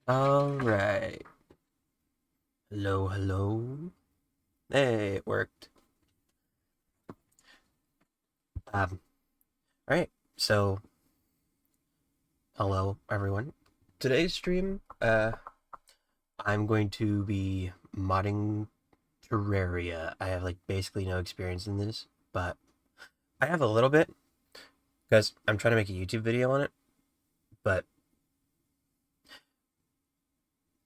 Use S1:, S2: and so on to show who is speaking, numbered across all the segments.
S1: Alright. Hello, hello. Hey, it worked. Um, alright. So, hello, everyone. Today's stream, I'm going to be modding Terraria. I have, like, basically no experience in this, but I have a little bit, because I'm trying to make a YouTube video on it, but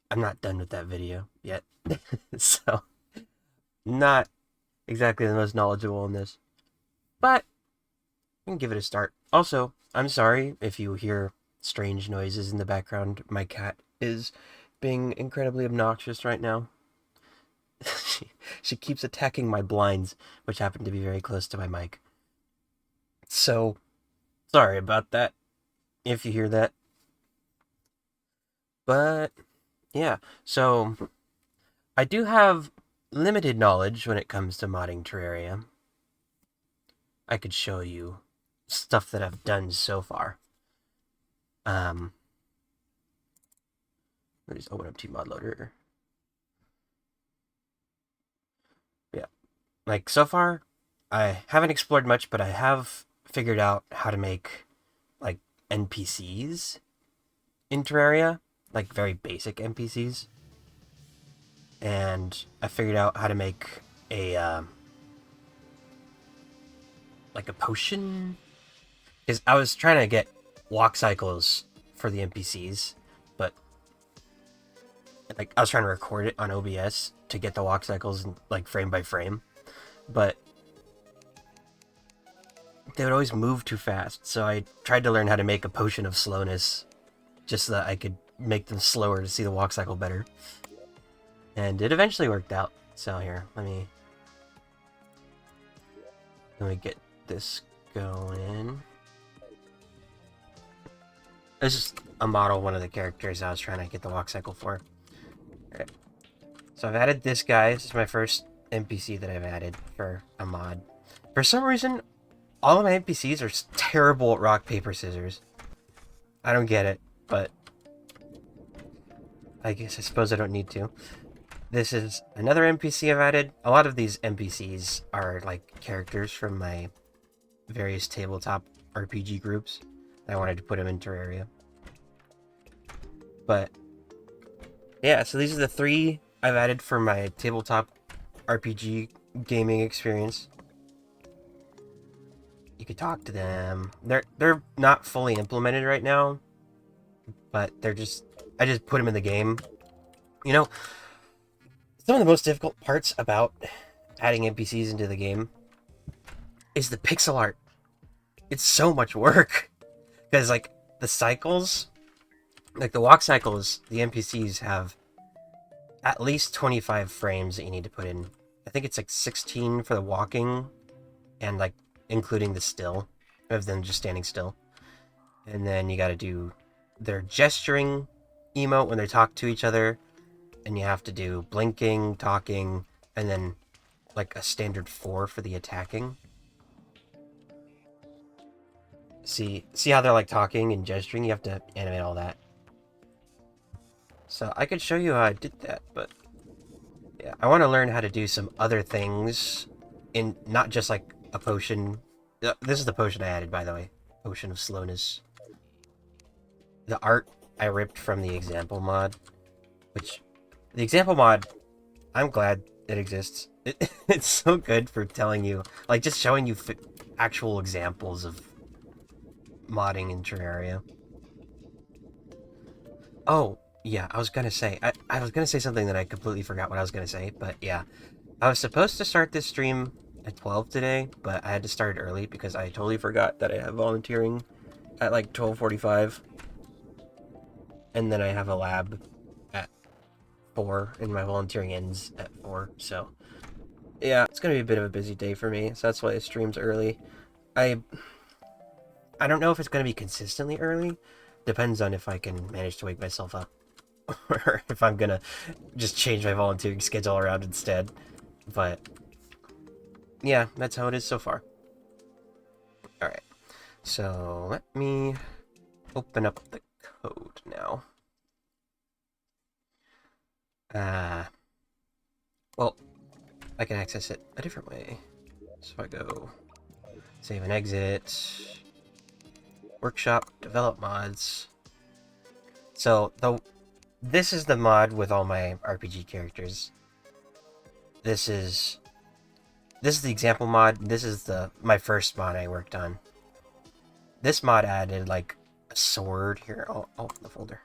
S1: I'm not done with that video yet. So, not exactly the most knowledgeable in this, but I can give it a start. Also, I'm sorry if you hear strange noises in the background. My cat is being incredibly obnoxious right now. she, she keeps attacking my blinds, which happen to be very close to my mic. So, sorry about that if you hear that. But, yeah, so I do have limited knowledge when it comes to modding Terraria. I could show you stuff that I've done so far. Um, let me just open up Tmod Loader. Yeah. Like, so far, I haven't explored much, but I have figured out how to make, like, NPCs in Terraria, like, very basic NPCs. And I figured out how to make like, a potion. Because I was trying to get walk cycles for the NPCs, but, like, I was trying to record it on OBS to get the walk cycles, like, frame by frame. But they would always move too fast, so I tried to learn how to make a potion of slowness just so that I could make them slower to see the walk cycle better. And it eventually worked out. So here, let me get this going. This is a model of one of the characters I was trying to get the walk cycle for. Alright. So I've added this guy. This is my first NPC that I've added for a mod. For some reason, all of my NPCs are terrible at rock, paper, scissors. I don't get it, but I suppose I don't need to. This is another NPC I've added. A lot of these NPCs are like characters from my various tabletop RPG groups. I wanted to put them in Terraria. But yeah, so these are the three I've added for my tabletop RPG gaming experience. You could talk to them. They're not fully implemented right now, but I just put them in the game. You know, some of the most difficult parts about adding NPCs into the game is the pixel art. It's so much work because like the cycles, like the walk cycles, the NPCs have at least 25 frames that you need to put in. I think it's like 16 for the walking and like including the still of them just standing still. And then you got to do their gesturing emote when they talk to each other, and you have to do blinking, talking, and then like a standard 4 for the attacking. See how they're like talking and gesturing? You have to animate all that. So I could show you how I did that, but yeah, I want to learn how to do some other things in not just like a potion. This is the potion I added, by the way. Potion of slowness. The art I ripped from the example mod, which the example mod, I'm glad it exists. It's so good for telling you, like, just showing you actual examples of modding in Terraria. Oh, yeah, I was gonna say, I was gonna say something that I completely forgot what I was gonna say, but yeah. I was supposed to start this stream at 12 today, but I had to start early because I totally forgot that I have volunteering at like 12:45, and then I have a lab at 4, and my volunteering ends at 4, so yeah, it's gonna be a bit of a busy day for me, so that's why it streams early. I I don't know if it's gonna be consistently early. Depends on if I can manage to wake myself up, or if I'm gonna just change my volunteering schedule around instead. But yeah, that's how it is so far. All right, so let me open up the code now. Uh, well, I can access it a different way. So I go save and exit, workshop, develop mods. So this is the mod with all my RPG characters. This is the example mod. This is my first mod I worked on. This mod added like a sword. Here, I'll open the folder.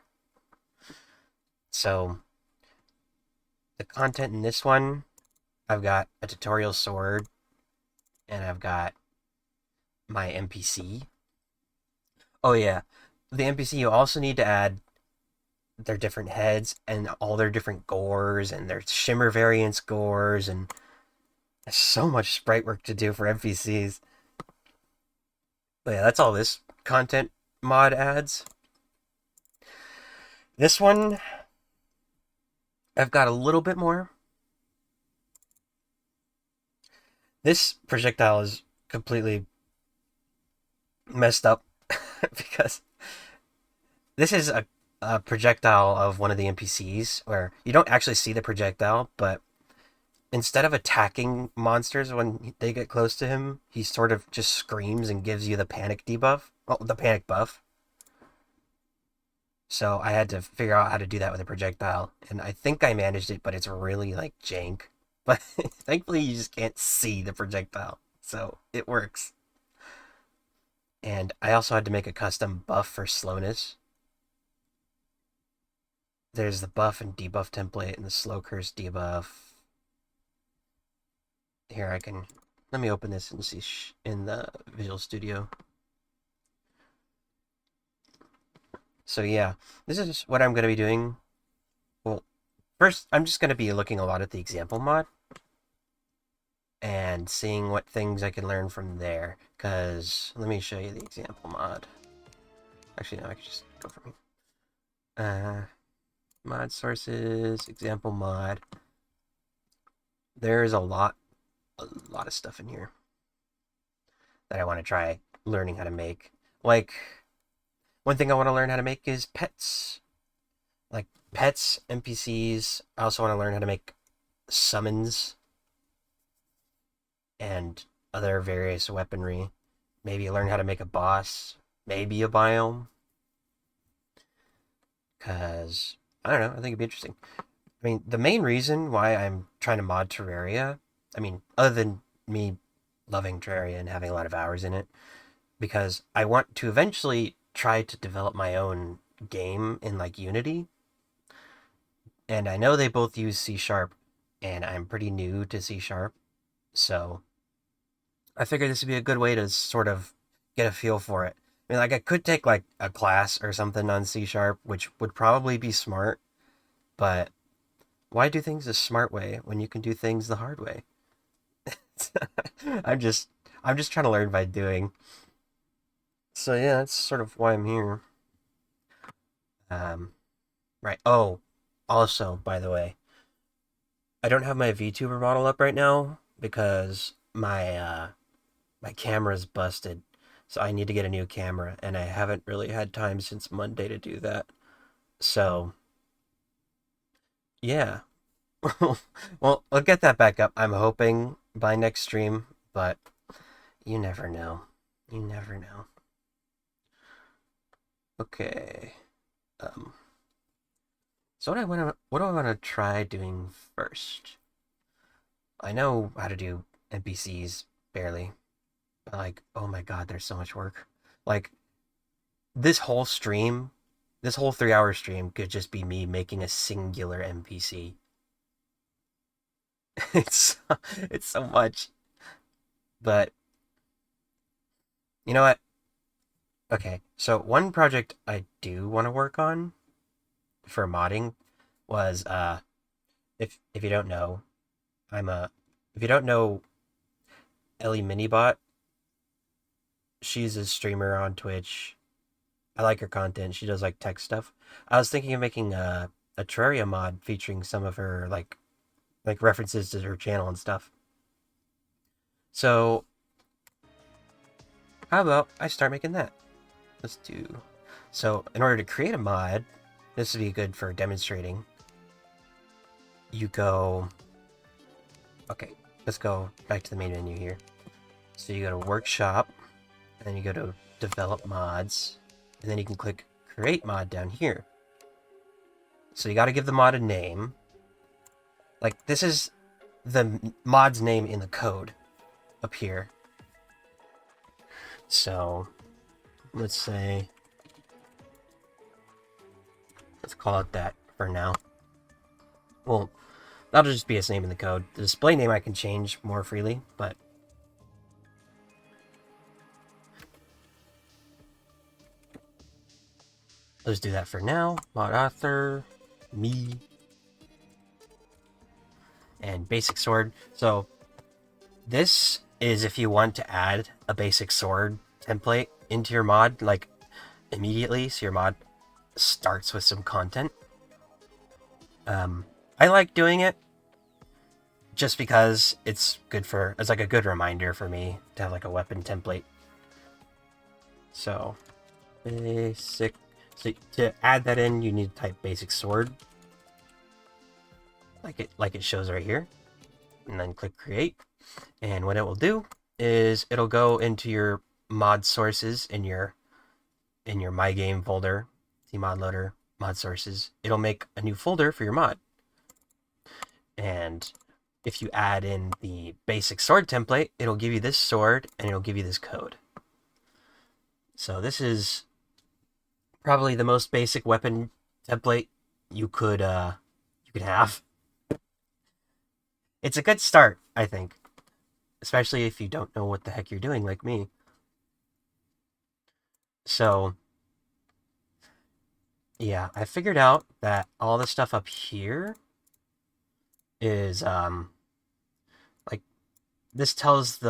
S1: So the content in this one, I've got a tutorial sword, and I've got my NPC. Oh yeah, the NPC, you also need to add their different heads and all their different gores and their shimmer variance gores, and there's so much sprite work to do for NPCs. But yeah, that's all this content mod adds. This one, I've got a little bit more. This projectile is completely messed up because this is a projectile of one of the NPCs where you don't actually see the projectile, but instead of attacking monsters when they get close to him, he sort of just screams and gives you the panic debuff. Oh, the panic buff. So I had to figure out how to do that with a projectile, and I think I managed it, but it's really like jank. But thankfully, you just can't see the projectile, so it works. And I also had to make a custom buff for slowness. There's the buff and debuff template and the slow curse debuff. Here, let me open this and see in the Visual Studio. So yeah, this is what I'm going to be doing. Well, first, I'm just going to be looking a lot at the example mod and seeing what things I can learn from there. Because, let me show you the example mod. Actually, no, I can just go from here. Mod sources, example mod. There's a lot of stuff in here that I want to try learning how to make. Like, one thing I want to learn how to make is pets. Like, pets, NPCs. I also want to learn how to make summons and other various weaponry. Maybe learn how to make a boss. Maybe a biome. Because, I don't know, I think it'd be interesting. I mean, the main reason why I'm trying to mod Terraria, I mean, other than me loving Terraria and having a lot of hours in it, because I want to eventually try to develop my own game in like Unity. And I know they both use C Sharp, and I'm pretty new to C Sharp. So I figured this would be a good way to sort of get a feel for it. I mean, like, I could take like a class or something on C Sharp, which would probably be smart, but why do things the smart way when you can do things the hard way? I'm just I'm just trying to learn by doing. So yeah, that's sort of why I'm here. Um, right. Oh, also, by the way, I don't have my VTuber model up right now because my camera's busted. So I need to get a new camera, and I haven't really had time since Monday to do that. So, yeah. Well, I'll get that back up. I'm hoping by next stream, but you never know. You never know. Okay. Um, so what do I want to try doing first? I know how to do NPCs barely, but like, oh my god, there's so much work. Like, this whole stream, this whole 3 hour stream could just be me making a singular NPC. It's it's so much. But you know what? Okay, so one project I do want to work on for modding was if you don't know, I'm a if you don't know Ellie Minibot, she's a streamer on Twitch. I like her content. She does like tech stuff. I was thinking of making a Terraria mod featuring some of her like references to her channel and stuff. So how about I start making that? Let's do. So in order to create a mod, this would be good for demonstrating. you go... Okay, let's go back to the main menu here. So you go to Workshop, and then you go to Develop Mods, and then you can click Create Mod down here. So you got to give the mod a name. Like, this is the mod's name in the code up here. So, let's say... Let's call it that for now. Well, that'll just be its name in the code. The display name I can change more freely, but... Let's do that for now. Mod author, me, and basic sword. So, this is if you want to add a basic sword template into your mod, like, immediately, so your mod starts with some content. I like doing it just because it's like a good reminder for me to have like a weapon template. So, basic. So to add that in, you need to type basic sword, like it shows right here, and then click create. And what it will do is it'll go into your mod sources in your my game folder, the mod loader, mod sources. It'll make a new folder for your mod. And if you add in the basic sword template, it'll give you this sword and it'll give you this code. So this is probably the most basic weapon template you could have. It's a good start, I think, especially if you don't know what the heck you're doing like me. So yeah, I figured out that all the stuff up here is like this tells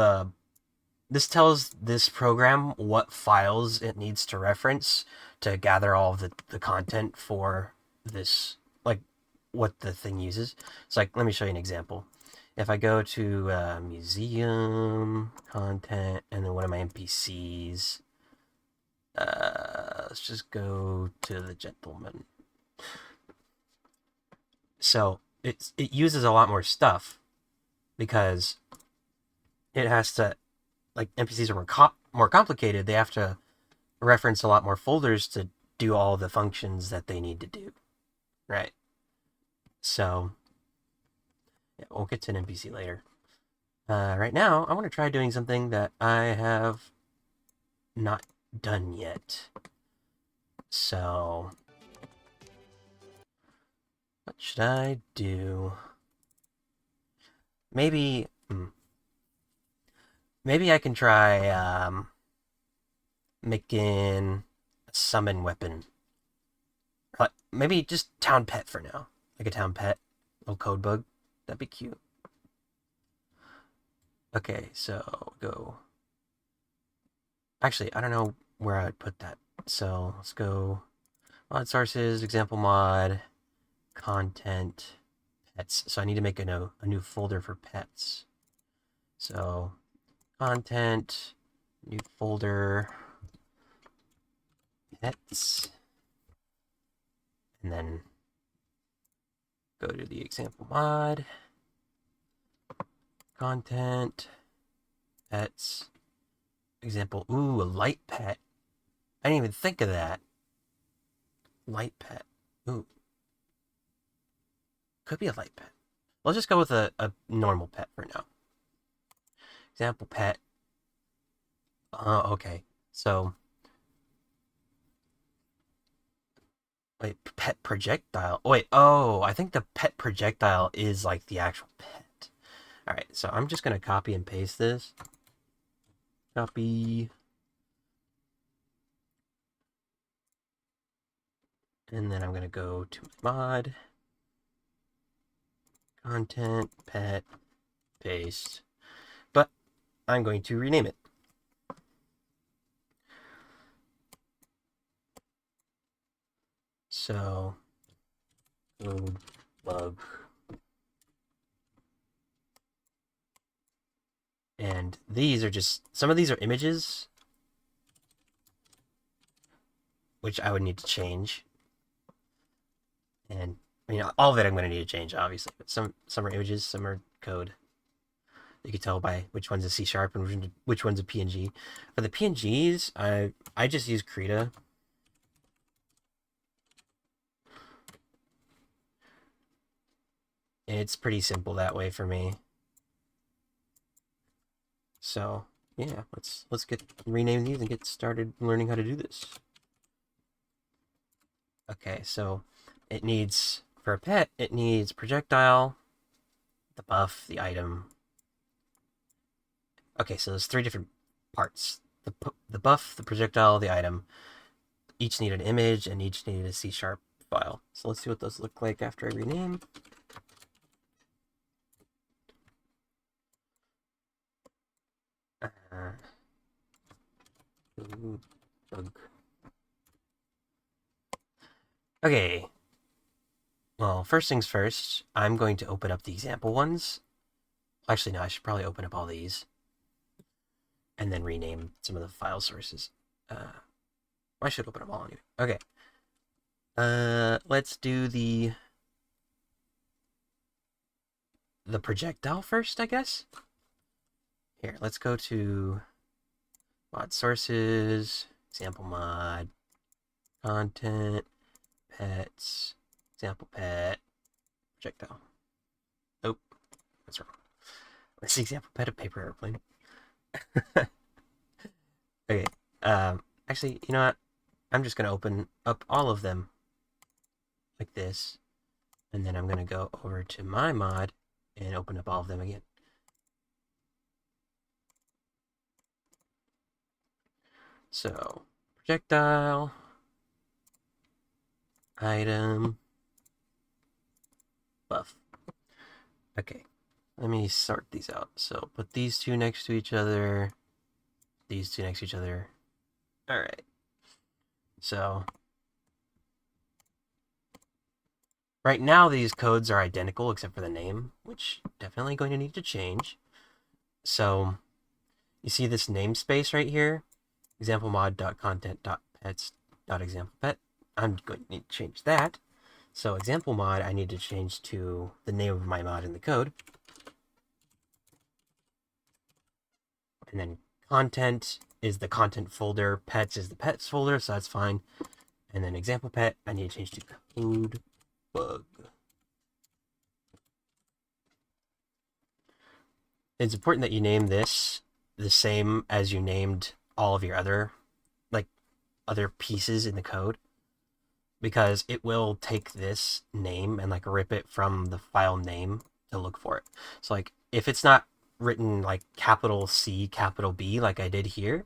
S1: this program what files it needs to reference to gather all of the content for this, like what the thing uses. So like, let me show you an example. If I go to museum, content, and then one of my NPCs, let's just go to the gentleman. So it uses a lot more stuff because it has to, like, NPCs are more complicated. They have to reference a lot more folders to do all the functions that they need to do, right? So yeah, we'll get to an NPC later. Right now, I want to try doing something that I have not done yet. So what should I do? Maybe I can try making a summon weapon. Maybe just town pet for now. Like a town pet, little code bug. That'd be cute. Okay, so go. Actually, I don't know where I'd put that. So let's go mod sources, example mod, content, pets. So I need to make a new folder for pets. So content, new folder, pets, and then go to the example mod, content, pets, example. Ooh, a light pet. I didn't even think of that. Light pet. Ooh. Could be a light pet. Let's just go with a normal pet for now. Example pet. Okay. So, wait, pet projectile. Oh, wait, I think the pet projectile is like the actual pet. Alright, so I'm just going to copy and paste this. Copy. And then I'm going to go to mod. Content, pet, paste. But I'm going to rename it. So, code bug. And these are just, some of these are images, which I would need to change. And I mean, all of it I'm going to need to change, obviously, but some are images, some are code. You can tell by which one's a C# and which one's a PNG. For the PNGs, I just use Krita. It's pretty simple that way for me. So yeah, let's get rename these and get started learning how to do this. Okay, so it needs, for a pet, it needs projectile, the buff, the item. Okay, so there's 3 different parts. The buff, the projectile, the item. Each need an image and each need a C# file. So let's see what those look like after I rename. Bug. Okay. Well, first things first, I'm going to open up the example ones. Actually, no, I should probably open up all these and then rename some of the file sources. I should open them all anyway. Okay. Let's do the projectile first, I guess. Here, let's go to mod sources, example mod, content, pets, example pet, projectile. Oh, that's wrong. That's the example pet of paper airplane. Okay. Actually, you know what? I'm just gonna open up all of them like this, and then I'm gonna go over to my mod and open up all of them again. So, projectile, item, buff. Okay, let me sort these out. So, put these 2 next to each other, these 2 next to each other. All right. So, right now these codes are identical except for the name, which definitely going to need to change. So, you see this namespace right here? Example mod.content.pets.examplepet. I'm going to need to change that. So example mod, I need to change to the name of my mod in the code. And then content is the content folder, pets is the pets folder, so that's fine. And then example pet, I need to change to code bug. It's important that you name this the same as you named all of your other pieces in the code, because it will take this name and like rip it from the file name to look for it. So like if it's not written like capital C, capital B like I did here,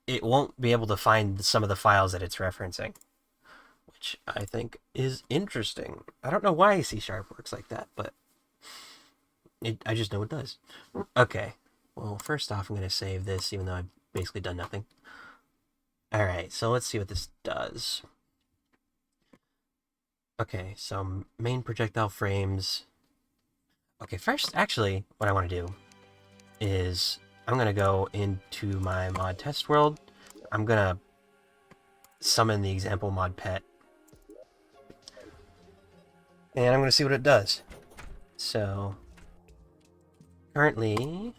S1: it won't be able to find some of the files that it's referencing, which I think is interesting. I don't know why C# works like that, but I just know it does. Okay, well, first off, I'm going to save this, even though I've basically done nothing. All right, so let's see what this does. Okay, so main projectile frames. Okay, first, actually, what I want to do is I'm going to go into my mod test world. I'm going to summon the example mod pet. And I'm going to see what it does. So, currently,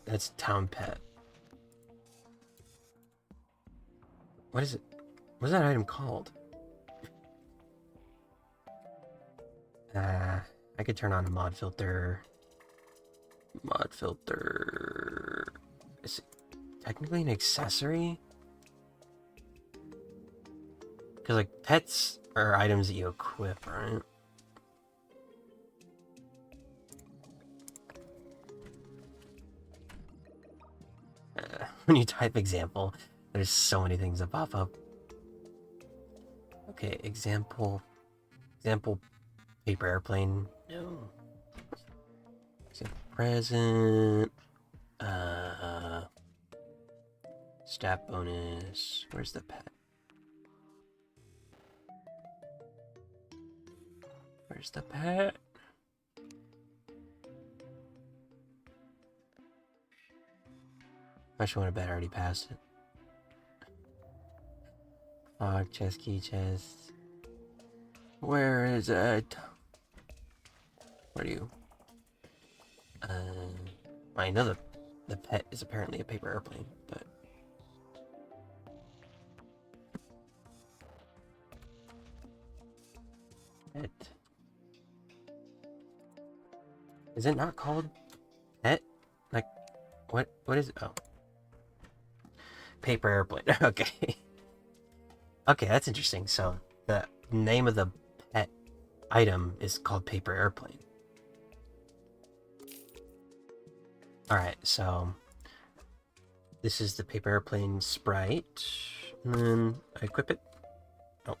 S1: that's town pet. What is it? What is that item called? I could turn on a mod filter. Mod filter. Is it technically an accessory? Because, like, pets are items that you equip, right? When you type example, there's so many things that pop up. Okay, example paper airplane. No. Example present. Stat bonus. Where's the pet? Where's the pet? I should want to bet I already passed it. Chest, key chest. Where is it? Where are you? I know the pet is apparently a paper airplane, but pet is it not called pet? Like what? What is it? Oh, paper airplane. Okay, okay, that's interesting. So the name of the pet item is called paper airplane. All right, so this is the paper airplane sprite, and then I equip it. Oh,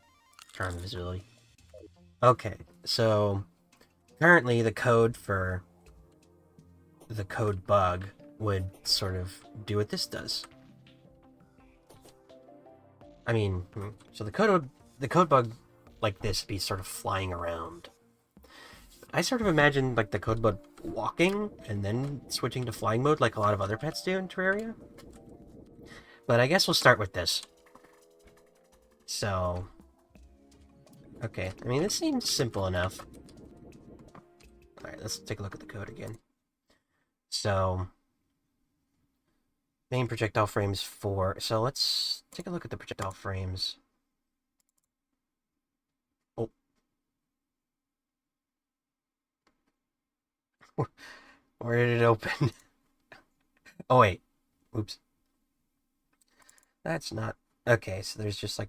S1: turn on visibility. Okay, so currently the code for the code bug would sort of do what this does. I mean, so the code bug like this be sort of flying around. I sort of imagine like the code bug walking and then switching to flying mode like a lot of other pets do in Terraria. But I guess we'll start with this. So, okay. I mean, this seems simple enough. Alright, let's take a look at the code again. So, main projectile frames 4. So let's take a look at the projectile frames. Oh. Where did it open? Oh, wait. Oops. That's not... Okay, so there's just like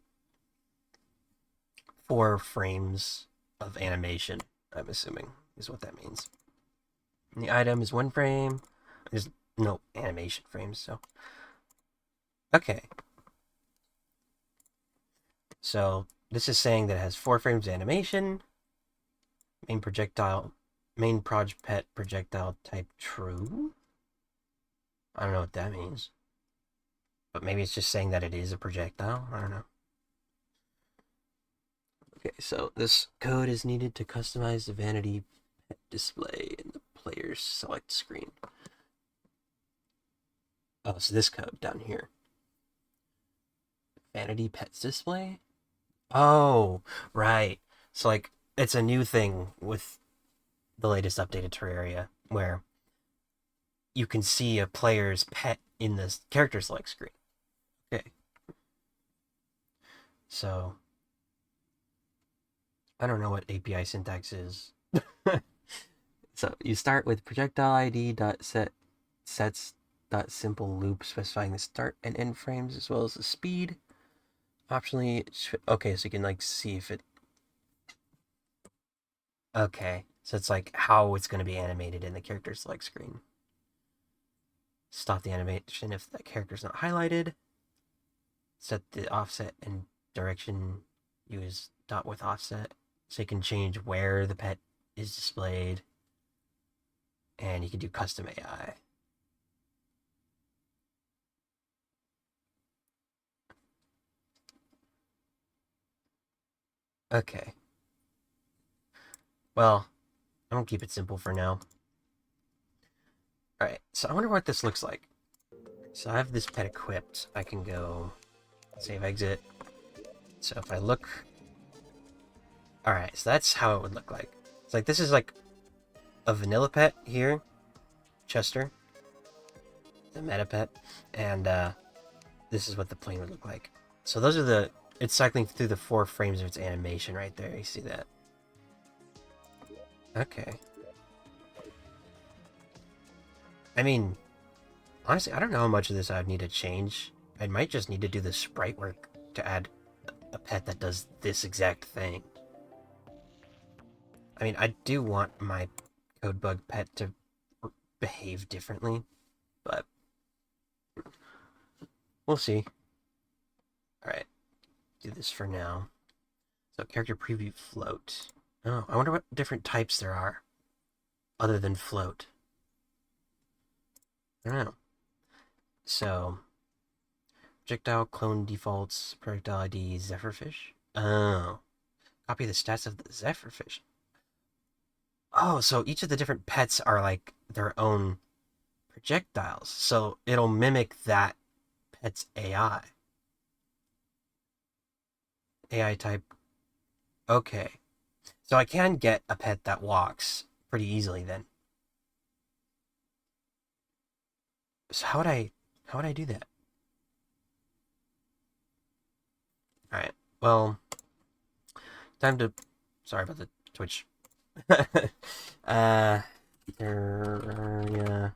S1: 4 frames of animation, I'm assuming, is what that means. And the item is 1 frame. There's no animation frames, so... Okay. So, this is saying that it has 4 frames of animation. Main proj pet projectile type true? I don't know what that means. But maybe it's just saying that it is a projectile. I don't know. Okay, so this code is needed to customize the vanity pet display in the player's select screen. Oh, so this code down here. Vanity pets display? Oh, right. So, like, it's a new thing with the latest updated Terraria where you can see a player's pet in the character select screen. Okay. So, I don't know what API syntax is. So you start with projectile ID dot sets dot simple loop specifying the start and end frames as well as the speed. Optionally, okay, so you can like see if it. Okay, so it's like how it's going to be animated in the character select screen. Stop the animation if that character's not highlighted. Set the offset and direction. Use dot with offset so you can change where the pet is displayed. And you can do custom AI. Okay. Well, I'm gonna keep it simple for now. Alright, so I wonder what this looks like. So I have this pet equipped. I can go save exit. So if I look... Alright, so that's how it would look like. It's like, this is like a vanilla pet here. Chester. The meta pet. And this is what the plane would look like. So those are the... It's cycling through the 4 frames of its animation right there. You see that? Okay. I mean, honestly, I don't know how much of this I would need to change. I might just need to do the sprite work to add a pet that does this exact thing. I mean, I do want my codebug pet to behave differently, but we'll see. Alright, do this for now. So, character preview float. Oh, I wonder what different types there are other than float. I don't know. So, projectile clone defaults, projectile ID, Zephyrfish. Oh, copy the stats of the Zephyrfish. Oh, so each of the different pets are like their own projectiles. So it'll mimic that pet's AI. AI type. Okay. So I can get a pet that walks pretty easily then. So how would I do that? All right. Well, time to. Sorry about the Twitch. uh, Terraria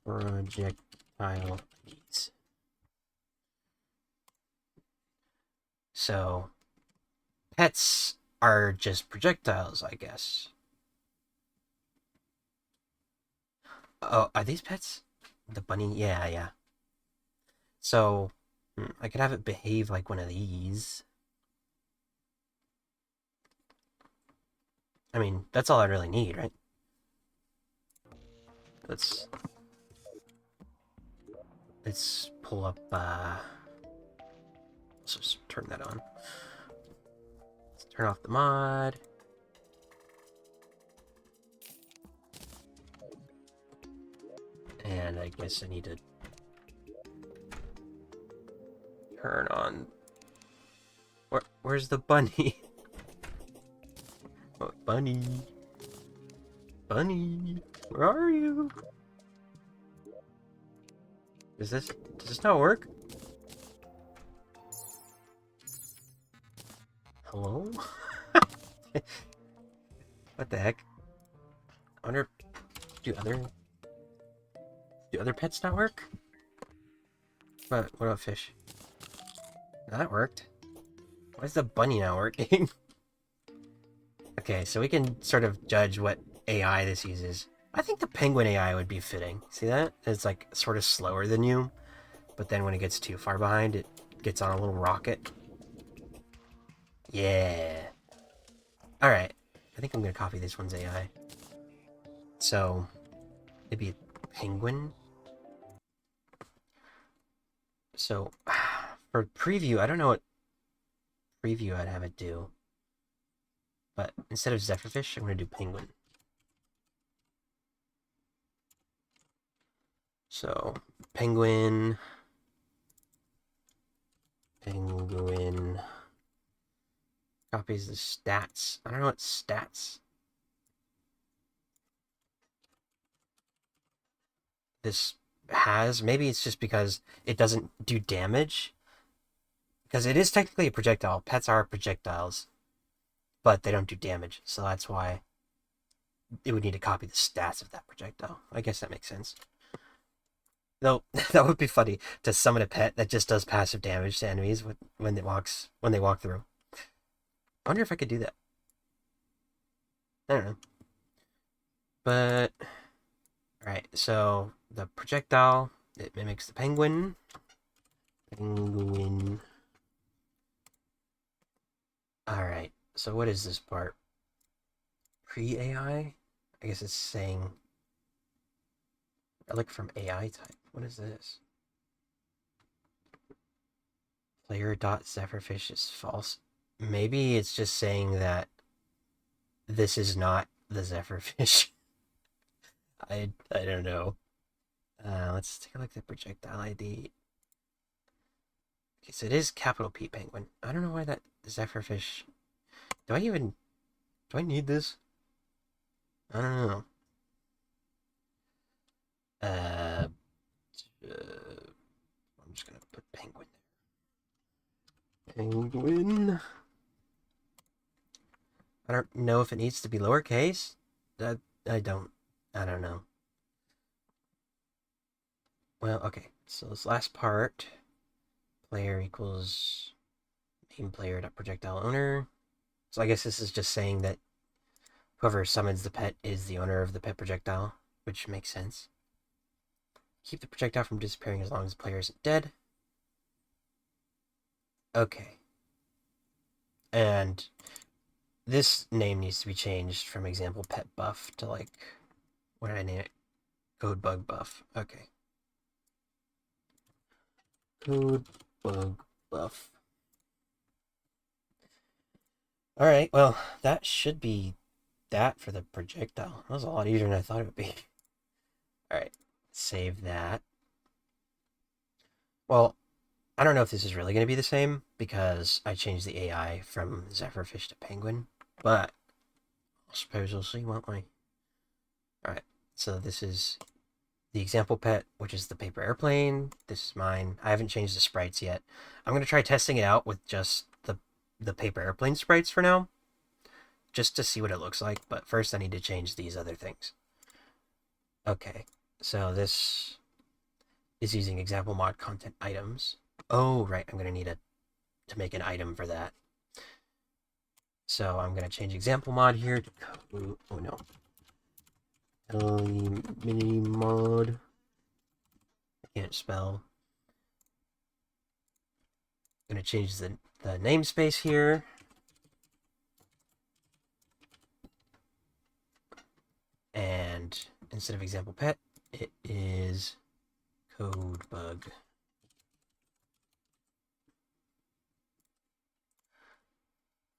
S1: projectile needs. So pets are just projectiles, I guess. Oh, are these pets? The bunny? Yeah, yeah. So I could have it behave like one of these. I mean, that's all I really need, right? Let's let's pull up. Let's just turn that on. Let's turn off the mod. And I guess I need to turn on. Where's the bunny? Oh, bunny, bunny, where are you? Does this not work? Hello? What the heck? I wonder, do other do other pets not work? What about fish? That worked. Why is the bunny not working? Okay, so we can sort of judge what AI this uses. I think the penguin AI would be fitting. See that? It's like sort of slower than you, but then when it gets too far behind, it gets on a little rocket. Yeah. Alright. I think I'm gonna copy this one's AI. So, maybe a penguin? So, for preview, I don't know what preview I'd have it do. But instead of zephyrfish, I'm gonna do penguin. So, penguin, penguin, copies the stats. I don't know what stats this has. Maybe it's just because it doesn't do damage. Because it is technically a projectile. Pets are projectiles, but they don't do damage. So that's why it would need to copy the stats of that projectile. I guess that makes sense. Though that would be funny to summon a pet that just does passive damage to enemies when they walk through. I wonder if I could do that. I don't know. But alright, so the projectile, it mimics the penguin. Penguin. Alright, so what is this part? Pre-AI? I guess it's saying relic from AI type. What is this? Player.zephyrfish is false. Maybe it's just saying that this is not the zephyrfish. I don't know. Let's take a look at the projectile ID. Okay, so it is capital P penguin. I don't know why that zephyrfish. Do I need this? I don't know. Uh, I'm just gonna put penguin there. Penguin. I don't know if it needs to be lowercase. That I don't. I don't know. Well, okay. So this last part, player equals name player dot projectile owner. So I guess this is just saying that whoever summons the pet is the owner of the pet projectile, which makes sense. Keep the projectile from disappearing as long as the player isn't dead. Okay. And this name needs to be changed from example pet buff to like, what did I name it? Code bug buff. Okay. Code bug buff. Alright, well, that should be that for the projectile. That was a lot easier than I thought it would be. Alright, save that. Well, I don't know if this is really going to be the same because I changed the AI from Zephyrfish to Penguin, but I suppose we'll see, won't we? Alright, so this is the example pet, which is the paper airplane. This is mine. I haven't changed the sprites yet. I'm going to try testing it out with just the paper airplane sprites for now, just to see what it looks like, but first I need to change these other things. Okay, so this is using example mod content items. Oh, right, I'm going to need to make an item for that. So I'm going to change example mod here to code. Oh no. Ellie mini mod. I can't spell. I'm going to change the namespace here. And instead of example pet, it is code bug.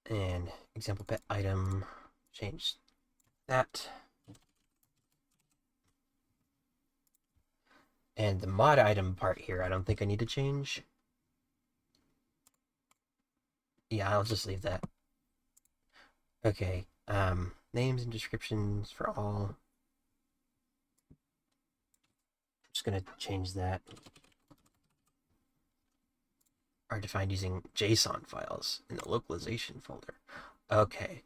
S1: And example pet item, change that. And the mod item part here, I don't think I need to change. Yeah, I'll just leave that. Okay, names and descriptions for all. I'm just gonna change that. Are defined using JSON files in the localization folder. Okay.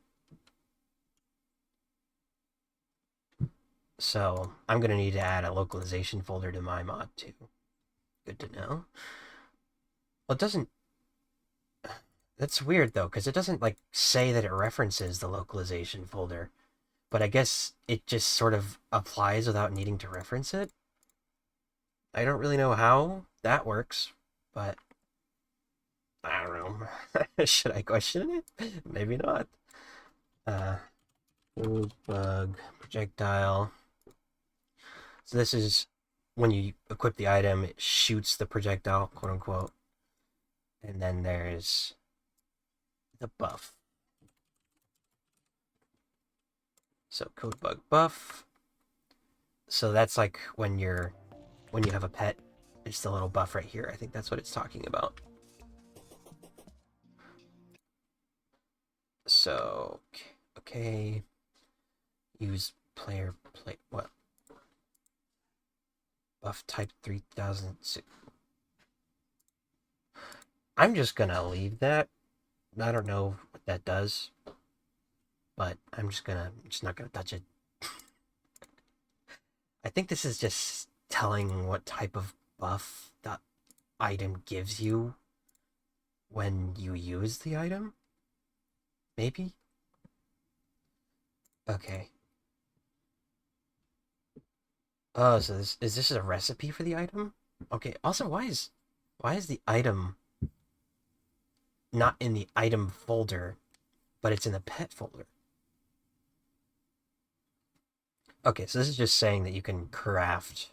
S1: So I'm going to need to add a localization folder to my mod too. Good to know. Well, it doesn't... That's weird though, because it doesn't like say that it references the localization folder. But I guess it just sort of applies without needing to reference it. I don't really know how that works, but I don't know. Should I question it? Maybe not. Bug, projectile. So this is when you equip the item, it shoots the projectile, quote unquote. And then there's the buff. So code bug buff. So that's like when you have a pet, it's the little buff right here. I think that's what it's talking about. So okay. Use player play what? Buff type 3006. I'm just gonna leave that. I don't know what that does, but I'm just not gonna touch it. I think this is just telling what type of buff that item gives you when you use the item. Maybe? Okay. Oh, so is this a recipe for the item? Okay, also why is the item not in the item folder, but it's in the pet folder? Okay, so this is just saying that you can craft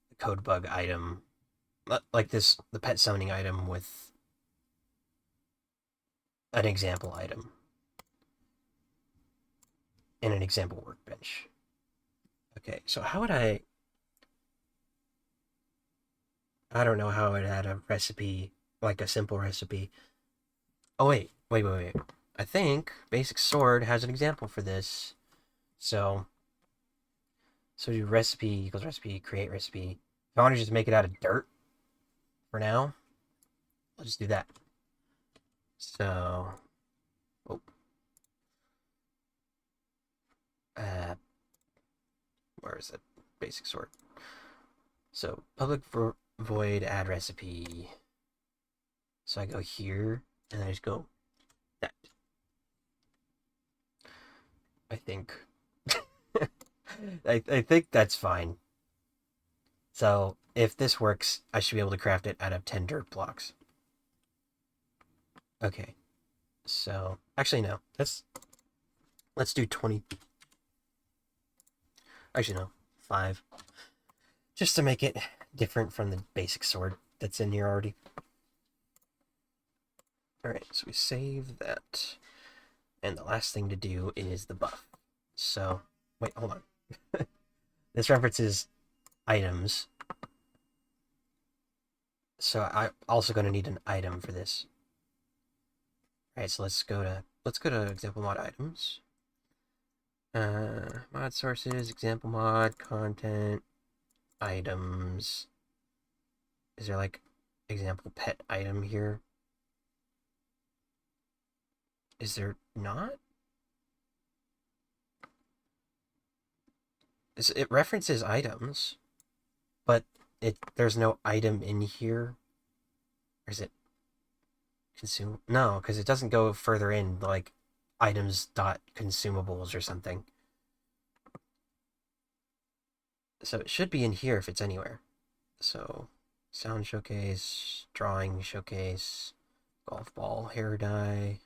S1: the code bug item like this, the pet summoning item with an example item in an example workbench. Okay, so how would I don't know how I'd add a recipe, like a simple recipe. Oh, wait. I think Basic Sword has an example for this. So do recipe equals recipe, create recipe. If I want to just make it out of dirt for now, I'll just do that. So, oh. Where is it? Basic Sword. So, public void add recipe. So I go here, and I just go that. I think. I think that's fine. So if this works, I should be able to craft it out of 10 dirt blocks. Okay. So actually no. Let's do 20. Actually no, 5. Just to make it different from the basic sword that's in here already. Alright, so we save that. And the last thing to do is the buff. So, wait, hold on. This references items. So I'm also going to need an item for this. All right, so let's go to example mod items. Mod sources, example mod, content, items. Is there like example pet item here? Is there not? It references items, but there's no item in here. Or is it consume? No, because it doesn't go further in like items dot consumables or something. So it should be in here if it's anywhere. So sound showcase, drawing showcase, golf ball, hair dye,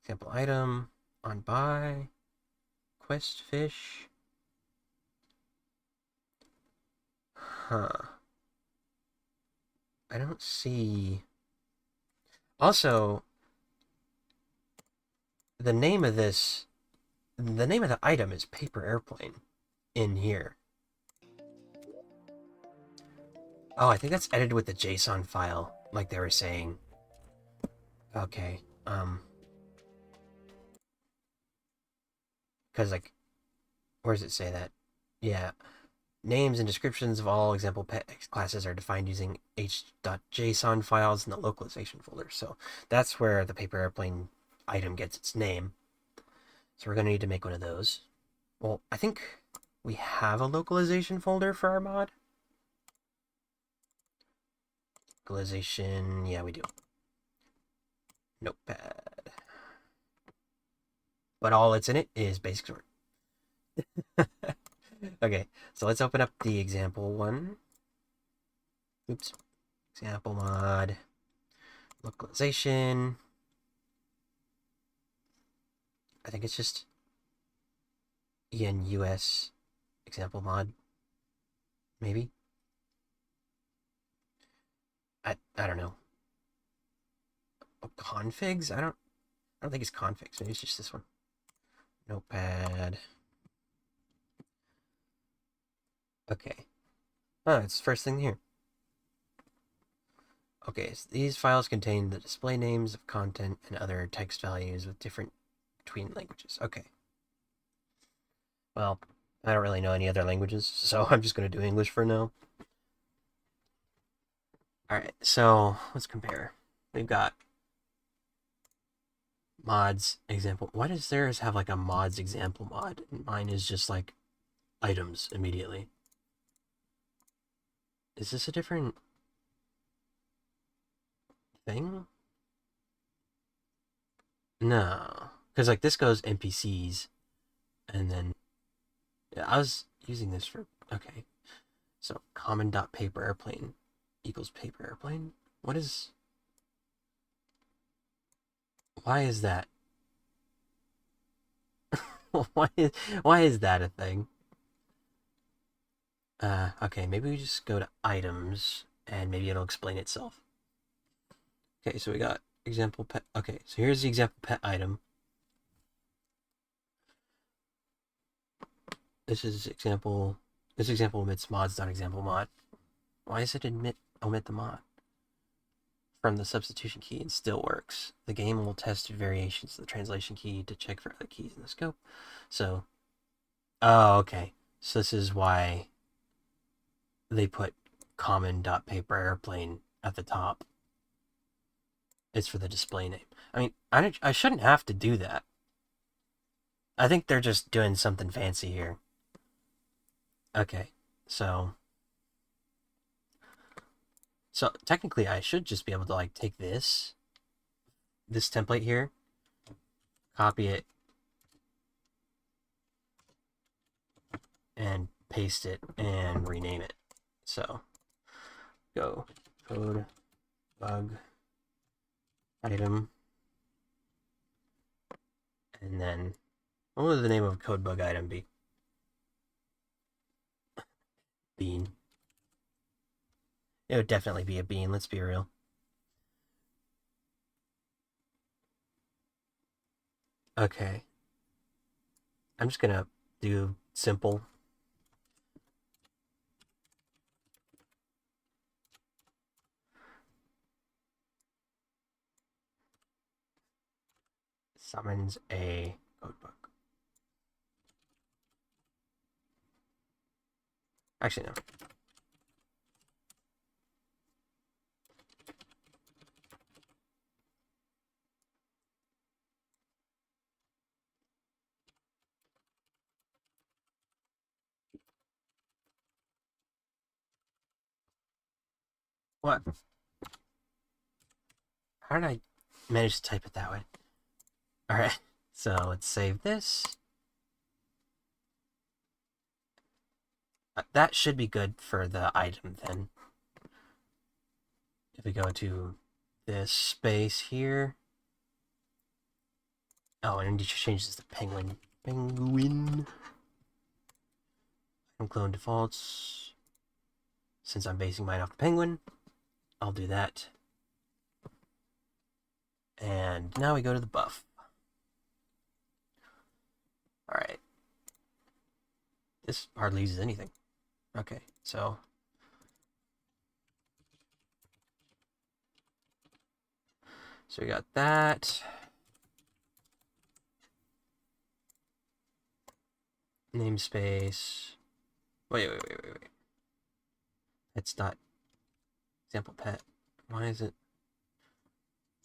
S1: example item, on buy, quest fish. Huh. I don't see. Also, the name of this, the name of the item is paper airplane in here. Oh, I think that's edited with the JSON file, like they were saying. Okay. Because like, where does it say that? Yeah. Names and descriptions of all example pet classes are defined using h.json files in the localization folder. So that's where the paper airplane item gets its name. So we're going to need to make one of those. Well, I think we have a localization folder for our mod. Localization, yeah, we do. Notepad. But all that's in it is basic sort. Okay, so let's open up the example one. Oops. Example mod. Localization. I think it's just ENUS example mod. Maybe. I don't know. Oh, configs? I don't think it's configs. Maybe it's just this one. Notepad. Okay. Oh, it's the first thing here. Okay, so these files contain the display names of content and other text values with different between languages. Okay. Well, I don't really know any other languages, so I'm just going to do English for now. Alright, so let's compare. We've got mods example. Why does theirs have like a mods example mod? And mine is just like items immediately. Is this a different thing? No. Because like this goes NPCs and then yeah, I was using this for okay. So common dot paper airplane equals paper airplane. What is why is that? why is why is that a thing? Okay, maybe we just go to items and maybe it'll explain itself. Okay, so we got example pet. Okay, so here's the example pet item. This is example. This example omits mods.example mod. Why does it omit the mod from the substitution key and still works? The game will test variations of the translation key to check for other keys in the scope. So, oh, okay. So this is why they put common.paper airplane at the top. It's for the display name. I mean, I shouldn't have to do that. I think they're just doing something fancy here. Okay, so technically I should just be able to like take this template here, copy it, and paste it and rename it. So go code bug item, and then what would the name of code bug item be? Bean. It would definitely be a bean. Let's be real. Okay, I'm just gonna do simple. summons a codebug. Actually, no. What? How did I manage to type it that way? Alright, so let's save this. That should be good for the item then. If we go to this space here. Oh, and I need to change this to penguin. Penguin. And clone defaults. Since I'm basing mine off the penguin, I'll do that. And now we go to the buff. Alright. This hardly uses anything. Okay, so we got that. Namespace. Wait. It's not example pet. Why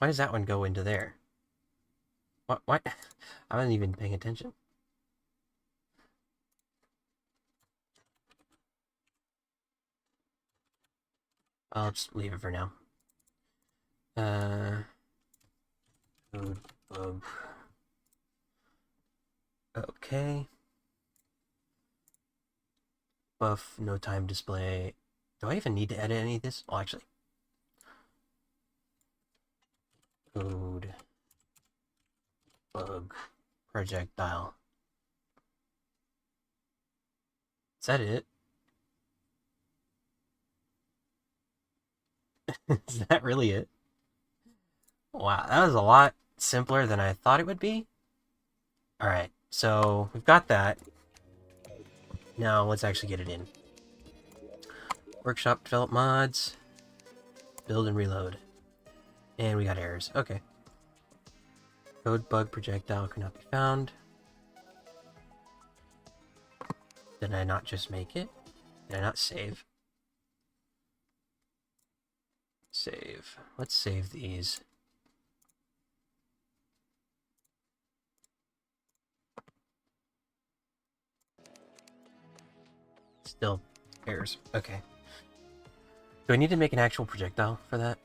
S1: does that one go into there? What? I wasn't even paying attention. I'll just leave it for now. Code bug. Okay. Buff, no time display. Do I even need to edit any of this? Well, actually. Code bug projectile. Is that it? Is that really it? Wow, that was a lot simpler than I thought it would be. Alright, so we've got that. Now let's actually get it in. Workshop, develop mods, build and reload. And we got errors. Okay. Code bug projectile cannot be found. Did I not just make it? Did I not save? Save. Let's save these. Still errors. Okay. Do I need to make an actual projectile for that?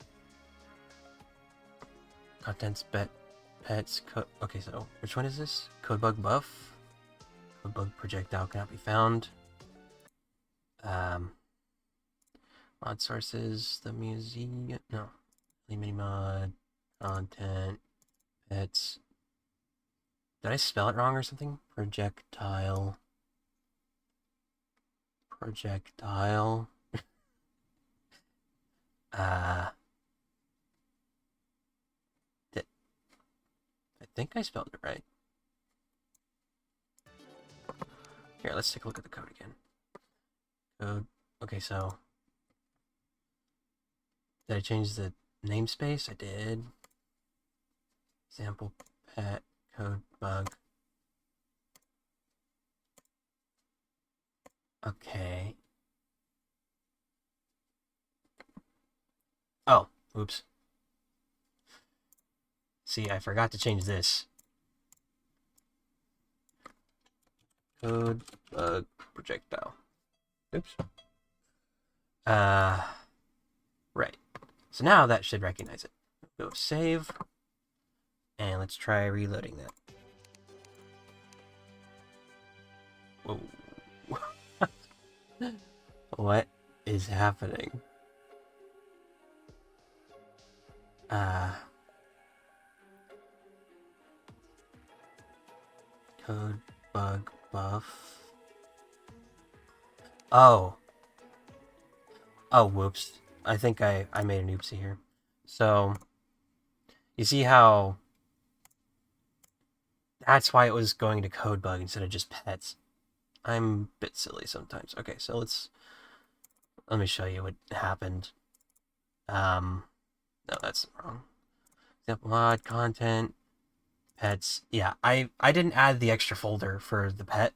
S1: Contents, pets, okay, so which one is this? Codebug buff? Codebug projectile cannot be found. Mod sources, the museum, no. Mini mod, content, pets. Did I spell it wrong or something? Projectile. I think I spelled it right. Here, let's take a look at the code again. Code. Okay, so did I change the namespace? I did. Example pet code bug. Okay. Oh, oops. See, I forgot to change this. Code bug projectile. Oops. Right. So now that should recognize it. Go save. And let's try reloading that. Whoa. What is happening? Code bug buff. Oh. Oh, whoops. I think I made an oopsie here. So, you see how that's why it was going to code bug instead of just pets. I'm a bit silly sometimes. Okay, so let me show you what happened. No, that's wrong. Example mod, content, Pets. Yeah, I didn't add the extra folder for the pet.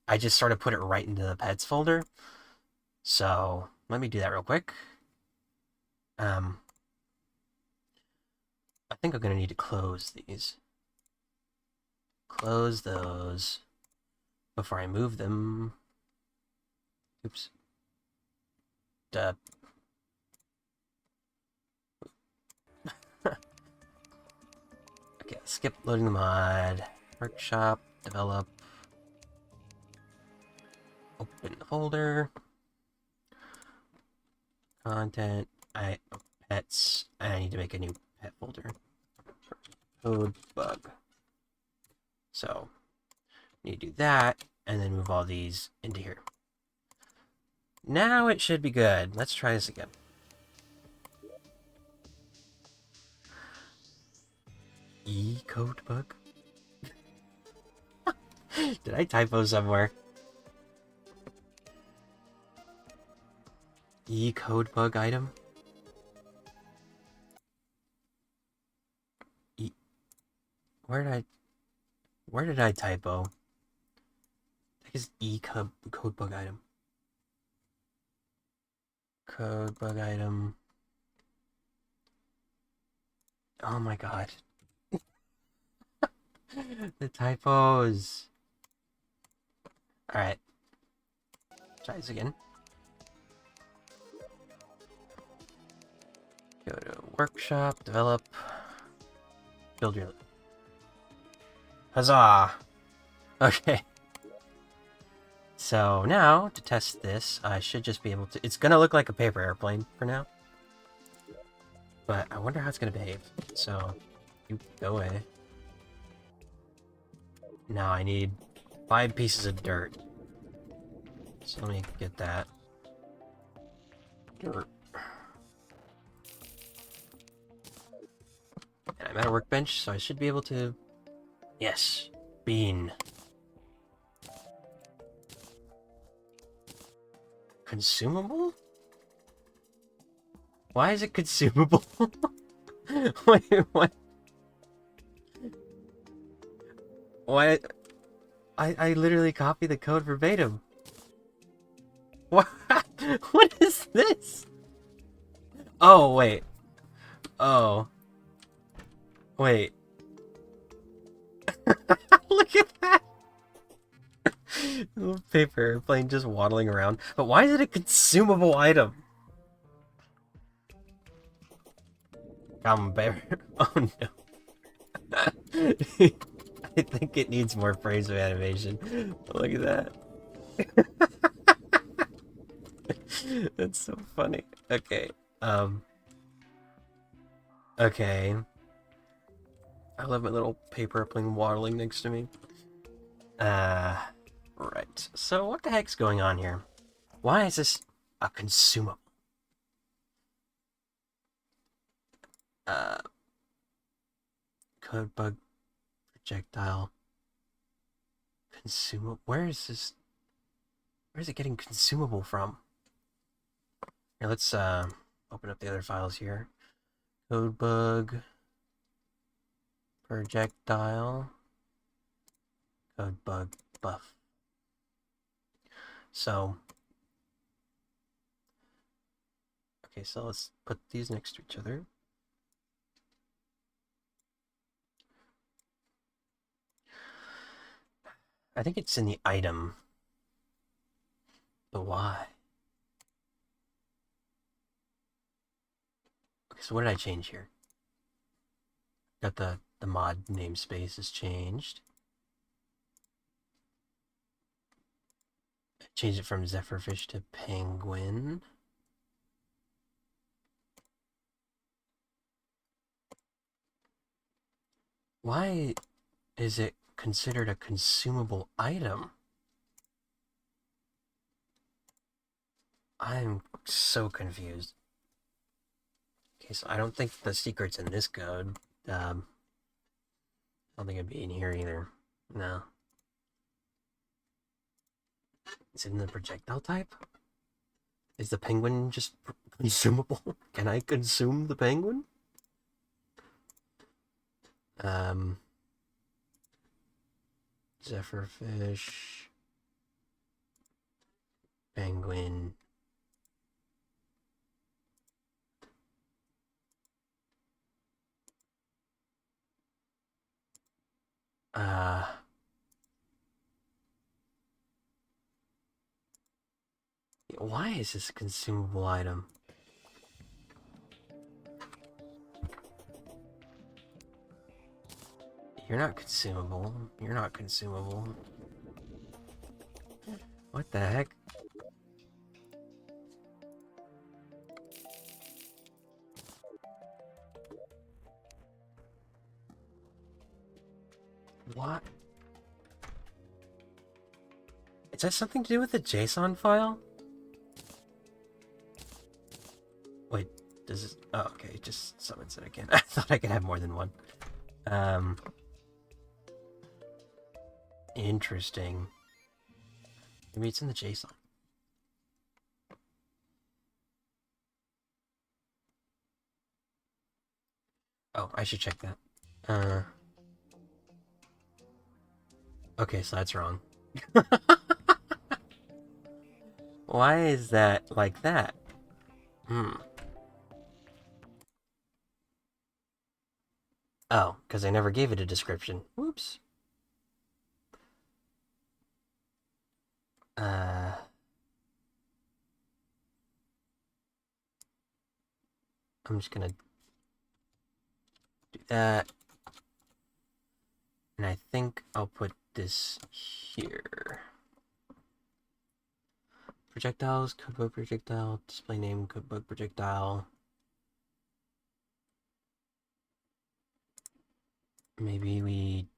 S1: I just sort of put it right into the pets folder. So let me do that real quick. I think I'm gonna need to close these. Close those before I move them. Oops. Duh. Okay, skip loading the mod. Workshop, develop. Open the folder. Content. Pets. I need to make a new pet folder. Code bug. So, need to do that, and then move all these into here. Now it should be good. Let's try this again. Code bug? Did I typo somewhere? Code bug item? Where did I typo? I think it's code bug item. Code bug item. Oh my god. The typos. Alright. Try this again. Go to workshop, develop, build your... Huzzah! Okay. So now, to test this, I should just be able to... It's gonna look like a paper airplane for now. But I wonder how it's gonna behave. So, you go away. Now I need 5 pieces of dirt. So let me get that. Dirt. And I'm at a workbench, so I should be able to... Yes. Bean. Consumable? Why is it consumable? Wait, what? Why? I literally copied the code verbatim. What? What is this? Oh, wait. Oh. Wait. Look at that! Little paper airplane just waddling around. But why is it a consumable item? Come, bear. Oh no. I think it needs more frames of animation. Look at that. That's so funny. Okay. Okay. I love my little paper airplane waddling next to me. Right. So what the heck's going on here? Why is this a consumable? Code bug projectile. Consumable. Where is this? Where is it getting consumable from? Here, let's open up the other files here. Code bug projectile. Code bug buff. So, okay, so let's put these next to each other. I think it's in the item. But why? Okay, so what did I change here? Got the mod namespace is changed. I changed it from Zephyrfish to Penguin. Why is it considered a consumable item? I'm so confused. Okay, so I don't think the secret's in this code. I don't think it'd be in here either. No. Is it in the projectile type? Is the penguin just consumable? Can I consume the penguin? Zephyrfish. Penguin. Why is this a consumable item? You're not consumable. You're not consumable. What the heck? What? Is that something to do with the JSON file? Wait, does this... Oh, okay, it just summons it again. I thought I could have more than one. Interesting. Maybe it's in the JSON. Oh, I should check that. Okay, so that's wrong. Why is that like that? Oh, because I never gave it a description. Whoops. I'm just gonna do that. And I think I'll put this here. Projectiles, codebug projectile, display name, codebug projectile. Maybe we...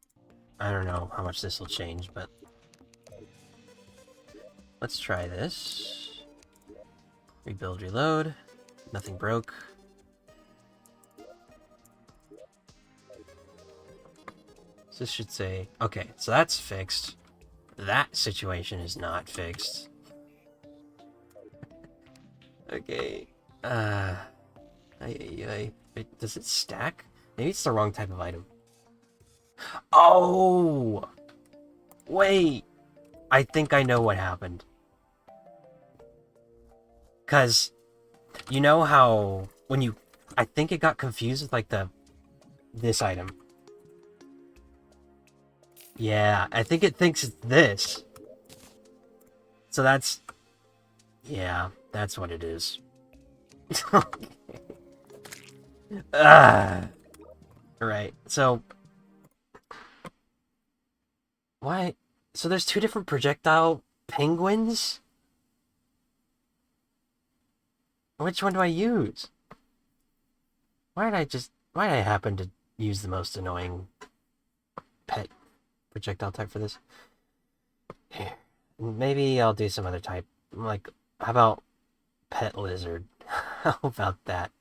S1: I don't know how much this will change, but... Let's try this. Rebuild, reload. Nothing broke. So this should say... Okay, so that's fixed. That situation is not fixed. Okay. Does it stack? Maybe it's the wrong type of item. Oh! Wait! I think I know what happened. Because, you know how when you... I think it got confused with, like, this item. Yeah, I think it thinks it's this. So that's... Yeah, that's what it is. Right, so... Why? So there's two different projectile penguins? Which one do I use? Why did I happen to use the most annoying pet projectile type for this? Here. Maybe I'll do some other type. Like, how about pet lizard? How about that?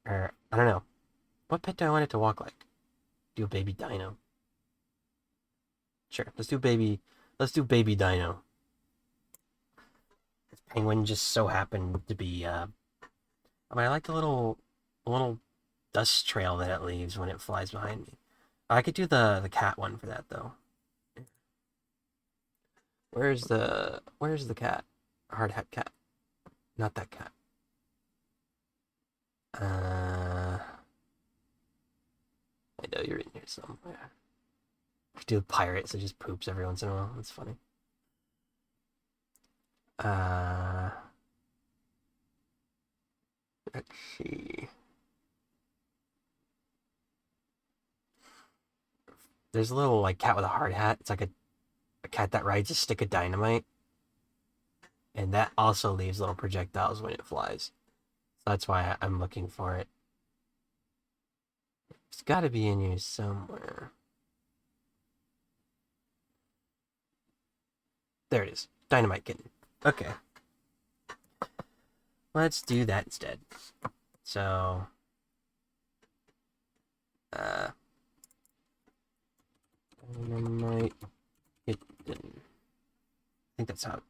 S1: Or, I don't know. What pet do I want it to walk like? Do a baby dino. Sure, let's do baby dino. This penguin just so happened to be, I mean, I like the little dust trail that it leaves when it flies behind me. I could do the cat one for that, though. Where's the cat? Hard hat cat. Not that cat. I know you're in here somewhere. I could do a pirate, so it just poops every once in a while. That's funny. Let's see. There's a little, like, cat with a hard hat. It's like a cat that rides a stick of dynamite. And that also leaves little projectiles when it flies. So that's why I'm looking for it. It's got to be in here somewhere. There it is. Dynamite kitten. Okay. Let's do that instead. So... Dynamite kitten. I think that's how...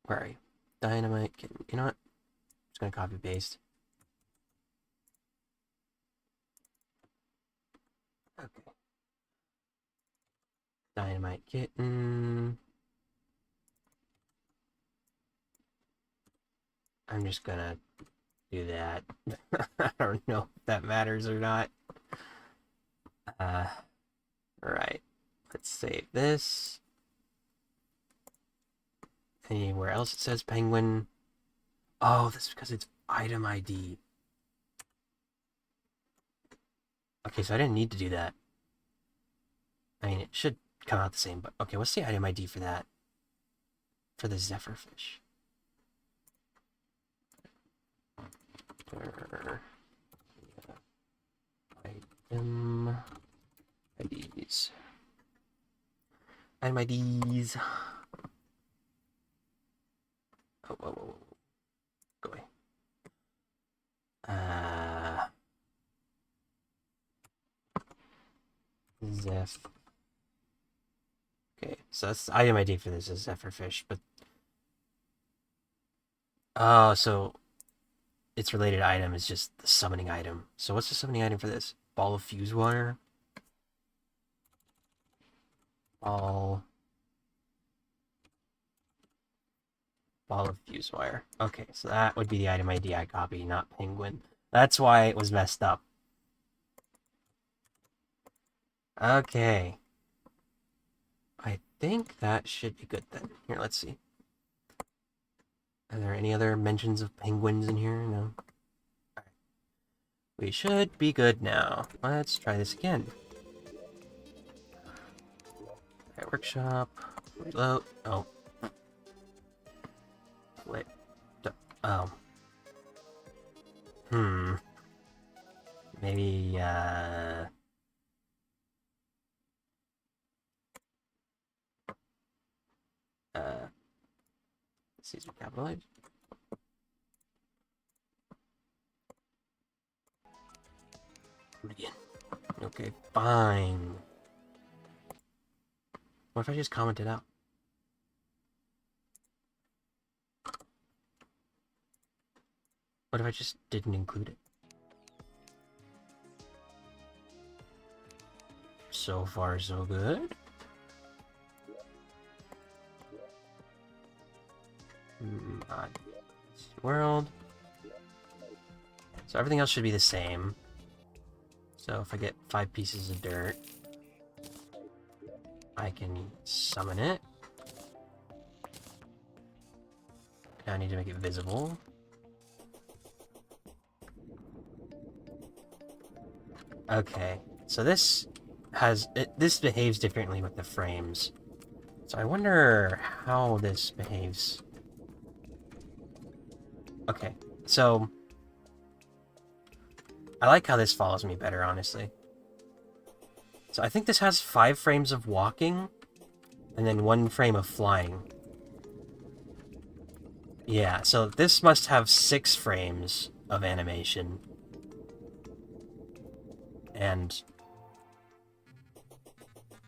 S1: Where are you? Dynamite kitten. You know what? I'm just gonna copy paste. Okay. Dynamite kitten. I'm just gonna do that. I don't know if that matters or not. Alright. Let's save this. Anywhere else it says penguin. Oh, that's because it's item ID. Okay, so I didn't need to do that. I mean, it should come out the same, but okay, what's the item ID for that? For the zephyrfish. Item IDs. Item IDs. Oh, whoa, whoa, whoa. Go away. Zeph. Okay, so that's the item ID for this is zephyrfish, but oh, so its related item is just the summoning item. So what's the summoning item for this? Ball of fuse wire. Ball of fuse wire. Okay, so that would be the item ID I copy, not penguin. That's why it was messed up. Okay. I think that should be good then. Here, let's see. Are there any other mentions of penguins in here? No. Right. We should be good now. Let's try this again. Alright, workshop. Reload. Oh. Wait. Oh. Maybe, Caesar capitalized. Again. Okay, fine. What if I just comment it out? What if I just didn't include it? So far, so good. World. So everything else should be the same. So if I get 5 pieces of dirt, I can summon it. Now I need to make it visible. Okay, so this behaves differently with the frames. So I wonder how this behaves. Okay, so I like how this follows me better, honestly. So I think this has 5 frames of walking, and then 1 frame of flying. Yeah, so this must have 6 frames of animation. And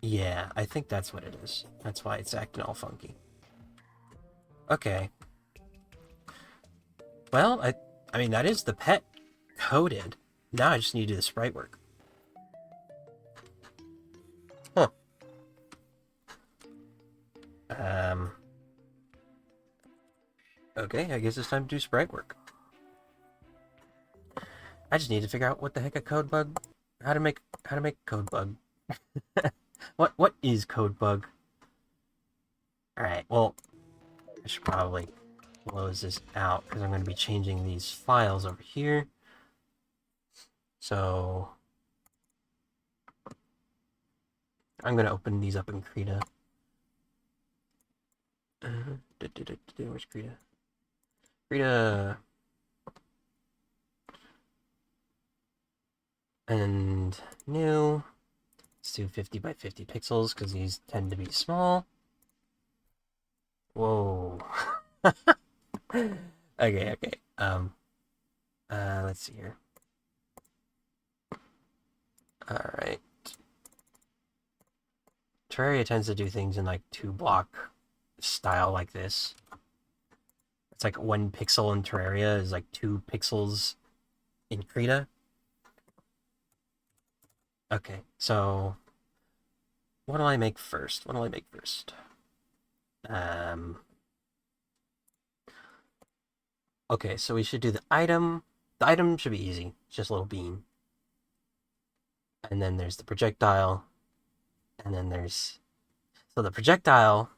S1: yeah, I think that's what it is. That's why it's acting all funky. Okay. Well, I mean, that is the pet coded. Now I just need to do the sprite work. Huh. Okay, I guess it's time to do sprite work. I just need to figure out what the heck a code bug... How to make code bug. What is code bug? Alright, well, I should probably close this out because I'm going to be changing these files over here. So I'm going to open these up in Krita. Where's Krita? Krita. And new. Let's do 50 by 50 pixels because these tend to be small. Whoa. Okay. Let's see here. Alright. Terraria tends to do things in like 2-block style like this. It's like 1 pixel in Terraria is like 2 pixels in Krita. Okay, so what do I make first? What do I make first? Um, okay, so we should do the item. The item should be easy. It's just a little bean. And then there's the projectile. And then there's... So the projectile,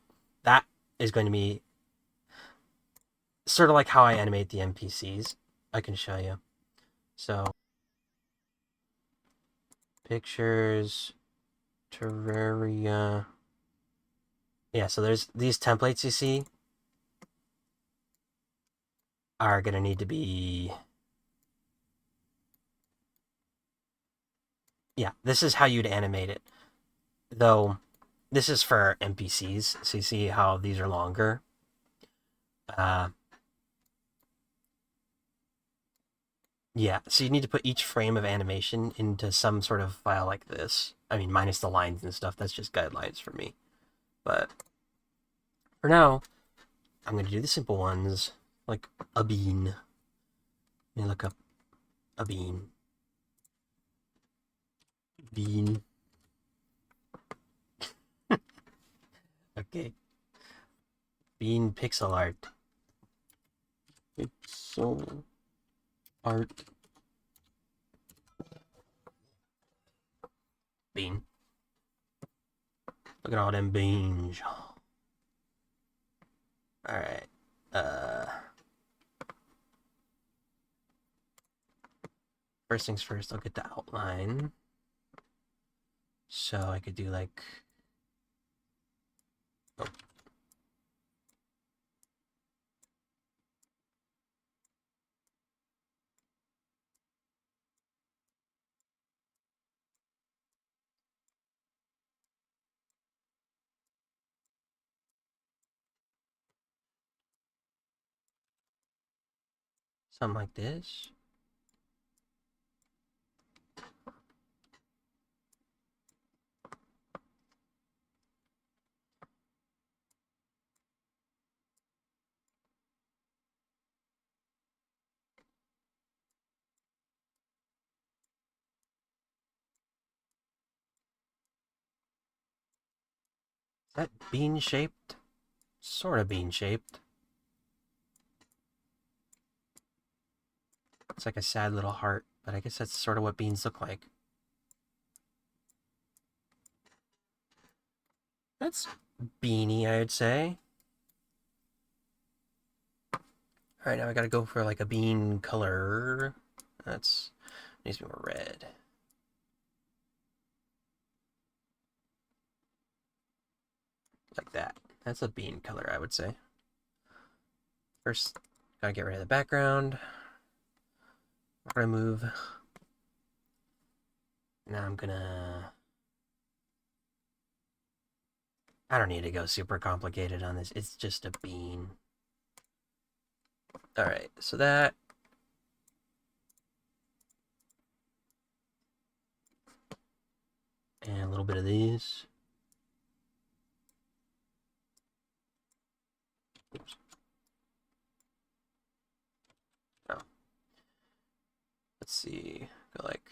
S1: that is going to be sort of like how I animate the NPCs. I can show you. So, pictures, Terraria. Yeah, so there's these templates you see are going to need to be... Yeah, this is how you'd animate it. Though, this is for NPCs, so you see how these are longer. Uh, yeah, so you need to put each frame of animation into some sort of file like this. I mean, minus the lines and stuff, that's just guidelines for me. But for now, I'm going to do the simple ones, like a bean. Let me look up a bean. Bean. Okay. Bean pixel art. Pixel art. Bean. Look at all them beans. Alright. First things first, I'll get the outline. So I could do like... Oh. Something like this. Is that bean shaped? Sort of bean shaped. It's like a sad little heart, but I guess that's sort of what beans look like. That's beanie, I'd say. Alright, now I gotta go for like a bean color. That's needs to be more red. Like that. That's a bean color, I would say. First, gotta get rid of the background. Remove. Now I'm gonna... I don't need to go super complicated on this. It's just a bean. Alright, so that... And a little bit of these. Oops. Oh. Let's see. Go like...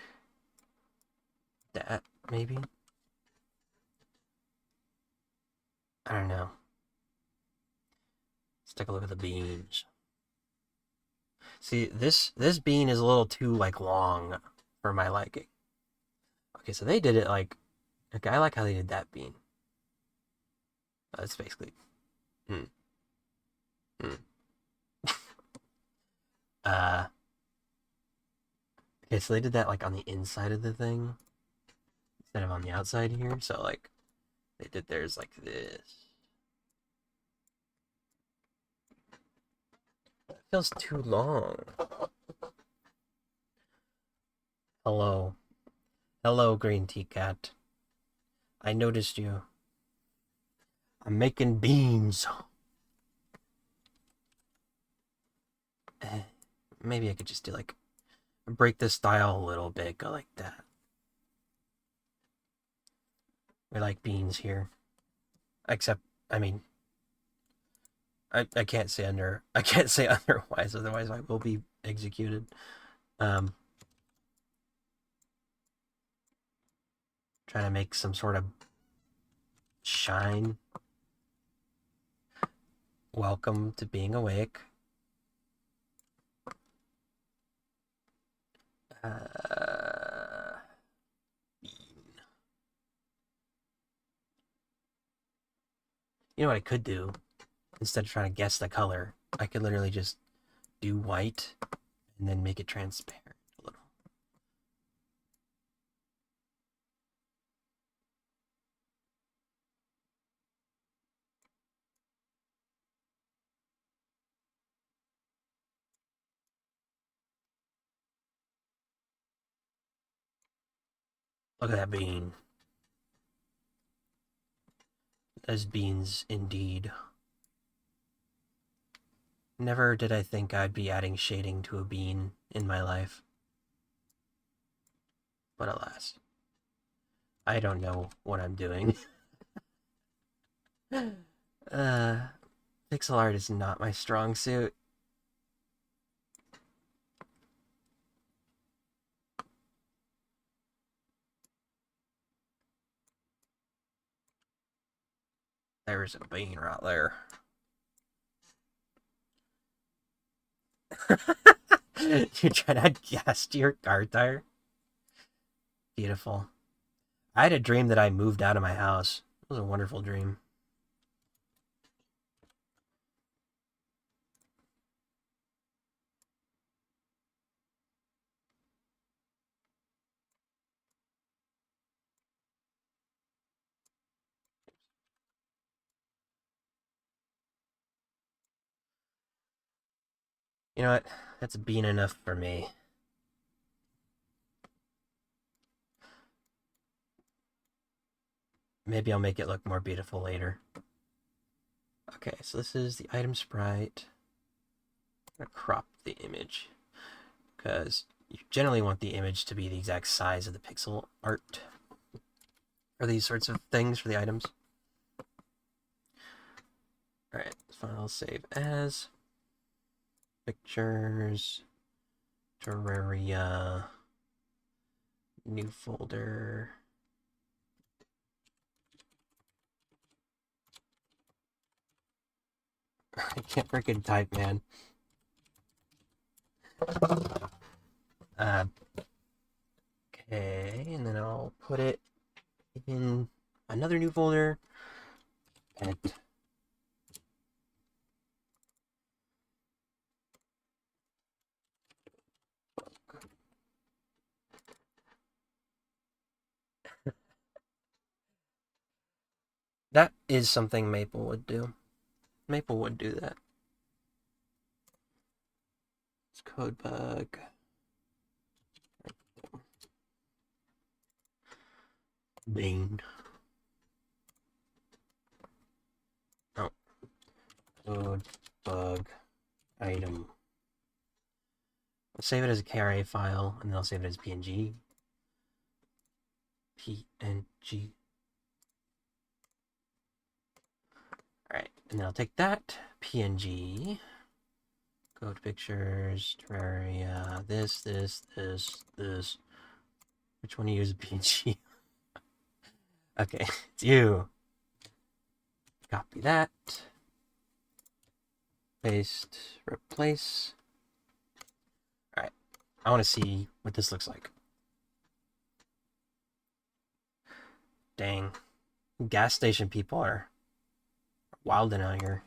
S1: that, maybe? I don't know. Let's take a look at the beans. See, this bean is a little too, like, long for my liking. Okay, so they did it, like... Okay, I like how they did that bean. That's basically... Hmm. Hmm. uh... Okay, so they did that, like, on the inside of the thing. Instead of on the outside here. So, like, they did theirs like this. It feels too long. Hello. Hello, Green Tea Cat. I noticed you. I'm making beans. Maybe I could just do like break the style a little bit, go like that. We like beans here. Except, I mean, I can't say I can't say otherwise, otherwise I will be executed. Um Trying to make some sort of shine. Welcome to being awake. You know what I could do? Instead of trying to guess the color, I could literally just do white and then make it transparent a little. Look at that bean. Those beans indeed. Never did I think I'd be adding shading to a bean in my life. But alas. I don't know what I'm doing. Pixel art is not my strong suit. There's a bean right there. You're trying to guess your car tire? Beautiful. I had a dream that I moved out of my house. It was a wonderful dream. You know what? That's bean enough for me. Maybe I'll make it look more beautiful later. Okay, so this is the item sprite. I'm gonna crop the image because you generally want the image to be the exact size of the pixel art for these sorts of things for the items. Alright, file save as pictures, Terraria, new folder. I can't freaking type, man. Okay, and then I'll put it in another new folder. And that is something Maple would do. Maple would do that. It's codebug. Bean. Oh. Codebug item. I'll save it as a KRA file, and then I'll save it as PNG. PNG. Alright, and then I'll take that PNG. Go to pictures, Terraria, this. Which one do you use PNG? Okay, it's you. Copy that. Paste, replace. Alright, I want to see what this looks like. Dang. Gas station people are wilding out here.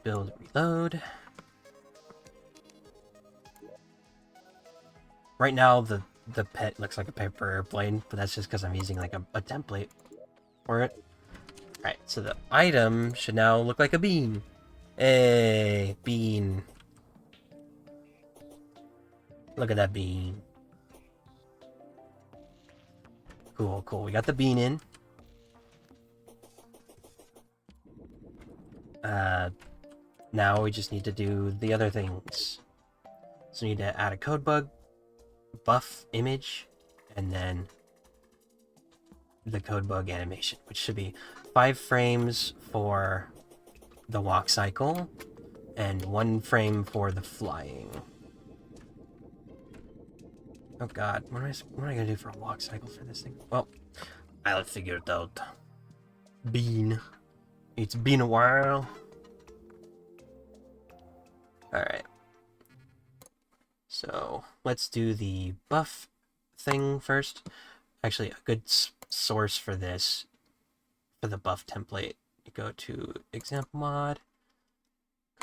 S1: Build, reload. Right now, the pet looks like a paper airplane, but that's just because I'm using like a template for it. Alright, so the item should now look like a bean. Hey, bean. Look at that bean. Cool, cool. We got the bean in. Now we just need to do the other things. So we need to add a code bug, buff image, and then the code bug animation, which should be 5 frames for the walk cycle and 1 frame for the flying. Oh god, what am I gonna do for a walk cycle for this thing? Well, I'll figure it out. Bean. It's been a while. Alright. So, let's do the buff thing first. Actually, a good source for this, for the buff template, you go to example mod,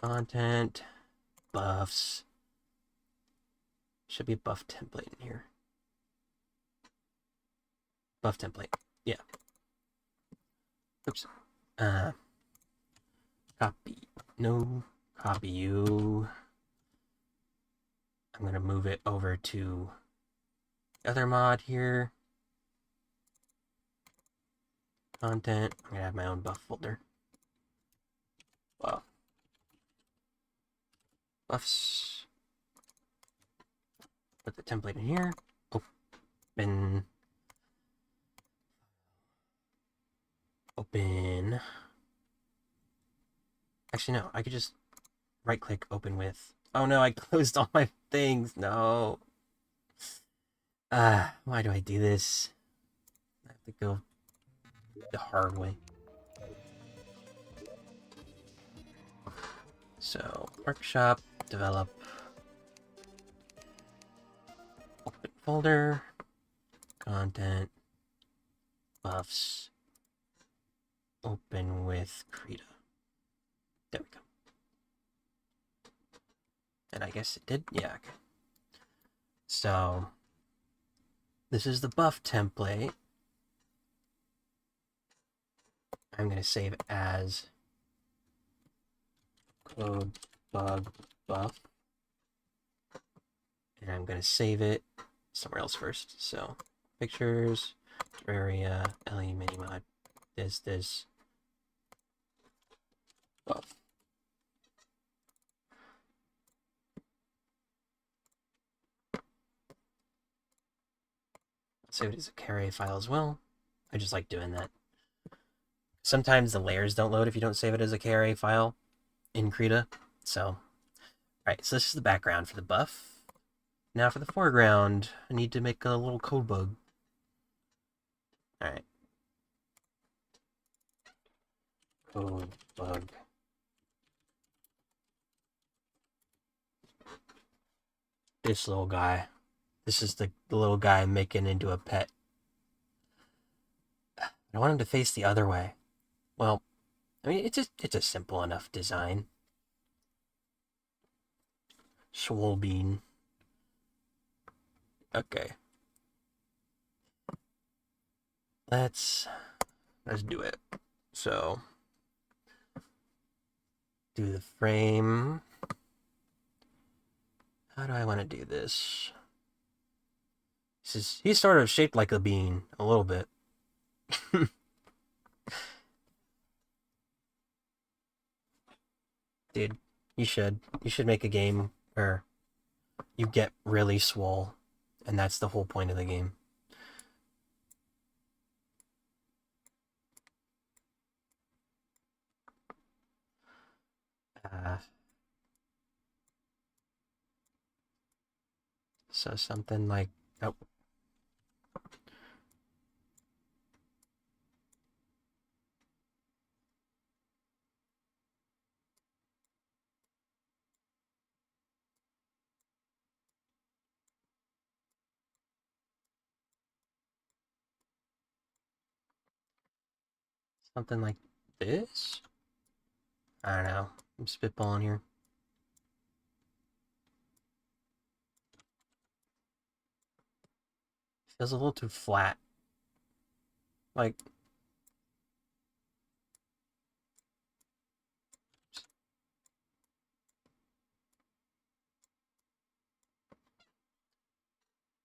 S1: content, buffs. Should be a buff template in here. Buff template. Yeah. Oops. Copy. No. Copy you. I'm going to move it over to the other mod here. Content. I'm going to have my own buff folder. Wow. Buffs. Put the template in here. Open. Open. Actually, no. I could just right-click open with. Oh no, I closed all my things. No. Why do I do this? I have to go the hard way. So, workshop, develop, open folder, content, buffs, open with Krita. There we go. And I guess it did? Yeah, okay. So, this is the buff template. I'm going to save as code bug buff. And I'm going to save it somewhere else first. So, pictures, Terraria, Ellie, minimod, this, buff. Save it as a Carre file as well. I just like doing that. Sometimes the layers don't load if you don't save it as a Carre file in Krita. So, alright, so this is the background for the buff. Now for the foreground, I need to make a little code bug. Alright. Code bug. This little guy. This is the little guy I'm making into a pet. I want him to face the other way. Well, I mean, it's a simple enough design. Swolbean. Okay. Let's do it. So, do the frame. How do I want to do this? He's sort of shaped like a bean, a little bit. Dude, you should make a game where you get really swole, and that's the whole point of the game. So something like, oh, something like this. I don't know. I'm spitballing here. Feels a little too flat. Like,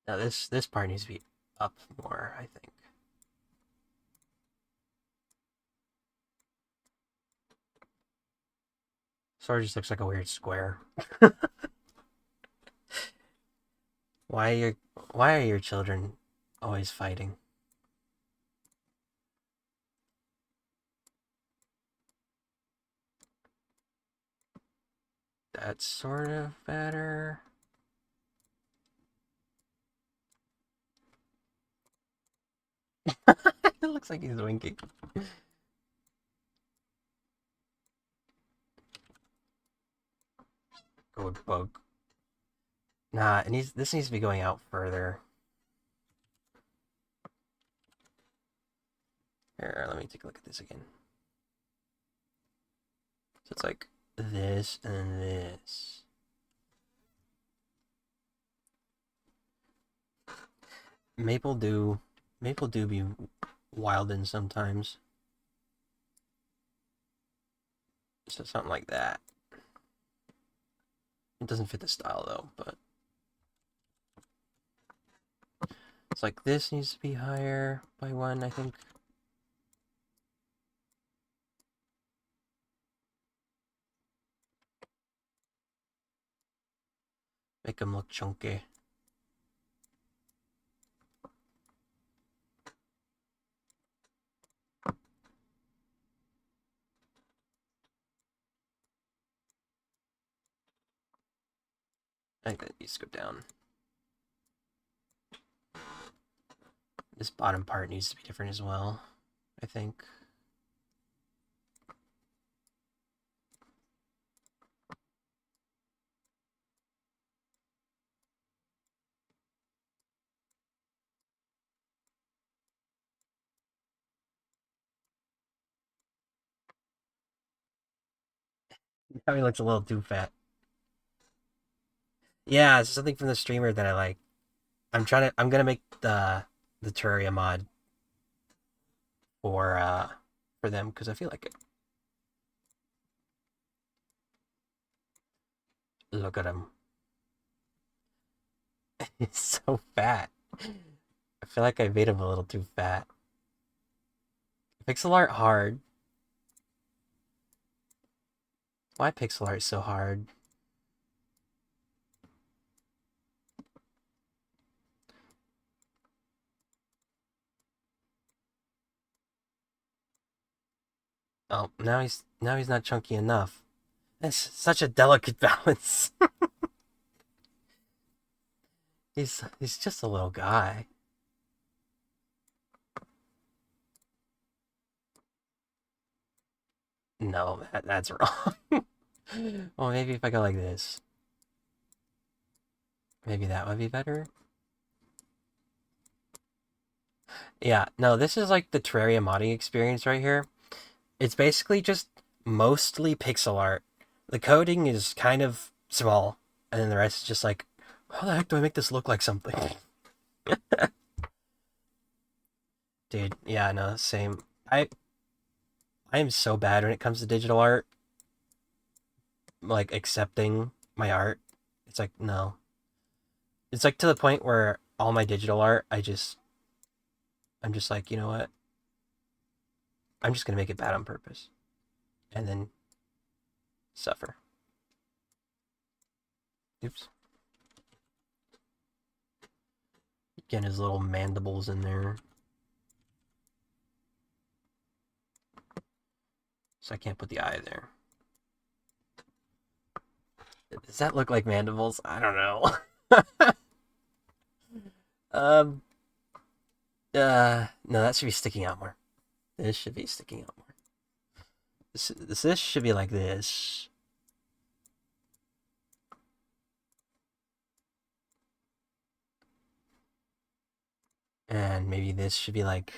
S1: now this part needs to be up more, I think. Sort of just looks like a weird square. Why are your children always fighting? That's sort of better. looks like he's winking. Code bug. Nah, this needs to be going out further. Here, let me take a look at this again. So it's like this and this. Maple do be wildin' sometimes. So something like that. It doesn't fit the style though, but it's like this needs to be higher by 1, I think. Make them look chunky. I think that needs to go down. This bottom part needs to be different as well, I think. Now he looks a little too fat. Yeah, it's something from the streamer that I like. I'm gonna make the Terraria mod for them because I feel like it. Look at him. He's so fat. I feel like I made him a little too fat. Pixel art hard. Why pixel art so hard? Oh, now he's not chunky enough. That's such a delicate balance. He's just a little guy. No, that's wrong. Well, maybe if I go like this. Maybe that would be better. Yeah, no, this is like the Terraria modding experience right here. It's basically just mostly pixel art. The coding is kind of small, and then the rest is just like, how the heck do I make this look like something? Dude, yeah, no, same. I am so bad when it comes to digital art. Like accepting my art. It's like, no. It's like to the point where all my digital art, I'm just like, you know what? I'm just gonna make it bad on purpose. And then suffer. Oops. Getting his little mandibles in there. So I can't put the eye there. Does that look like mandibles? I don't know. um. No, that should be sticking out more. This should be sticking out more. This should be like this. And maybe this should be like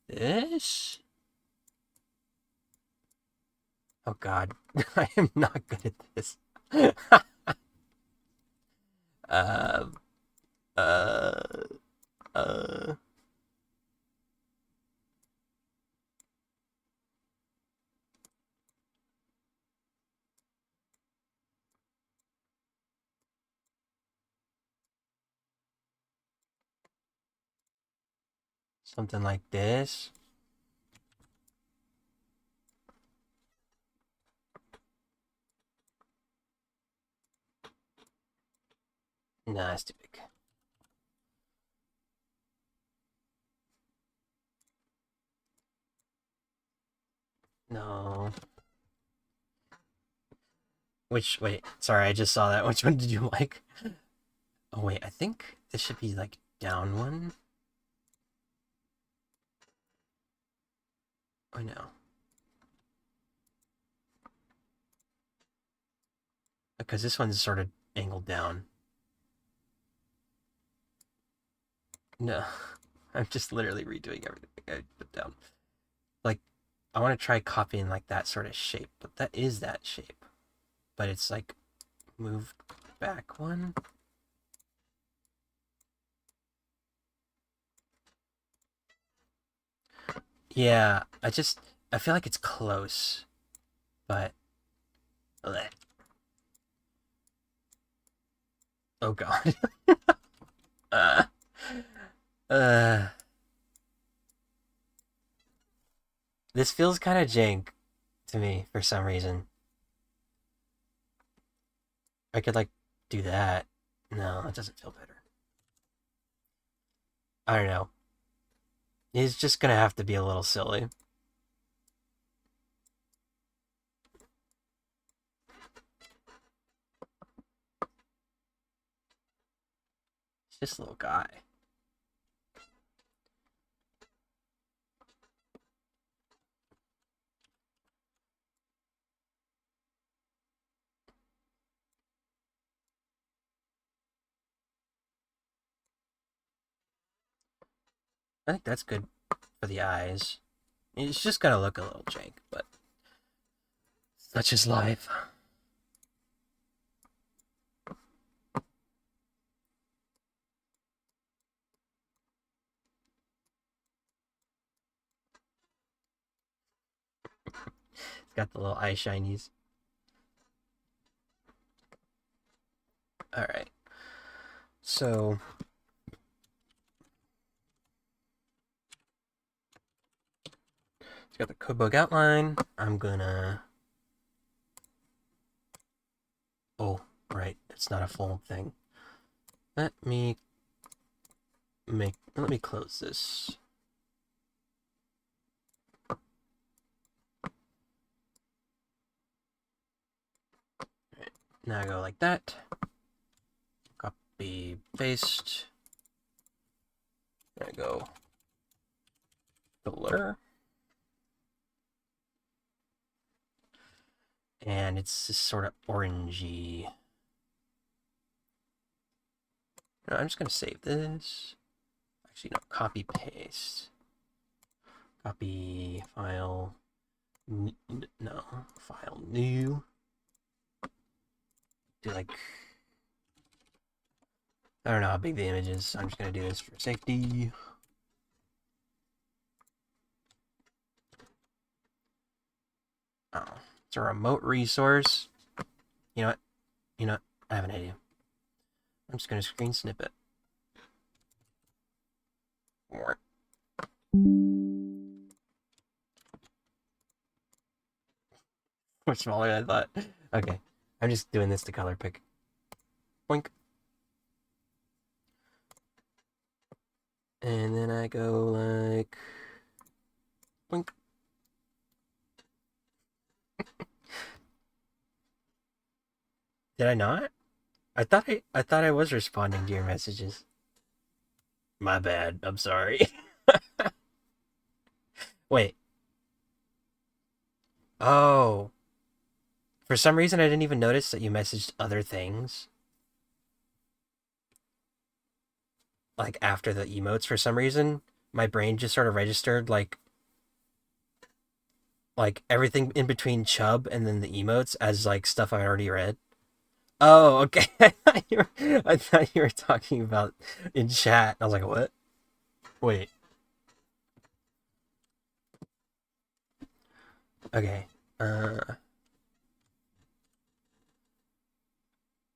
S1: this. Oh God, I am not good at this. uh, uh, uh. Something like this. Nah, it's too big. No. Wait, sorry, I just saw that. Which one did you like? Oh, wait, I think this should be like down one. I know. Because this one's sort of angled down. No, I'm just literally redoing everything I put down. Like, I want to try copying like that sort of shape, but that is that shape. But it's like moved back one. Yeah, I feel like it's close, but bleh. Oh god. uh, uh, this feels kind of jank to me for some reason. I could like do that. No, it doesn't feel better. I don't know. He's just gonna have to be a little silly. He's just a little guy. I think that's good for the eyes. It's just gonna look a little jank, but such is life. It's got the little eye shinies. Alright. So it's got the codebug outline. I'm gonna oh, right, it's not a full thing. Let me close this. Right, now I go like that. Copy, paste. There I go. Color. And it's just sort of orangey. No, I'm just gonna save this. Actually, no, copy paste. Copy file. No, file new. Do like I don't know how big the image is. I'm just gonna do this for safety. Oh, it's a remote resource. You know what? You know what? I have an idea. I'm just gonna screen snip it. Much smaller than I thought. Okay, I'm just doing this to color pick. Boink. And then I go like boink. Did I not? I thought I was responding to your messages. My bad. I'm sorry. Wait. Oh. For some reason I didn't even notice that you messaged other things. Like after the emotes for some reason. My brain just sort of registered like everything in between Chubb and then the emotes as like stuff I already read. Oh, okay. I thought you were talking about in chat. I was like, what? Wait. Okay.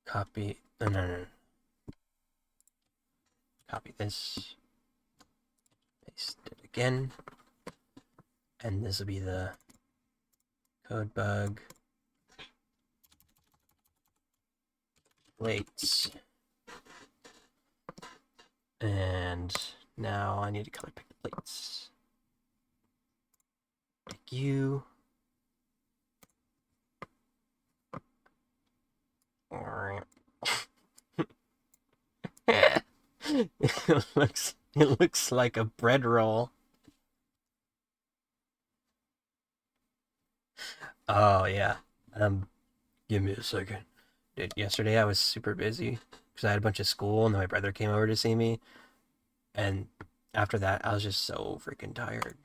S1: Copy. No. Copy this. Paste it again. And this will be the code bug. Plates. And now I need to color pick the plates. Pick you. It looks like a bread roll. Oh yeah. Um, Give me a second. Dude, yesterday I was super busy because I had a bunch of school and then my brother came over to see me. And after that, I was just so freaking tired.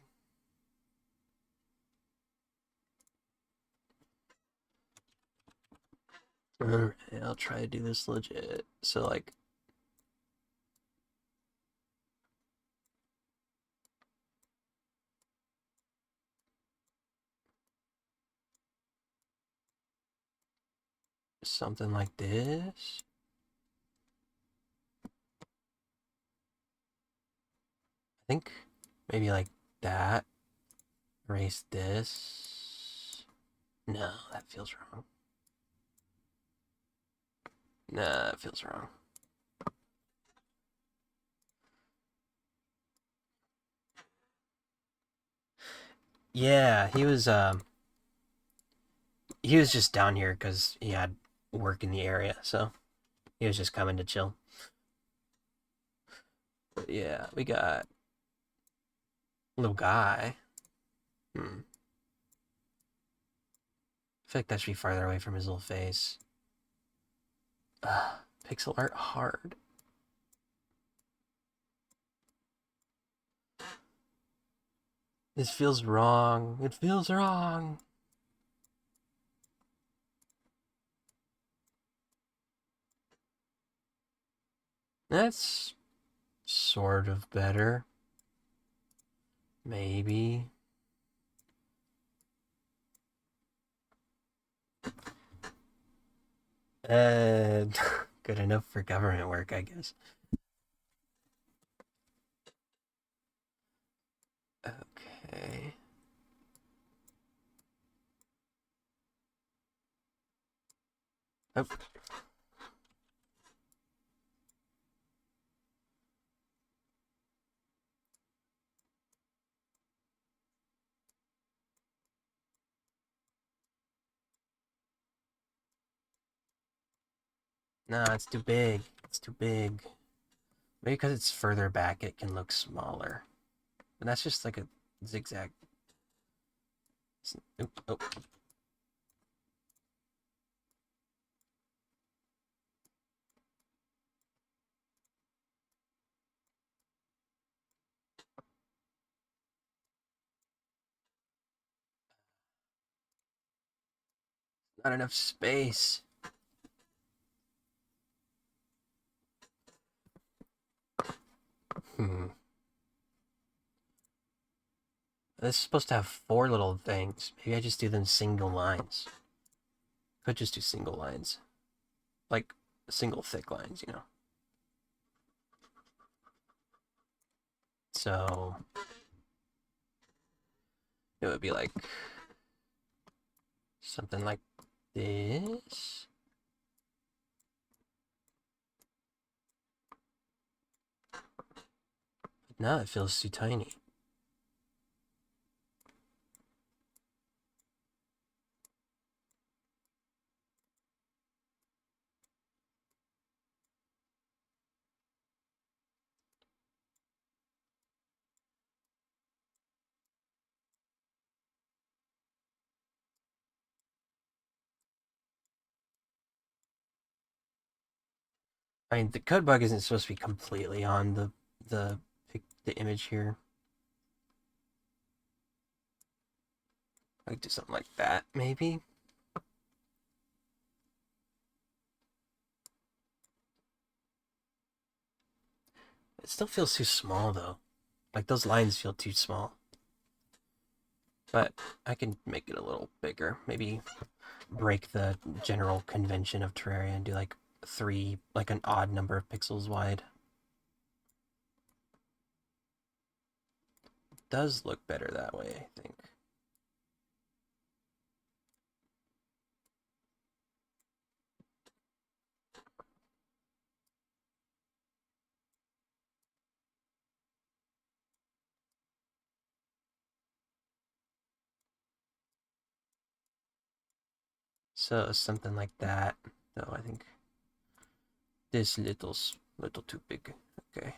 S1: Alright, I'll try to do this legit. So, like, something like this. I think maybe like that. Erase this. No, that feels wrong. Nah, that feels wrong. Yeah, he was just down here because he had work in the area, so he was just coming to chill. But yeah, we got little guy. Hmm. I feel like that should be farther away from his little face. Pixel art hard. This feels wrong. It feels wrong. That's sort of better. Maybe. Uh, Good enough for government work, I guess. Okay. Oh, no, it's too big. It's too big. Maybe because it's further back, it can look smaller. But that's just like a zigzag. Oh, oh, not enough space. Hmm. This is supposed to have four little things. Maybe I just do them single lines. Could just do single lines. Like single thick lines. So it would be like something like this. But now it feels too tiny. I mean, the code bug isn't supposed to be completely on the the image here. Like do something like that, maybe. It still feels too small though. Like those lines feel too small. But I can make it a little bigger. Maybe break the general convention of Terraria and do like three, like an odd number of pixels wide. Does look better that way, I think. So something like that. Though I think this little too big. Okay.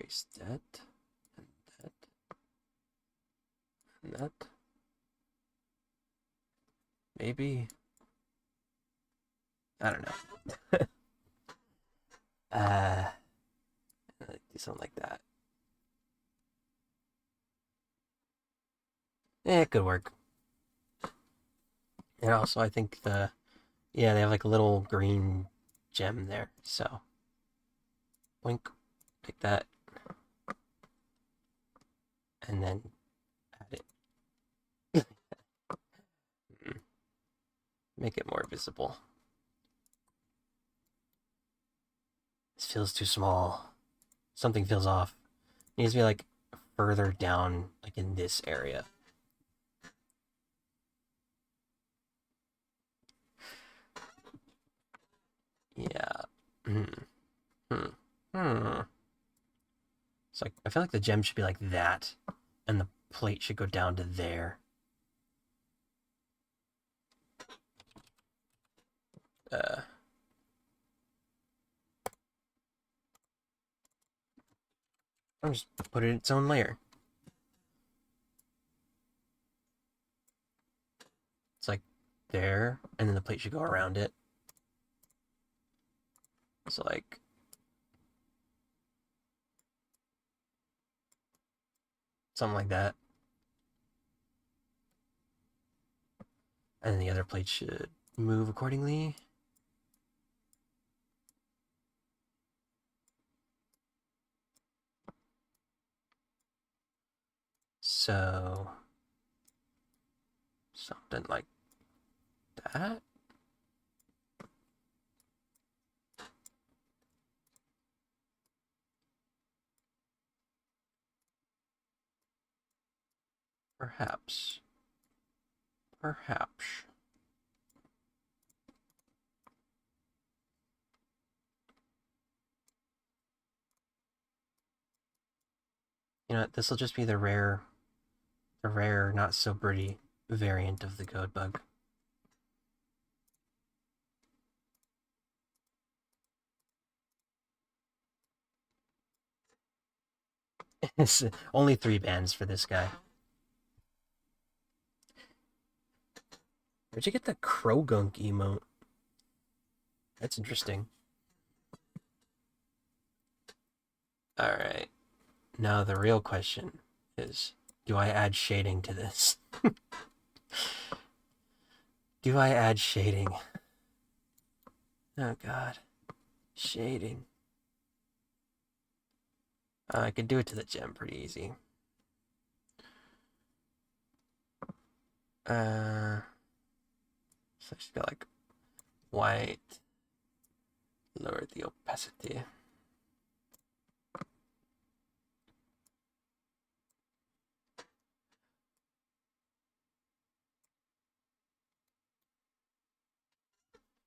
S1: erase that, and that, and that. Maybe. I don't know. uh, do something like that. It could work. And also, I think yeah, they have like a little green gem there. So, blink, take that, and then add it. Make it more visible. This feels too small. Something feels off. It needs to be like further down, like in this area. Yeah. Hmm. Hmm. Hmm. It's like I feel like the gem should be like that, and the plate should go down to there. Uh. I'm just put it in its own layer. It's like there, and then the plate should go around it. So like something like that. And then the other plate should move accordingly. So something like that. Perhaps. Perhaps. You know, this will just be the rare, not so pretty variant of the code bug. It's only 3 bands for this guy. Where'd you get the Krogunk emote? That's interesting. Alright. Now the real question is, do I add shading to this? Do I add shading? Oh god. Shading. I could do it to the gem pretty easy. So I just got like white. Lower the opacity.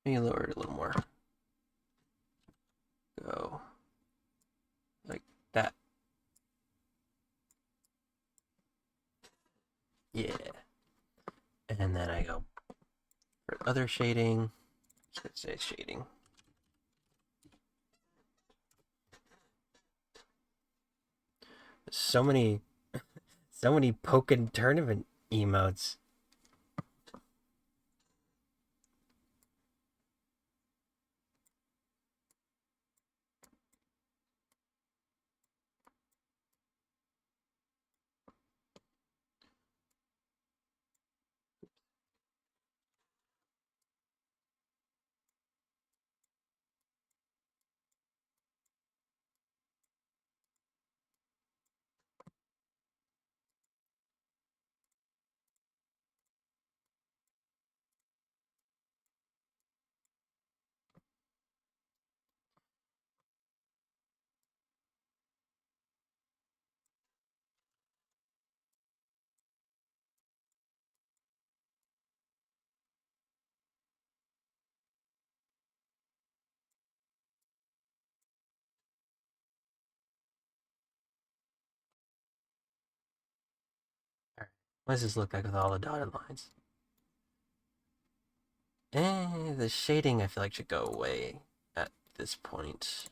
S1: Maybe lower it a little more. Go like that. Yeah. And then I go for other shading. Just gonna say shading. So many, so many Pokken tournament emotes. All right. What does this look like with all the dotted lines? The shading I feel like should go away at this point.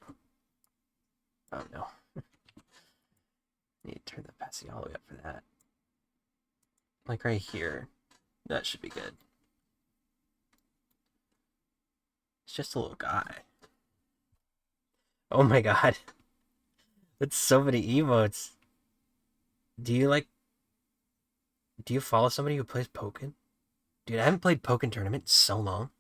S1: Oh no. Need to turn the opacity all the way up for that. Like right here. That should be good. It's just a little guy. Oh my god. That's so many emotes. Do you follow somebody who plays Pokken? Dude, I haven't played Pokken Tournament in so long.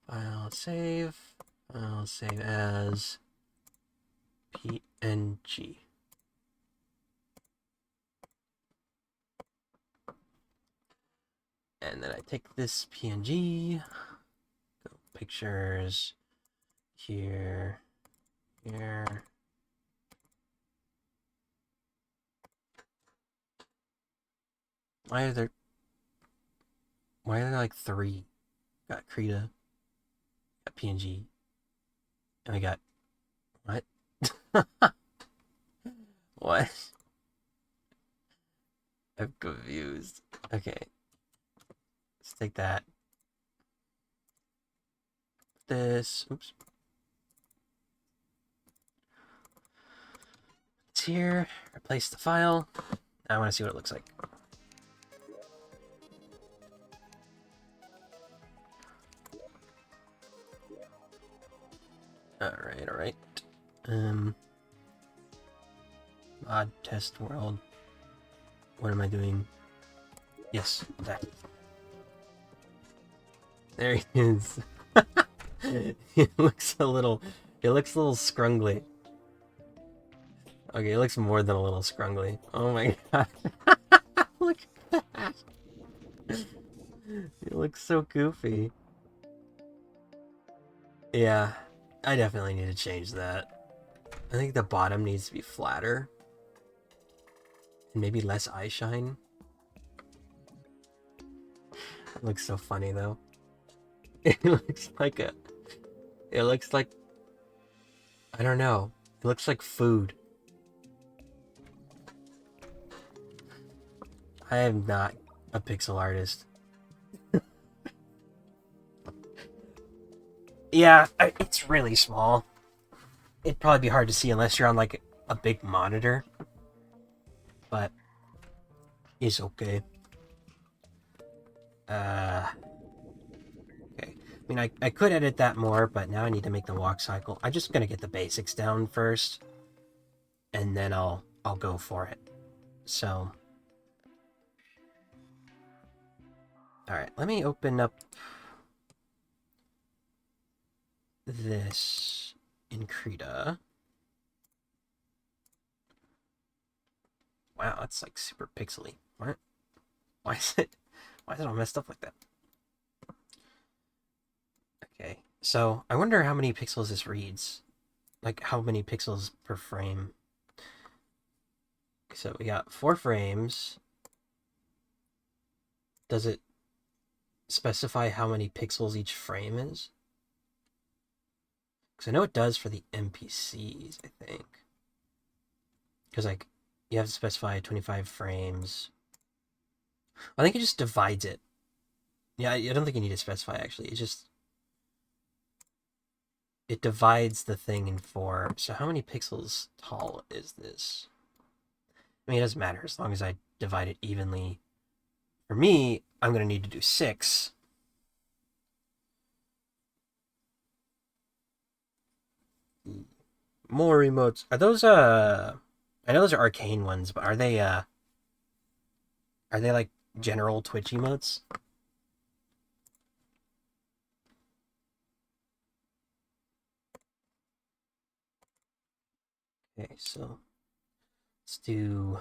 S1: File save. File save as PNG. And then I take this PNG. Go pictures. Here. Here. Why are there like 3? Got Krita. Got PNG. And we got what? What? I'm confused. Okay. Let's take that. This. Oops. It's here. Replace the file. I want to see what it looks like. Alright. Mod test world. What am I doing? Yes, that. There he is. It looks a little scrungly. Okay, it looks more than a little scrungly. Oh my god. Look at that. It looks so goofy. Yeah, I definitely need to change that. I think the bottom needs to be flatter. And maybe less eye shine. It looks so funny though. It looks like I don't know. It looks like food. I am not a pixel artist. Yeah, it's really small. It'd probably be hard to see unless you're on like a big monitor. But it's okay. Okay. I mean, I could edit that more, but now I need to make the walk cycle. I'm just gonna get the basics down first, and then I'll go for it. So, all right. Let me open up this in Krita. Wow, it's like super pixely. What? Why is it all messed up like that? Okay, so I wonder how many pixels this reads. Like how many pixels per frame. So we got 4 frames. Does it specify how many pixels each frame is? Because I know it does for the NPCs, I think. Because like you have to specify 25 frames. I think it just divides it. Yeah, I don't think you need to specify actually. It divides the thing in 4. So how many pixels tall is this? I mean, it doesn't matter as long as I divide it evenly. For me, I'm going to need to do 6. More emotes. Are those, I know those are arcane ones, but are they like general Twitch emotes? Okay, so let's do,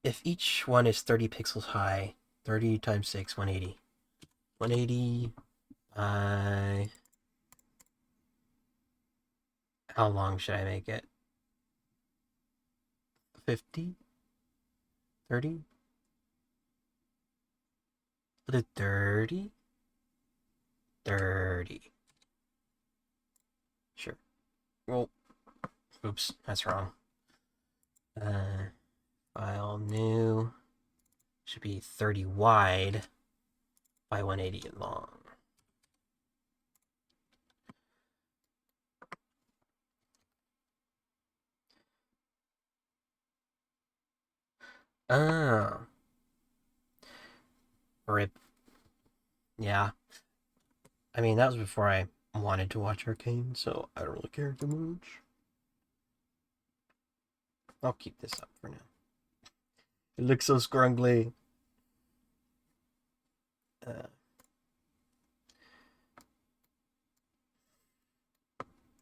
S1: if each one is 30 pixels high, 30 times 6, 180. 180 by, how long should I make it? 50? 30? Put it 30? 30. Sure. Well, oops, that's wrong. File new. Should be 30 wide by 180 long. Oh, rip. Yeah. I mean, that was before I wanted to watch Arcane, so I don't really care too much. I'll keep this up for now. It looks so scrungly. Uh,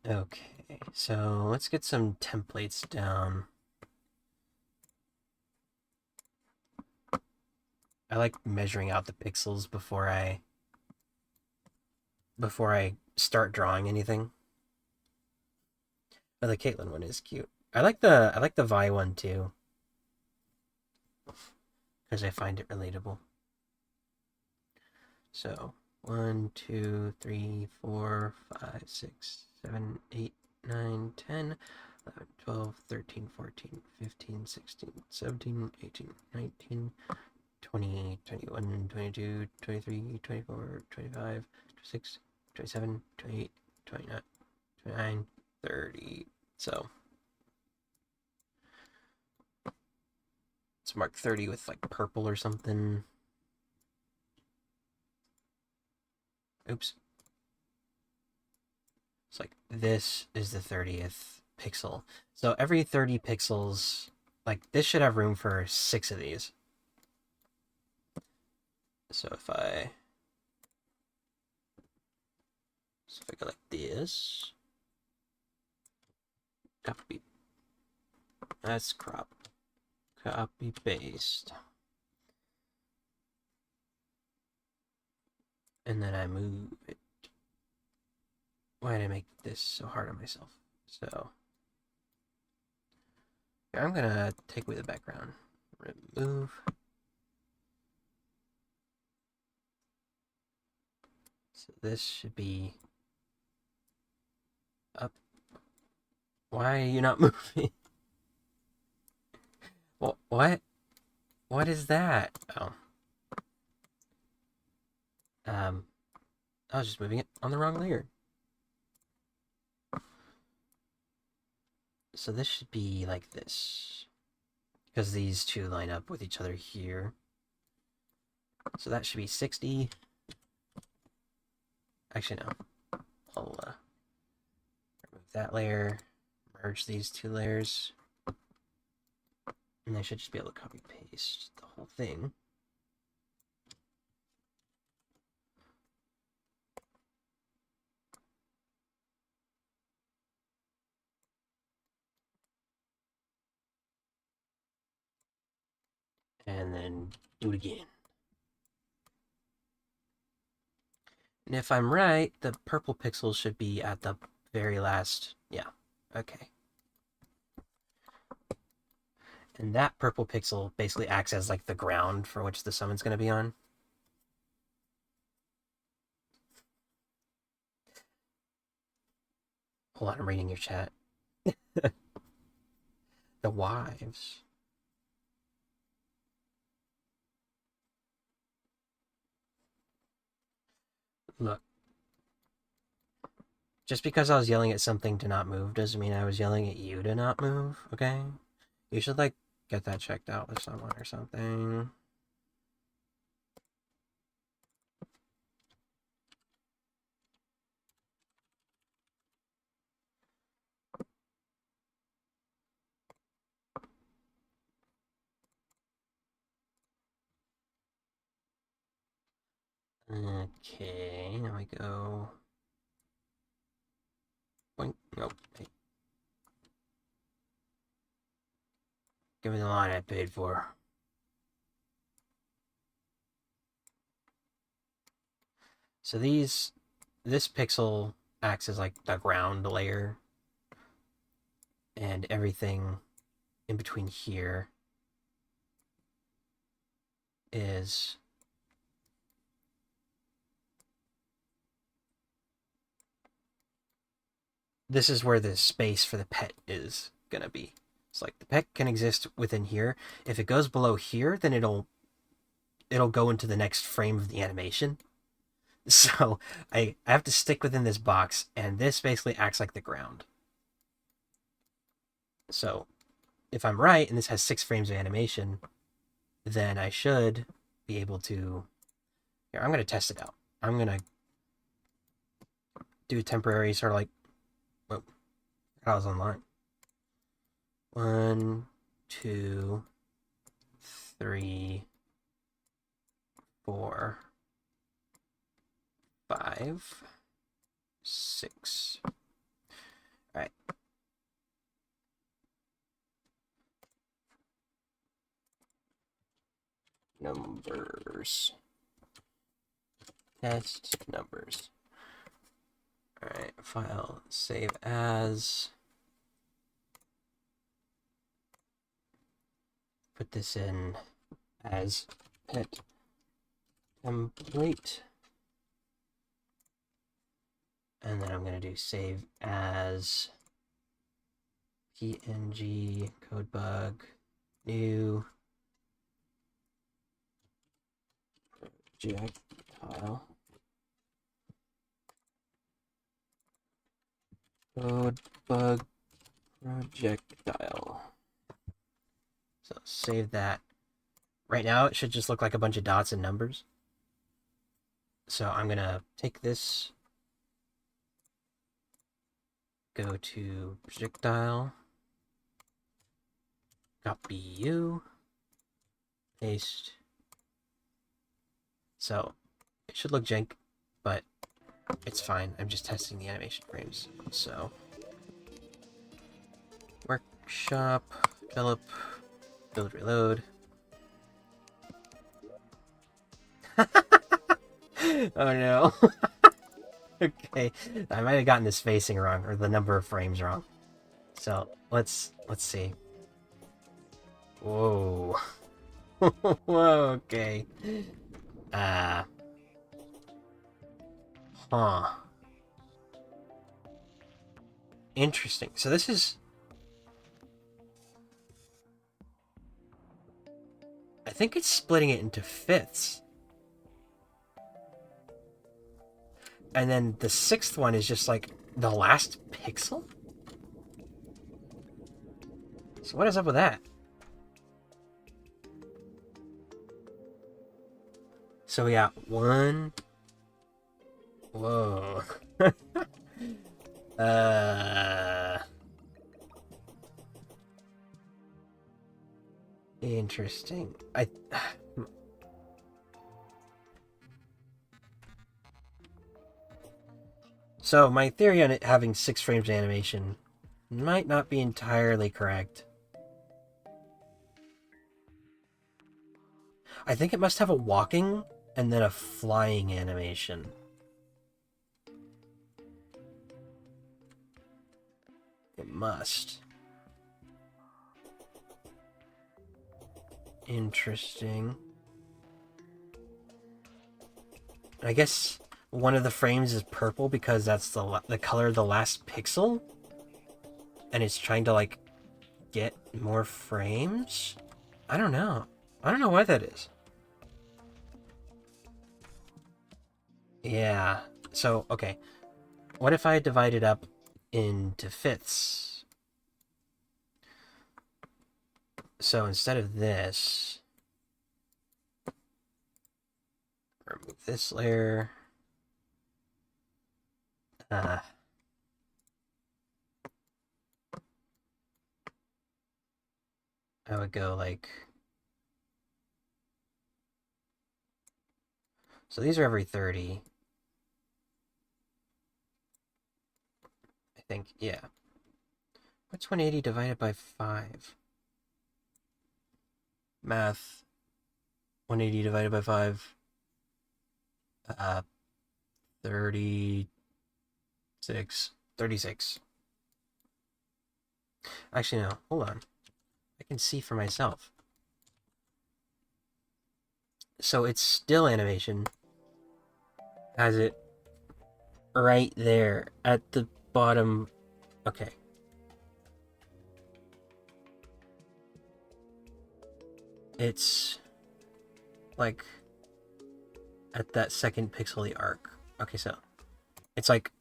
S1: okay, so let's get some templates down. I like measuring out the pixels before I start drawing anything. But the Caitlyn one is cute. I like the Vi one too because I find it relatable. So 1, 2, 3, 4, 5, 6, 7, 8, 9, 10, 11, 12, 13, 14, 15, 16, 17, 18, 19, 20, 21, 22, 23, 24, 25, 26, 27, 28, 29, 29, 30. So let's mark 30 with like purple or something. Oops. It's like this is the 30th pixel. So every 30 pixels, like this should have room for 6 of these. So if I go like this, copy, that's crop, copy paste, and then I move it. Why did I make this so hard on myself? So I'm gonna take away the background, remove. So this should be up. Why are you not moving? What? What is that? Oh. Um, I was just moving it on the wrong layer. So this should be like this. Because these two line up with each other here. So that should be 60. Actually, no. I'll remove that layer. Merge these two layers. And I should just be able to copy paste the whole thing. And then do it again. And if I'm right, the purple pixels should be at the very last. Yeah. Okay. And that purple pixel basically acts as like the ground for which the summon's going to be on. Hold on, I'm reading your chat. The wives. Look, just because I was yelling at something to not move doesn't mean I was yelling at you to not move, okay? You should, like, get that checked out with someone or something. Okay, now we go. Boink. Nope. Hey. Give me the line I paid for. So this pixel acts as like the ground layer, and everything in between here is this is where the space for the pet is gonna be. It's like the pet can exist within here. If it goes below here, then it'll go into the next frame of the animation. So I have to stick within this box, and this basically acts like the ground. So if I'm right, and this has 6 frames of animation, then I should be able to... Here, I'm going to test it out. I'm going to do a temporary sort of like... Oh, I was online. 1, 2, 3, 4, 5, 6. All right. Numbers. Test numbers. All right. File. Save as. Put this in as pet template. And then I'm going to do save as PNG codebug new projectile codebug projectile. So save that. Right now it should just look like a bunch of dots and numbers. So I'm going to take this, go to projectile, copy you, paste. So it should look jank, but it's fine. I'm just testing the animation frames. So workshop, develop, build, reload. Oh no. Okay, I might have gotten the spacing wrong or the number of frames wrong. So let's see. Whoa. Whoa, okay. Huh. Interesting. So this is... I think it's splitting it into fifths. And then the sixth one is just like the last pixel? So what is up with that? So we got one... Whoa. Interesting. So my theory on it having 6 frames of animation might not be entirely correct. I think it must have a walking and then a flying animation. It must. Interesting. I guess one of the frames is purple because that's the color of the last pixel, and it's trying to like get more frames. I don't know. I don't know why that is. Yeah. So okay, what if I divide it up into fifths? So instead of this, remove this layer. I would go like... So these are every 30. I think, yeah. What's 180 divided by 5? Math. 180 divided by 5. 36. 36. Actually, no. Hold on. I can see for myself. So it's still animation. Has it right there at the bottom. Okay. It's like at that second pixel of the arc. Okay, so it's like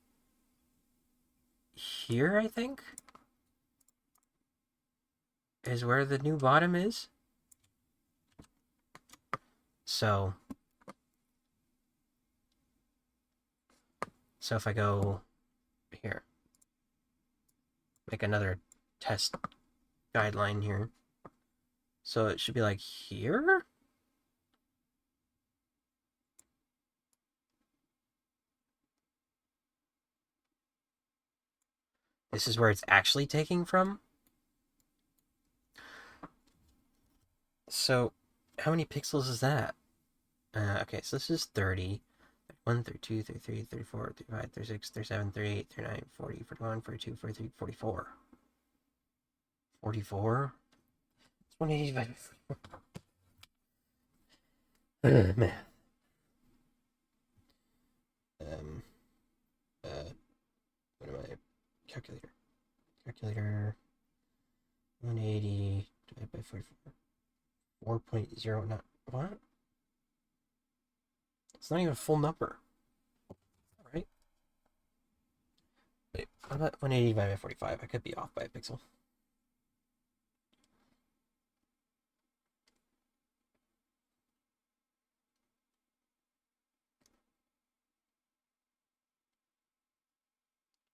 S1: here, I think, is where the new bottom is. So if I go here, make another test guideline here. So it should be like here? This is where it's actually taking from? So, how many pixels is that? Okay, so this is 30. 1, 32, 33, 34, 35, 36, 37, 38, 39, 40, 41, 42, 43, 44. 44? It's 185. Man. What am I? Calculator. Calculator. 180 divided by 44. 4.0, not, what? It's not even a full number. Right? Wait, how about 180 divided by 45? I could be off by a pixel.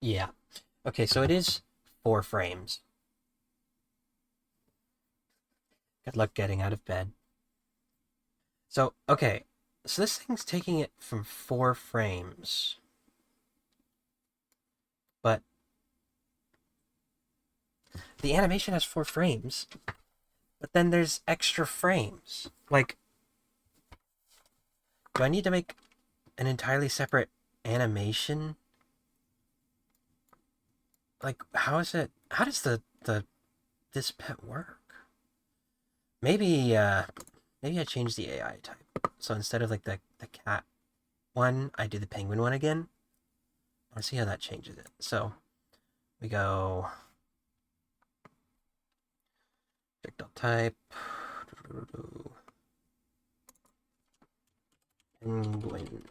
S1: Yeah. Okay, so it is 4 frames. Good luck getting out of bed. So, okay. So this thing's taking it from 4 frames. But the animation has 4 frames. But then there's extra frames. Like, do I need to make an entirely separate animation? Like, how is it? How does this pet work? Maybe I change the AI type. So instead of like the cat one, I do the penguin one again. I want to see how that changes it. So we go projectile type, penguin,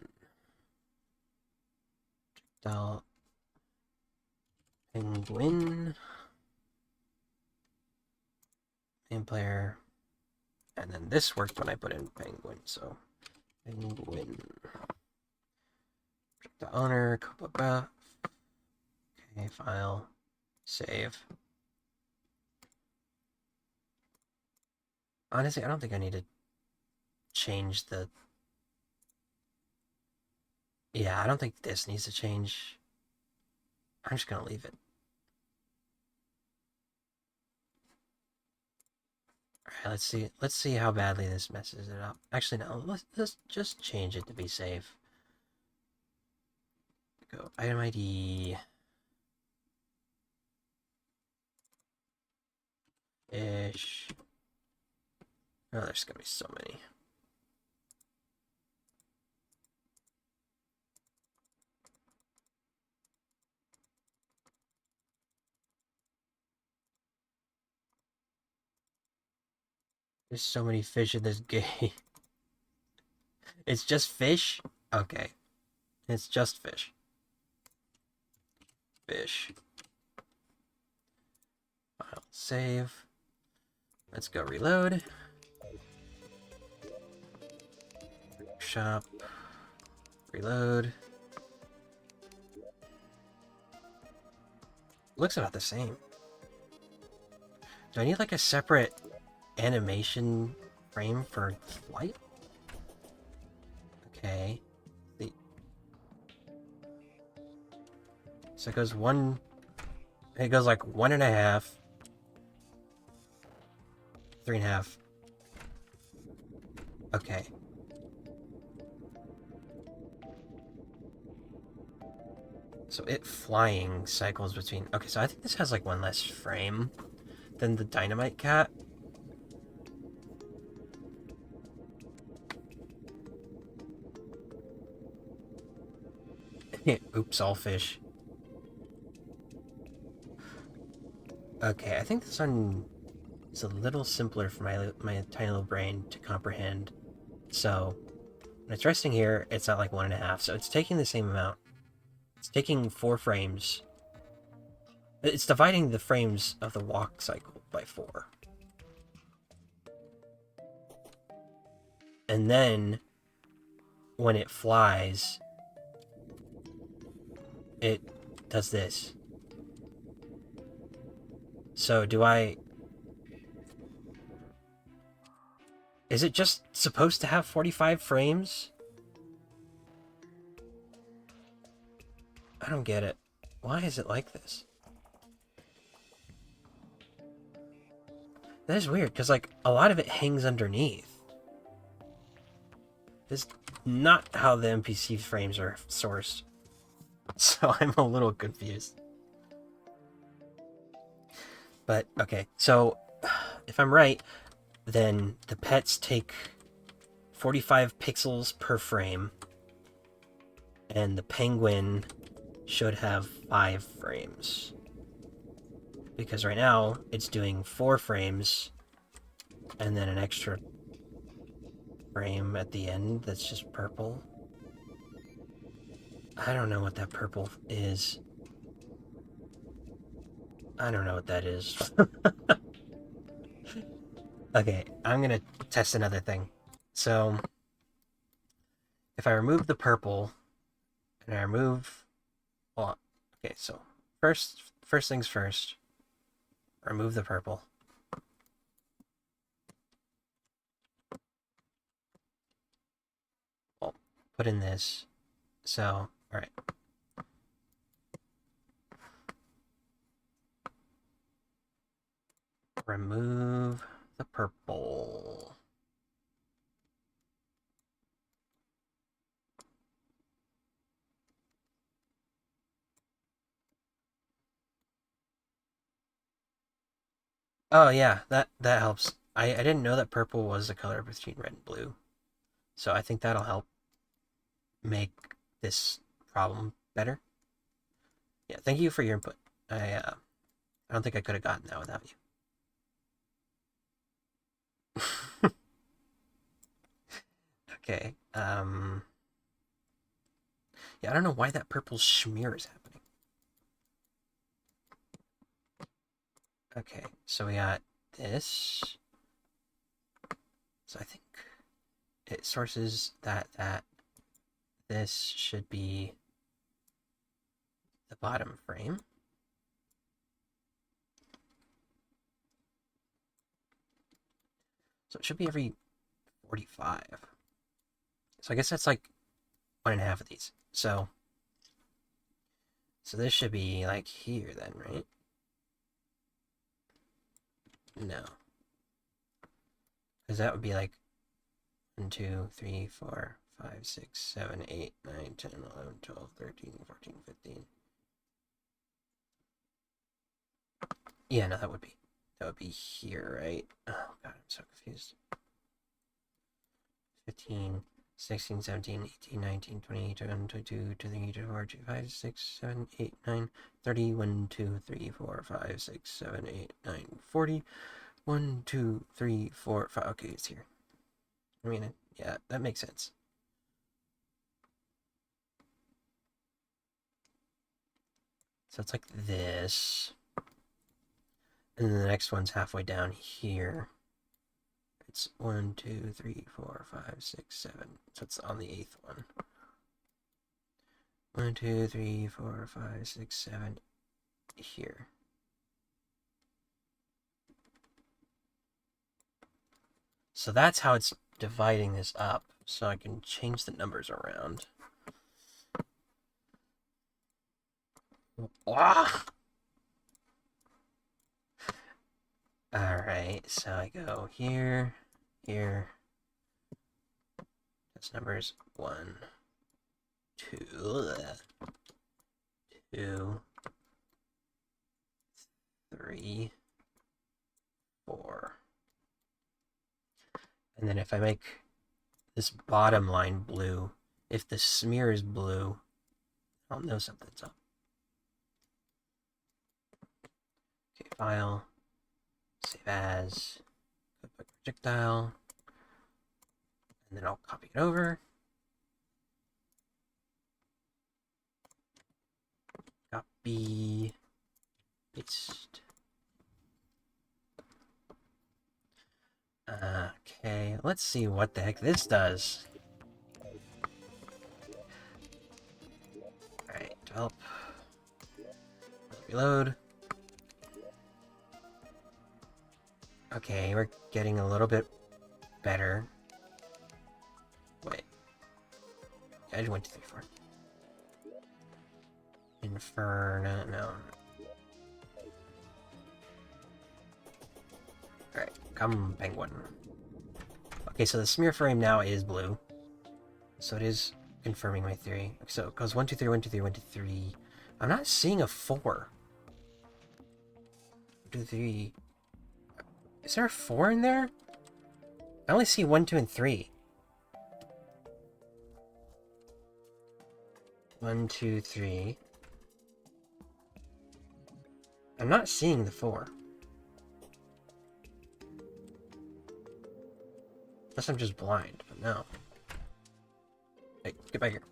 S1: projectile, penguin, main player, and then this worked when I put in penguin. So penguin, the owner, okay, file, save. Honestly, I don't think I need to change the... Yeah, I don't think this needs to change. I'm just gonna leave it. Alright, let's see. Let's see how badly this messes it up. Actually, no. Let's just change it to be safe. Go item ID. Ish. Oh, there's gonna be so many. There's so many fish in this game. It's just fish? Okay. It's just fish. Fish. File save. Let's go reload. Shop. Reload. Looks about the same. Do I need like a separate animation frame for flight? Okay. So it goes like 1.5, 3.5. Okay. So it flying cycles between... Okay, so I think this has like one less frame than the Dynamite Cat. Oops, all fish. Okay, I think this one is a little simpler for my tiny little brain to comprehend. So, when it's resting here, it's at like 1.5, so it's taking the same amount. It's taking 4 frames. It's dividing the frames of the walk cycle by 4. and then when it flies, it does this. So do I... Is it just supposed to have 45 frames? I don't get it. Why is it like this? That is weird, because, like, a lot of it hangs underneath. This is not how the NPC frames are sourced. So I'm a little confused. But, okay, so if I'm right, then the pets take 45 pixels per frame, and the penguin should have 5 frames. Because right now, it's doing 4 frames, and then an extra frame at the end that's just purple. I don't know what that purple is. I don't know what that is. Okay, I'm gonna test another thing. So, if I remove the purple, and I remove... Well, okay, so first things first. Remove the purple. Well, put in this. So, alright. Remove the purple. Oh yeah, that helps. I didn't know that purple was the color between red and blue. So I think that'll help make this problem better. Yeah, thank you for your input. I don't think I could have gotten that without you. Okay. Yeah, I don't know why that purple smear is happening. Okay, so we got this. So I think it sources that this should be the bottom frame. So it should be every 45. So I guess that's like 1.5 of these. So this should be like here then, right? No. Because that would be like 1, 2, 3, 4, 5, 6, 7, 8, 9, 10, 11, 12, 13, 14, 15. Yeah, no, that would be here, right? Oh god, I'm so confused. 15, 16, 17, 18, 19, 20, 21, 22, 23, 24, 25, 6, 7, 8, 9, 30, 1, 2, 3, 4, 5, 6, 7, 8, 9, 40. 1, 2, 3, 4, 5. Okay, it's here. I mean, yeah, that makes sense. So it's like this. And then the next one's halfway down here. It's 1, 2, 3, 4, 5, 6, 7. So it's on the 8th one. 1, 2, 3, 4, 5, 6, 7. Here. So that's how it's dividing this up. So I can change the numbers around. Ah! Alright, so I go here, here. That's numbers 1, 2, 2, 3, 4. And then if I make this bottom line blue, if the smear is blue, I'll know something's up. Okay, file, save as, put projectile, and then I'll copy it over. Copy, paste. Okay, let's see what the heck this does. Alright, develop. Reload. Okay, we're getting a little bit better. Wait. Edge 1, 2, 3, 4. Inferno, no. Alright, come penguin. Okay, so the smear frame now is blue. So it is confirming my theory. So it goes 1, 2, 3, 1, 2, 3, 1, 2, 3. I'm not seeing a 4. 2, 3. Is there a 4 in there? I only see 1, 2, and 3. 1, 2, 3. I'm not seeing the 4. Unless I'm just blind, but no. Hey, get back here.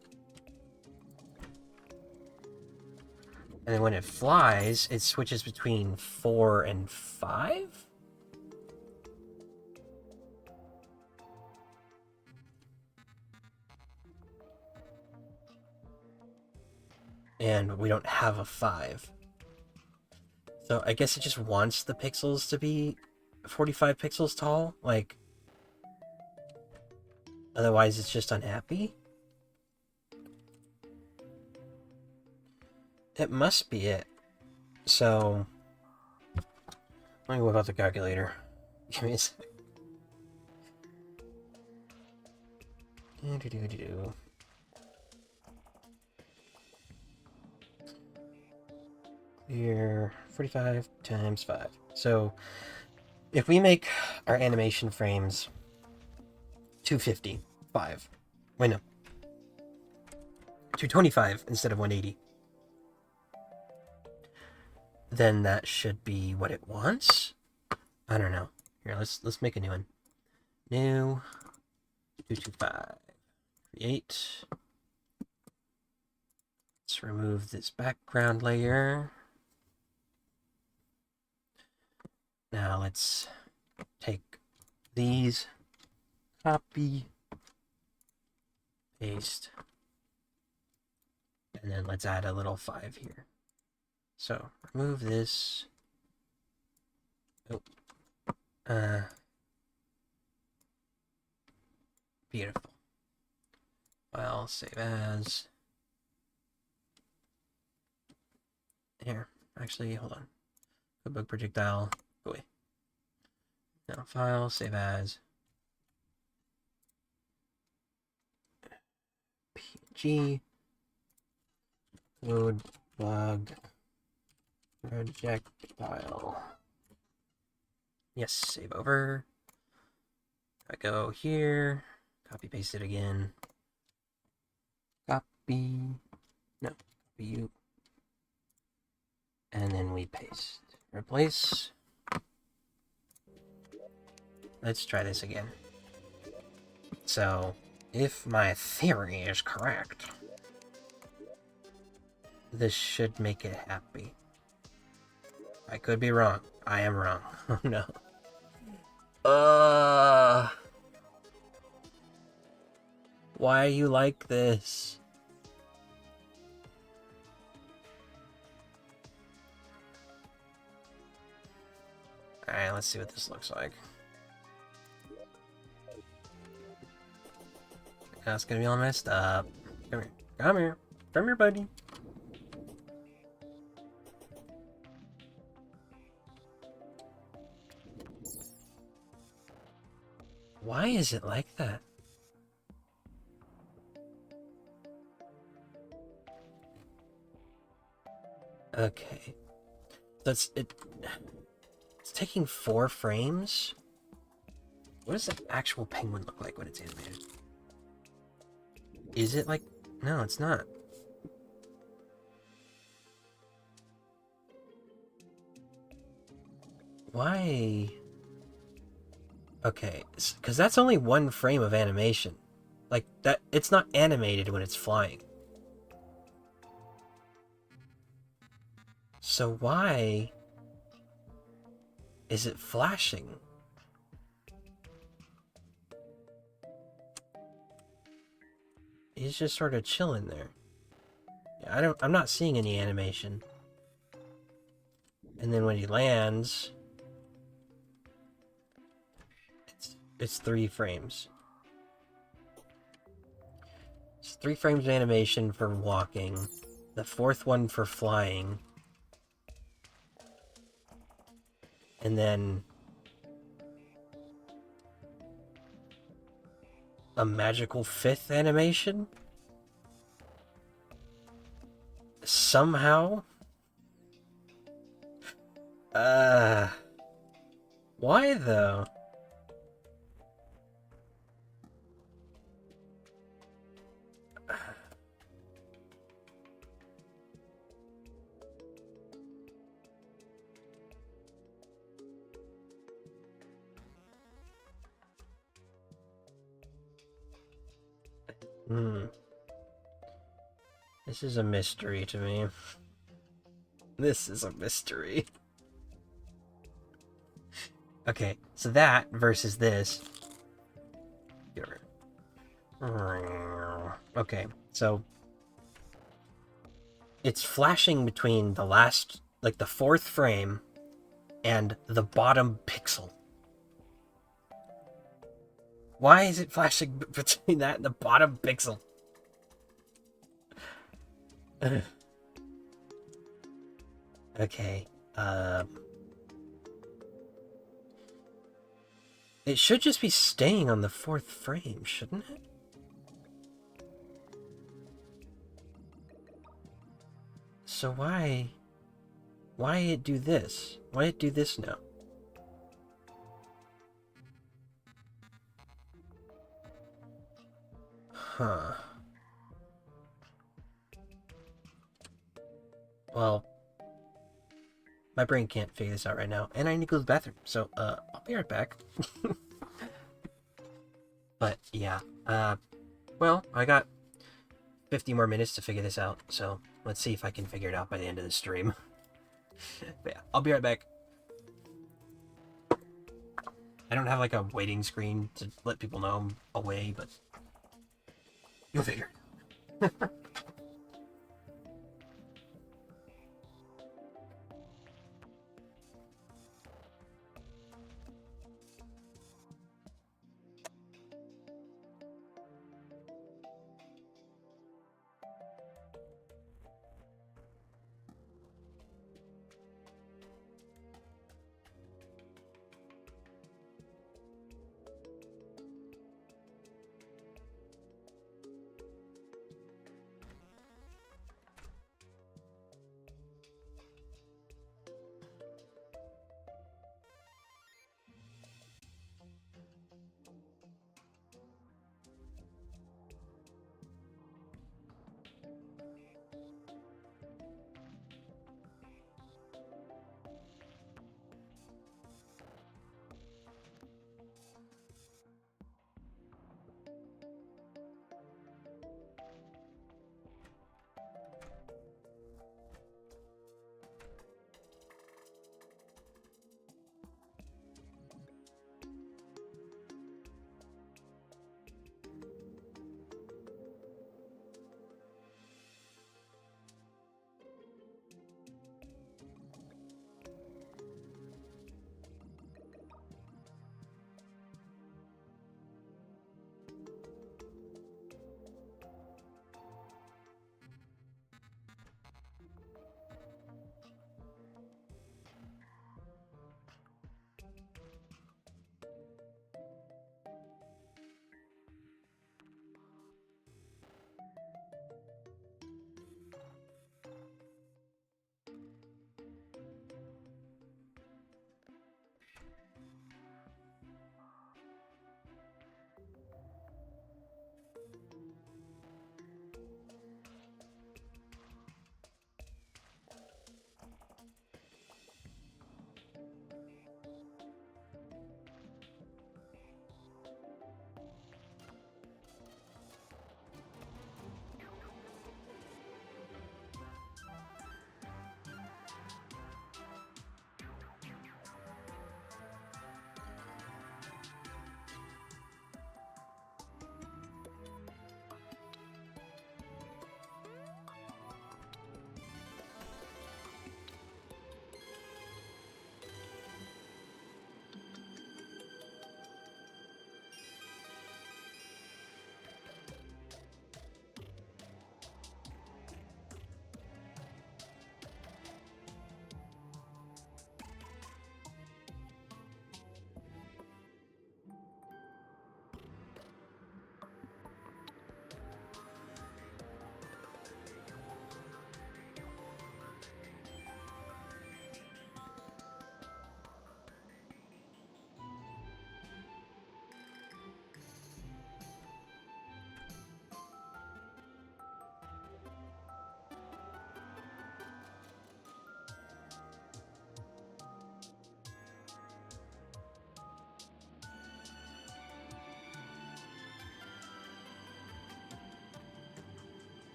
S1: And then when it flies, it switches between 4 and 5? And we don't have a 5. So I guess it just wants the pixels to be 45 pixels tall? Like, otherwise it's just unhappy? It must be it. So, let me whip out the calculator. Give me a sec. Clear 45 times 5. So, if we make our animation frames 255. Wait, no. 225 instead of 180. Then that should be what it wants? I don't know. Here, let's make a new one. New 225. Create. Let's remove this background layer. Now let's take these, copy, paste, and then let's add a little 5 here. So remove this. Oh. Beautiful. File, save as. Here, actually, hold on. Codebug projectile, go away. Now, file, save as. PNG. Codebug projectile. Yes, save over. I go here. Copy paste it again. Copy. No, copy you. And then we paste. Replace. Let's try this again. So, if my theory is correct, this should make it happy. I could be wrong. I am wrong. Oh no. Why are you like this? Alright, let's see what this looks like. That's gonna be all messed up. Come here. Come here. Come here, buddy. Why is it like that? Okay. That's it. It's taking 4 frames? What does the actual penguin look like when it's animated? Is it like... No, it's not. Why? Okay, because that's only 1 frame of animation. Like, that, it's not animated when it's flying. So why is it flashing? he's just sort of chilling there. Yeah, I'm not seeing any animation. And then when he lands, it's 3 frames. It's 3 frames of animation for walking, the 4th one for flying, and then a magical 5th animation? Somehow? Why though? This is a mystery to me. This is a mystery. Okay, so that versus this. Okay, so it's flashing between the last, like the 4th frame and the bottom pixel. Why is it flashing between that and the bottom pixel? Okay, it should just be staying on the 4th frame, shouldn't it? So why it do this? Why it do this now? Huh. Well, my brain can't figure this out right now, and I need to go to the bathroom, so, I'll be right back. But, yeah, well, I got 50 more minutes to figure this out, so let's see if I can figure it out by the end of the stream. But yeah, I'll be right back. I don't have, like, a waiting screen to let people know I'm away, but you'll figure it out.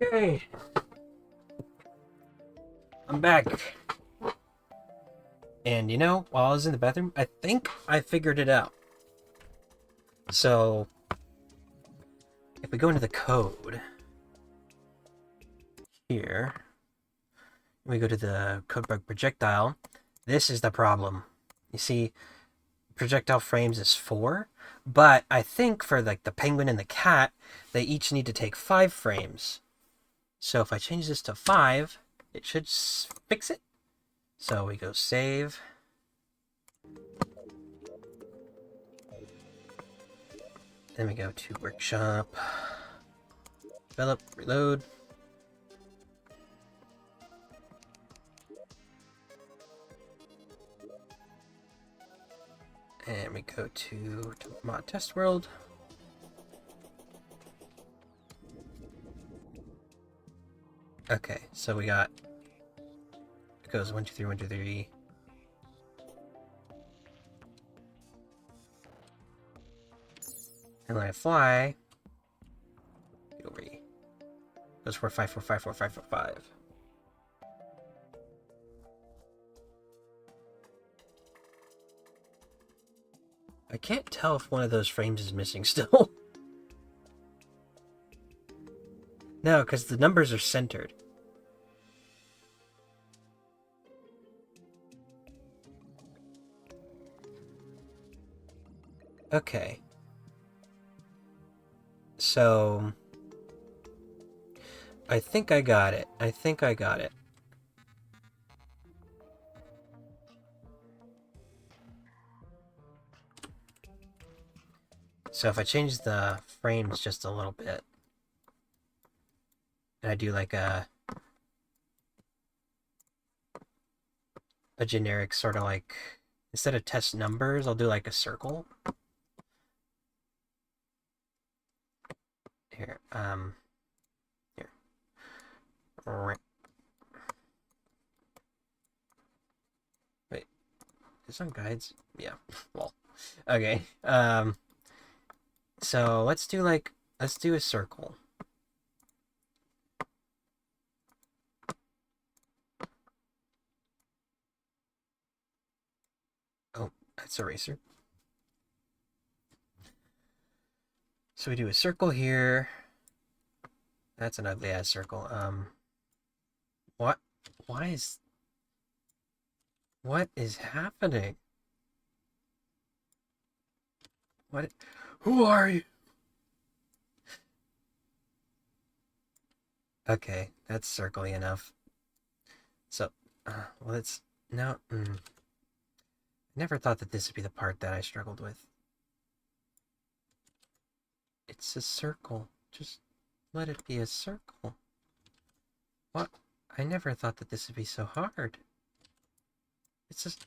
S1: Okay. I'm back. And you know, while I was in the bathroom, I think I figured it out. So, if we go into the code here, we go to the codebug projectile, this is the problem. You see, projectile frames is 4, but I think for like the penguin and the cat, they each need to take 5 frames. So if I change this to 5, it should fix it. So we go save. Then we go to workshop, develop, reload. And we go to mod test world. Okay, so we got, it goes 1, 2, 3, 1, 2, 3. And when I fly, it goes 4, 5, 4, 5, 4, 5, 4, 5. I can't tell if one of those frames is missing still. No, because the numbers are centered. Okay. So, I think I got it. So if I change the frames just a little bit, and I do like a generic sort of like, instead of test numbers, I'll do like a circle. Here, here. Wait, is this on guides? Yeah, well, okay. So let's do a circle. Oh, that's eraser. So we do a circle here. That's an ugly ass circle. What? What is happening? What? Who are you? Okay, that's circly enough. So, well, it's no. Never thought that this would be the part that I struggled with. It's a circle. Just let it be a circle. What? I never thought that this would be so hard. It's just...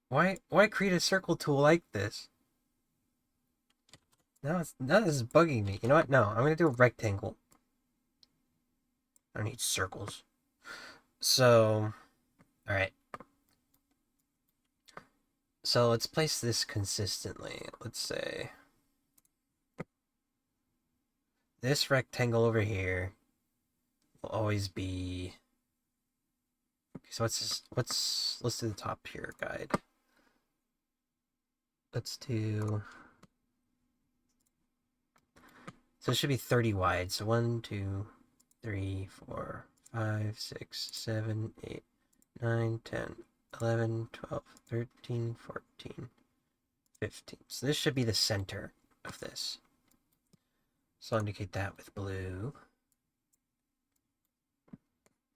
S1: Why create a circle tool like this? Now this is bugging me. You know what? No, I'm gonna do a rectangle. I don't need circles. So, alright. So let's place this consistently. Let's say this rectangle over here will always be... So let's do the top here, guide. Let's do... So it should be 30 wide. So 1, 2, 3, 4, 5, 6, 7, 8, 9, 10, 11, 12, 13, 14, 15. So this should be the center of this. So I'll indicate that with blue.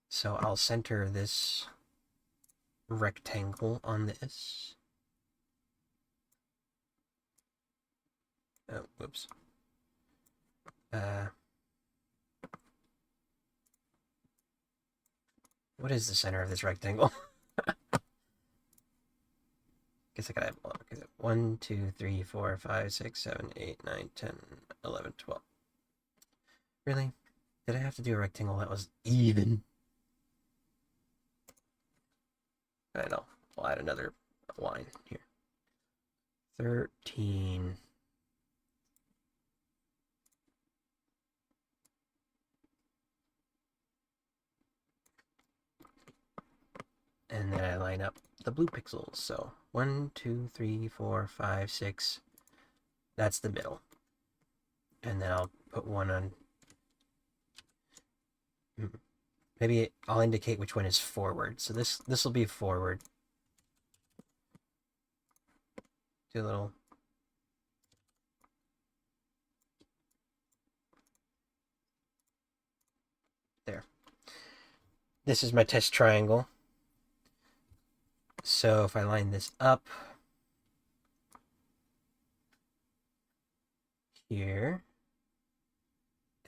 S1: So I'll center this rectangle on this. Oh, whoops. What is the center of this rectangle? Guess I gotta have 1, 2, 3, 4, 5, 6, 7, 8, 9, 10, 11, 12. Really? Did I have to do a rectangle that was even? I know. I'll add another line here. 13. And then I line up the blue pixels. So 1, 2, 3, 4, 5, 6. That's the middle. And then I'll put one on. Maybe I'll indicate which one is forward. So this will be forward. Do a little. There. This is my test triangle. So if I line this up here,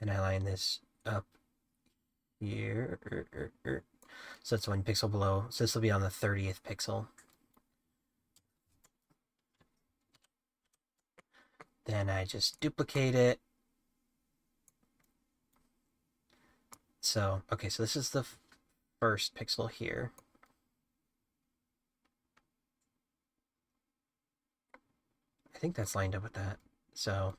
S1: and I line this up here, so it's 1 pixel below. So this will be on the 30th pixel. Then I just duplicate it. So, okay, so this is the first pixel here. I think that's lined up with that. So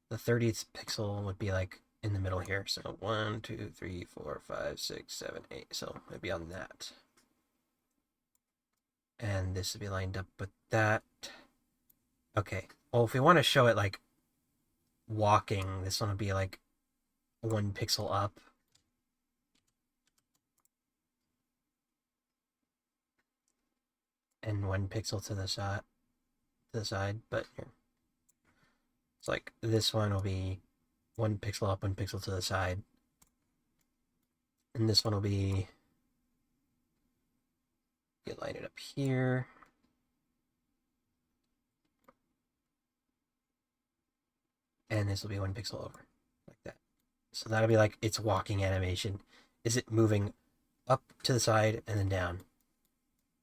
S1: the 30th pixel would be like in the middle here. So 1, 2, 3, 4, 5, 6, 7, 8. So it'd be on that. And this would be lined up with that. Okay. Well, if we want to show it like walking, this one would be like 1 pixel up. And 1 pixel to the side, but here. It's like this one will be 1 pixel up, 1 pixel to the side. And this one will be, you line it up here. And this will be 1 pixel over, like that. So that'll be like its walking animation. Is it moving up to the side and then down?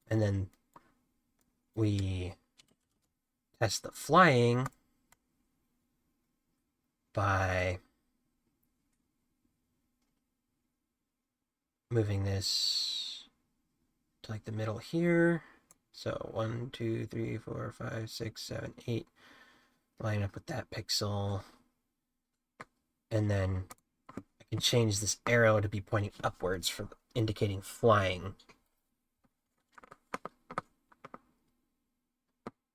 S1: And then we test the flying by moving this to like the middle here. So 1, 2, 3, 4, 5, 6, 7, 8. Line up with that pixel. And then I can change this arrow to be pointing upwards for indicating flying.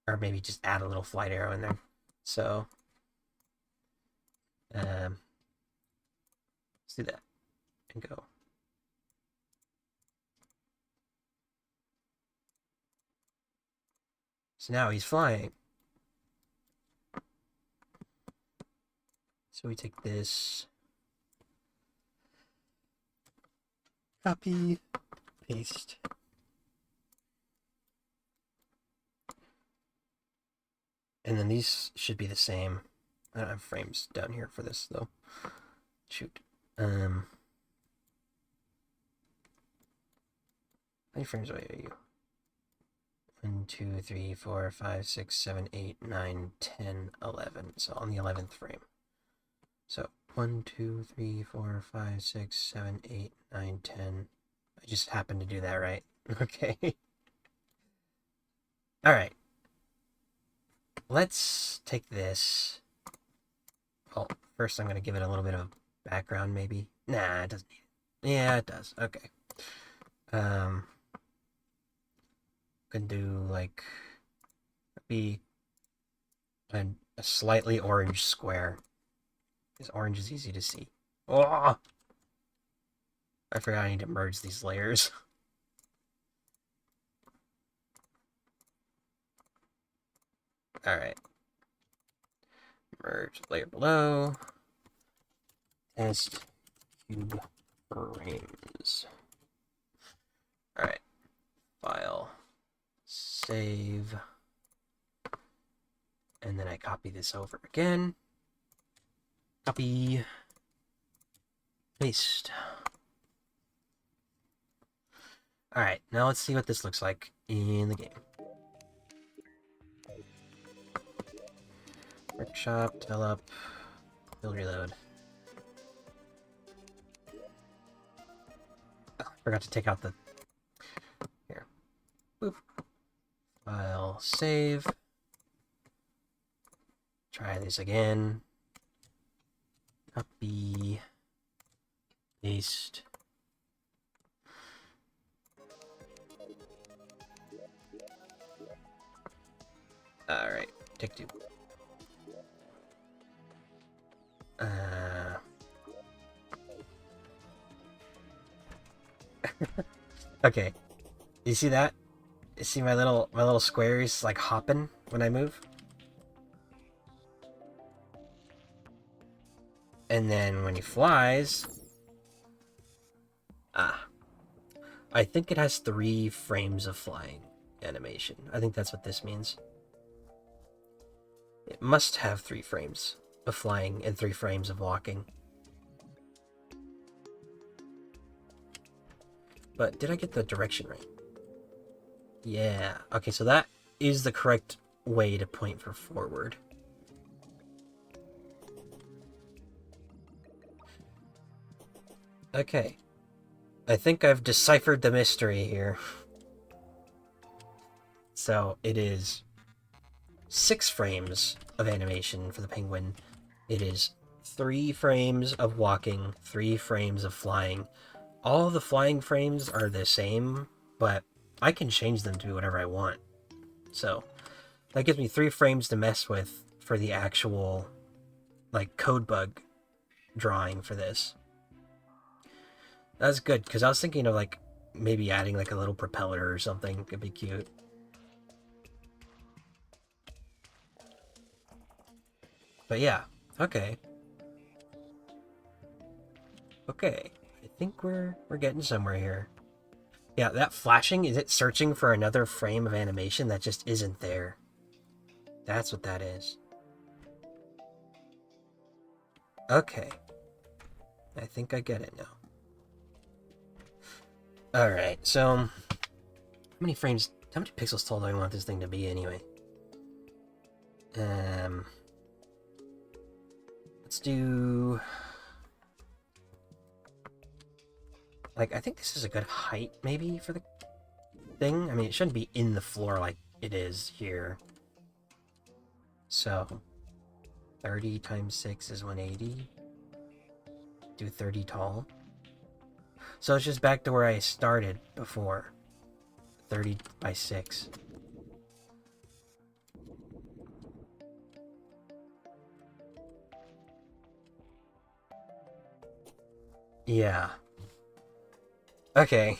S1: Or maybe just add a little flight arrow in there. So let's do that and go. So now he's flying. So we take this, copy, paste. And then these should be the same. I don't have frames down here for this though. Shoot. How many frames away are you? 1, 2, 3, 4, 5, 6, 7, 8, 9, 10, 11. So on the 11th frame. So 1, 2, 3, 4, 5, 6, 7, 8, 9, 10. I just happened to do that right. Okay. All right. Let's take this. Well, first I'm going to give it a little bit of background, maybe. Nah, it doesn't need it. Yeah, it does. Okay. Can do like be a slightly orange square. Because orange is easy to see. Oh! I forgot I need to merge these layers. Alright. Merge layer below. Test cube frames. Alright. File. Save. And then I copy this over again. Copy. Paste. Alright, now let's see what this looks like in the game. Workshop, tell up, build reload. Oh, I forgot to take out the... Here. Boop. File, save. Try this again. Copy. Paste. Alright, take two. Okay. You see that? You see my little squares like hopping when I move? And then when he flies... I think it has 3 frames of flying animation. I think that's what this means. It must have 3 frames of flying and 3 frames of walking. But did I get the direction right? Yeah. Okay, so that is the correct way to point for forward. Okay. I think I've deciphered the mystery here. So it is 6 frames of animation for the penguin. It is 3 frames of walking, 3 frames of flying. All the flying frames are the same, but I can change them to be whatever I want. So that gives me 3 frames to mess with for the actual like code bug drawing for this. That's good, because I was thinking of like maybe adding like a little propeller or something. Could be cute. But yeah, okay. Okay. I think we're getting somewhere here. Yeah, that flashing, is it searching for another frame of animation that just isn't there? That's what that is. Okay. I think I get it now. Alright, so... How many frames... How many pixels tall do I want this thing to be anyway? Let's do... Like, I think this is a good height, maybe, for the thing. I mean, it shouldn't be in the floor like it is here. So, 30 times 6 is 180. Do 30 tall. So it's just back to where I started before. 30 by 6. Yeah. Okay.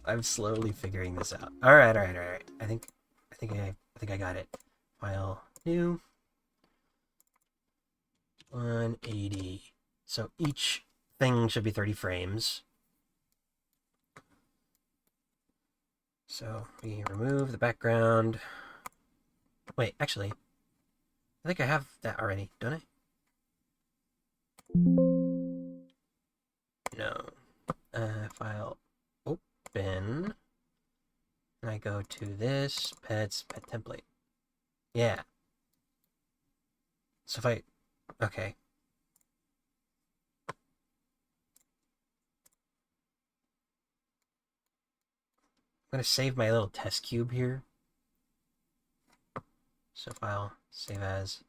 S1: I'm slowly figuring this out. Alright. I think I got it. File new. 180. So each thing should be 30 frames. So we remove the background. Wait, actually, I think I have that already, don't I? No. File open. And I go to this, pet template. Yeah. So if I... Okay. I'm going to save my little test cube here. So file, save as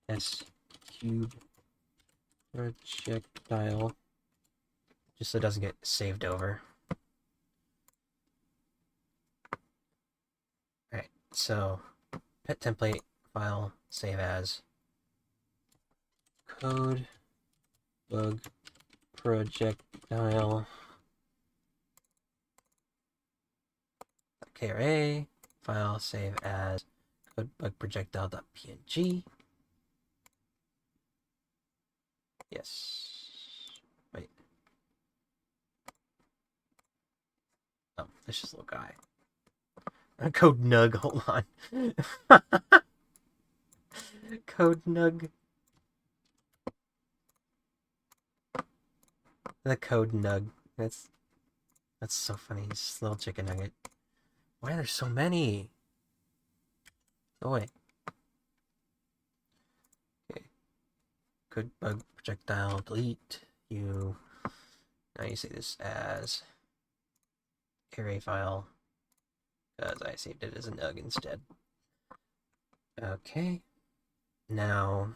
S1: test cube projectile. Just so it doesn't get saved over. Alright, so pet template, file, save as code bug projectile. KRA, file, save as codebugprojectile.png. Yes. Wait. Oh, it's just a little guy. Code nug, hold on. Code nug. The code nug. That's so funny. It's just a little chicken nugget. Why are there so many? Oh wait. Okay. Code bug projectile delete. You now you say this as array file because I saved it as a nug instead. Okay. Now,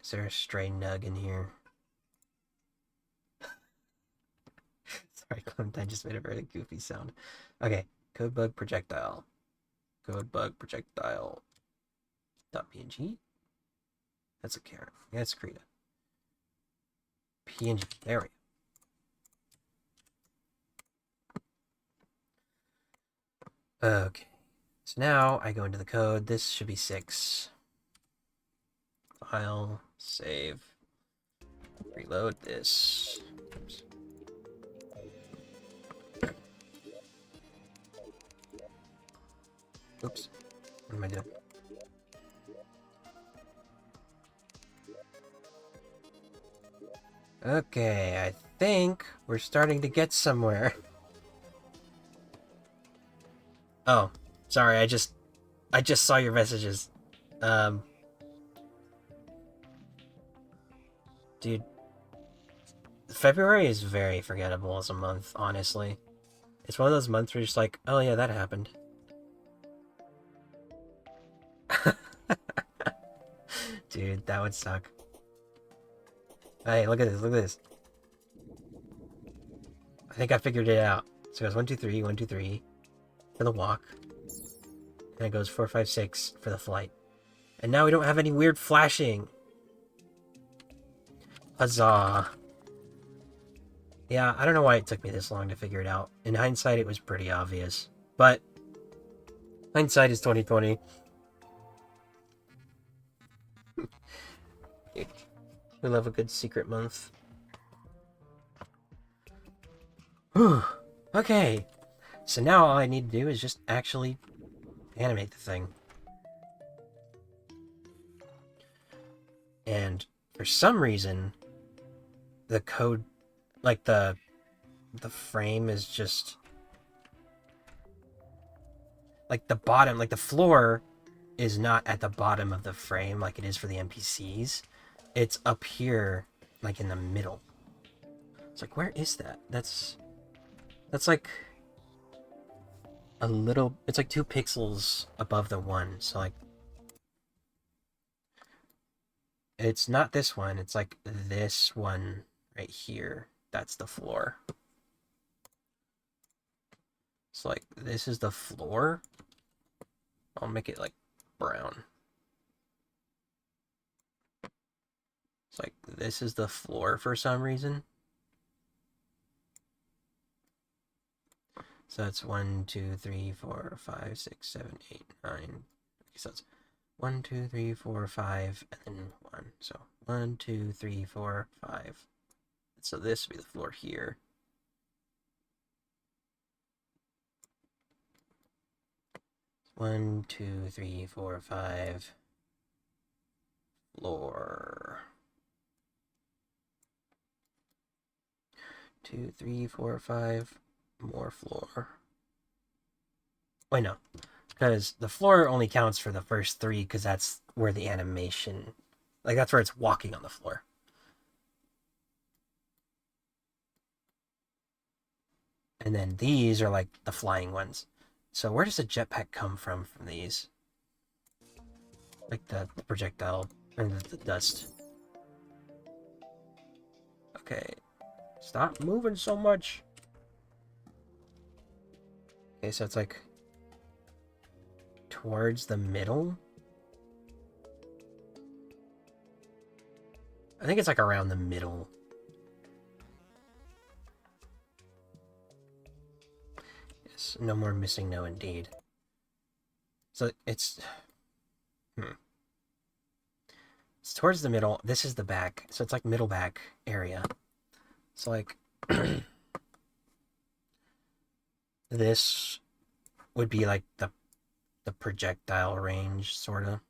S1: is there a stray nug in here? Sorry, Clementine just made a very goofy sound. Okay, codebug projectile. Codebug projectile. .png. That's a Karen. Yeah, it's Krita. PNG. There we go. Okay. So now I go into the code. This should be 6. File. Save. Reload this. Oops. Oops. What am I doing? Okay, I think we're starting to get somewhere. Oh, sorry, I just saw your messages. Dude, February is very forgettable as a month, honestly. It's one of those months where you're just like, oh yeah, that happened. Dude, that would suck. Hey, look at this, look at this. I think I figured it out. So it goes 1, 2, 3, 1, 2, 3 for the walk. And it goes 4, 5, 6 for the flight. And now we don't have any weird flashing. Huzzah. Yeah, I don't know why it took me this long to figure it out. In hindsight, it was pretty obvious. But hindsight is 2020. We love a good secret month. Whew. Okay. So now all I need to do is just actually animate the thing. And for some reason, the code, like the frame is just like the bottom, like the floor is not at the bottom of the frame like it is for the NPCs. It's up here, like in the middle. It's like, where is that? That's like a little, it's like 2 pixels above the 1. So like, it's not this one. It's like this one right here. That's the floor. So like, this is the floor. I'll make it like brown. It's like, this is the floor for some reason. So that's 1, 2, 3, 4, 5, 6, 7, 8, 9. Okay, so that's 1, 2, 3, 4, 5, and then 1. So 1, 2, 3, 4, 5. So this would be the floor here. One, 2, 3, 4, 5. Floor. 2, 3, 4, 5. More floor. Wait, no. Because the floor only counts for the first 3, because that's where the animation... Like, that's where it's walking on the floor. And then these are, like, the flying ones. So where does the jetpack come from these? Like, the projectile, and the dust. Okay. Stop moving so much. Okay, so it's like towards the middle. I think it's like around the middle. Yes, no more missing, no indeed. So it's it's towards the middle. This is the back. So it's like middle back area. So like this would be like the projectile range, sort of.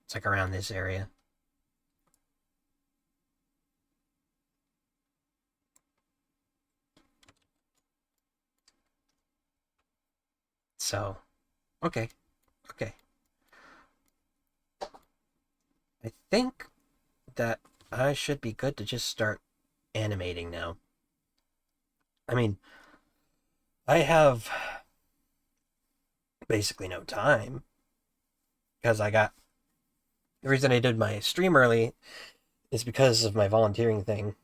S1: It's like around this area. So, okay. Okay. I think that I should be good to just start animating now. I mean, I have basically no time because I got the reason I did my stream early is because of my volunteering thing.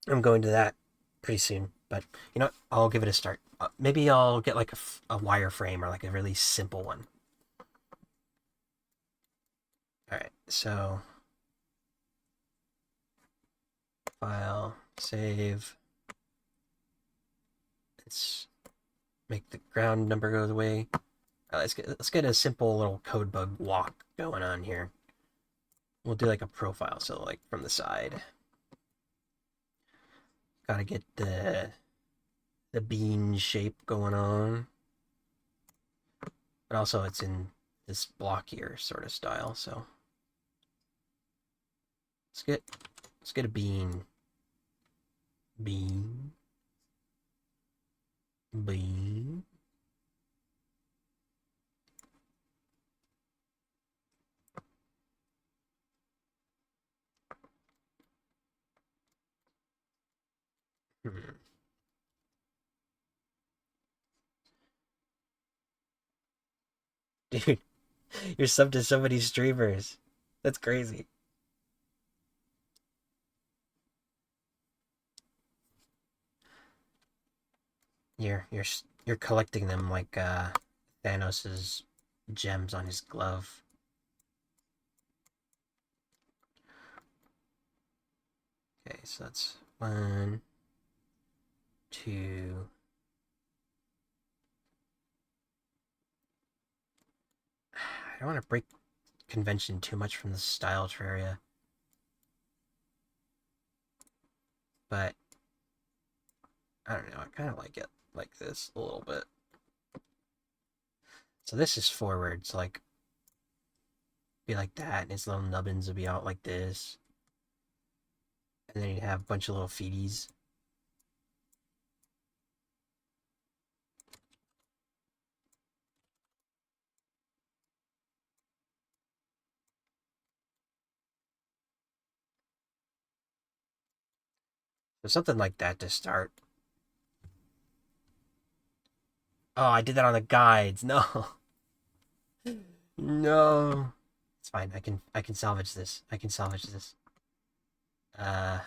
S1: I'm going to that pretty soon, but you know what? I'll give it a start. Maybe I'll get like a wireframe or like a really simple one. All right, so file, save. Let's make the ground number go away. Let's get a simple little code bug walk going on here. We'll do like a profile, so like from the side. Gotta get the bean shape going on, but also it's in this blockier sort of style. So let's get a bean, bean, bean. Hmm. Dude, you're sub to so many streamers. That's crazy. You're collecting them like Thanos's gems on his glove. Okay, so that's one, two. I don't want to break convention too much from the style Terraria, but I don't know. I kind of like it like this a little bit. So this is forward, so like be like that, and his little nubbins would be out like this, and then you'd have a bunch of little feeties. So something like that to start. Oh, I did that on the guides. No, no. It's fine. I can salvage this. I can salvage this. Uh,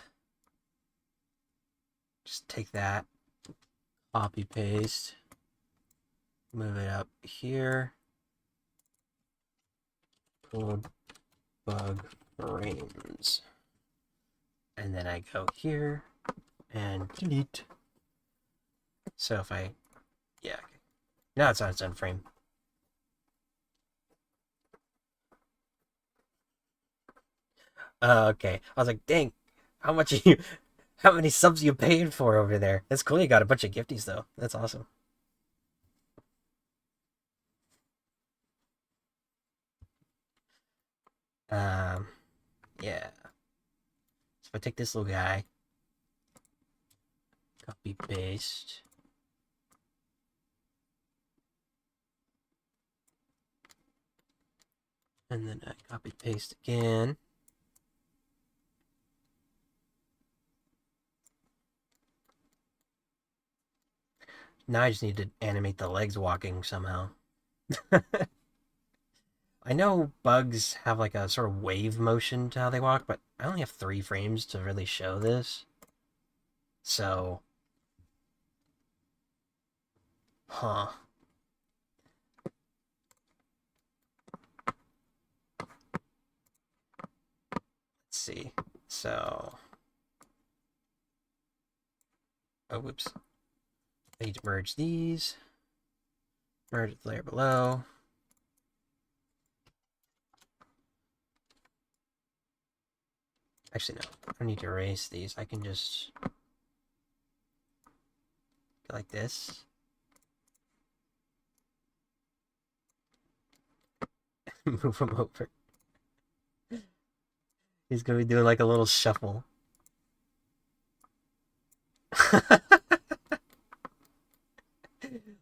S1: just take that, copy paste, move it up here. Code bug frames, and then I go here and delete. So if I, yeah, now it's on its own frame. Okay. I was like, dang, how much are you? How many subs you paying for over there? That's cool. You got a bunch of gifties though. That's awesome. Um, yeah. So if I take this little guy, copy paste, and then I copy paste again. Now I just need to animate the legs walking somehow. I know bugs have like a sort of wave motion to how they walk, but I only have 3 frames to really show this. So, huh. Let's see. So, oh, whoops. I need to merge these. Merge the layer below. Actually, no. I don't need to erase these. I can just go like this. Move them over. He's gonna be doing like a little shuffle.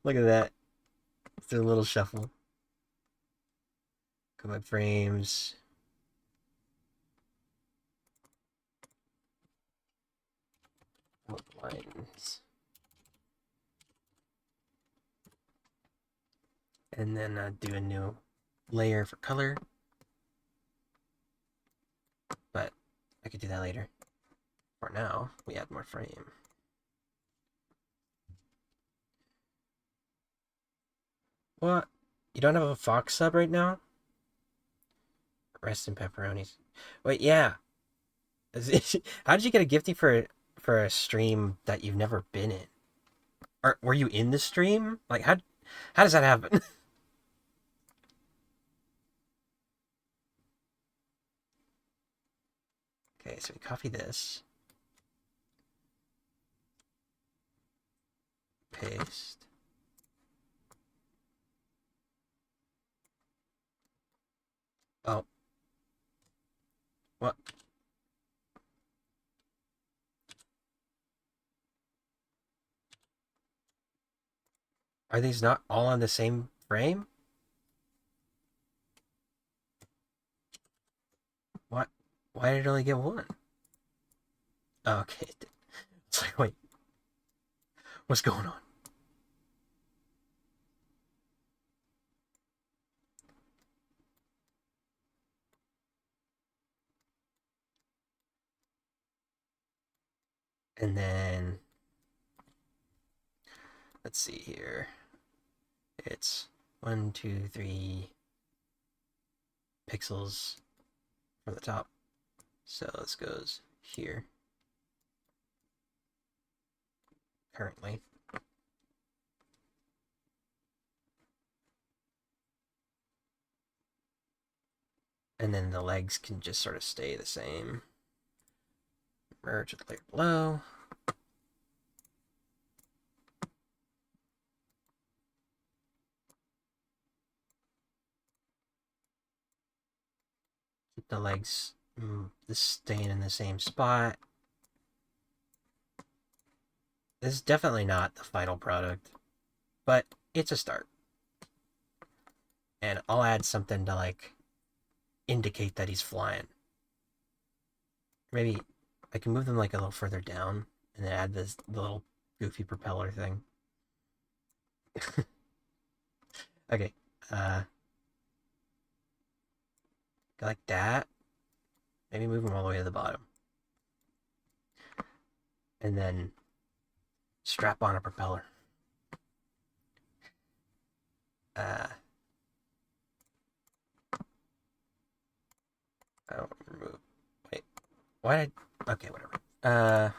S1: Look at that. Let's do a little shuffle. Go my frames. Lines. And then do a new layer for color. could do that later. For now, we add more frame. What? You don't have a Fox sub right now? Rest in pepperonis. Wait, yeah. How did you get a gifting for a stream that you've never been in? Or were you in the stream? Like how does that happen? Okay, so we copy this. Paste. Oh. What? Are these not all on the same frame? What? Why did it only get one? Oh, okay. It's like, wait, what's going on? And then, let's see here. It's 1, 2, 3 pixels from the top. So this goes here. Currently. And then the legs can just sort of stay the same. Merge with the layer below. Keep the legs staying in the same spot. This is definitely not the final product, but it's a start. And I'll add something to like indicate that he's flying. Maybe I can move them like a little further down and then add this little goofy propeller thing. Okay. Go like that. Maybe move them all the way to the bottom. And then strap on a propeller. I don't remove. Wait. Why did okay, whatever.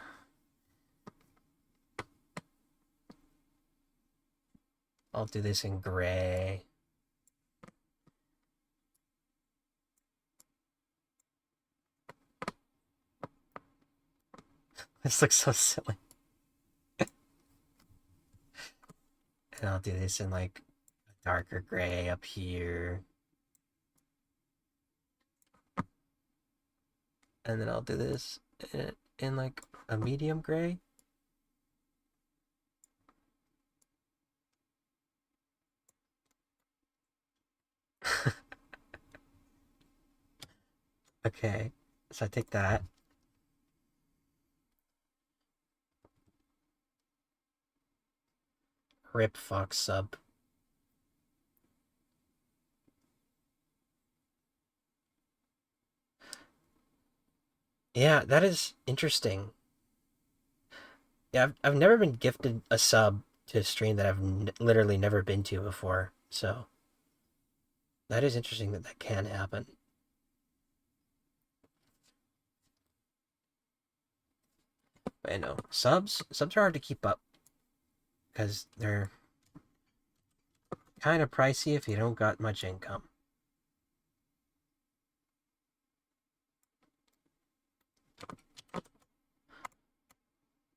S1: I'll do this in gray. This looks so silly. And I'll do this in like a darker gray up here. And then I'll do this in like a medium gray. Okay, so I take that. Rip Fox sub. Yeah, that is interesting. Yeah, I've never been gifted a sub to a stream that I've literally never been to before. So that is interesting that that can happen. But I know subs are hard to keep up because they're kind of pricey if you don't got much income.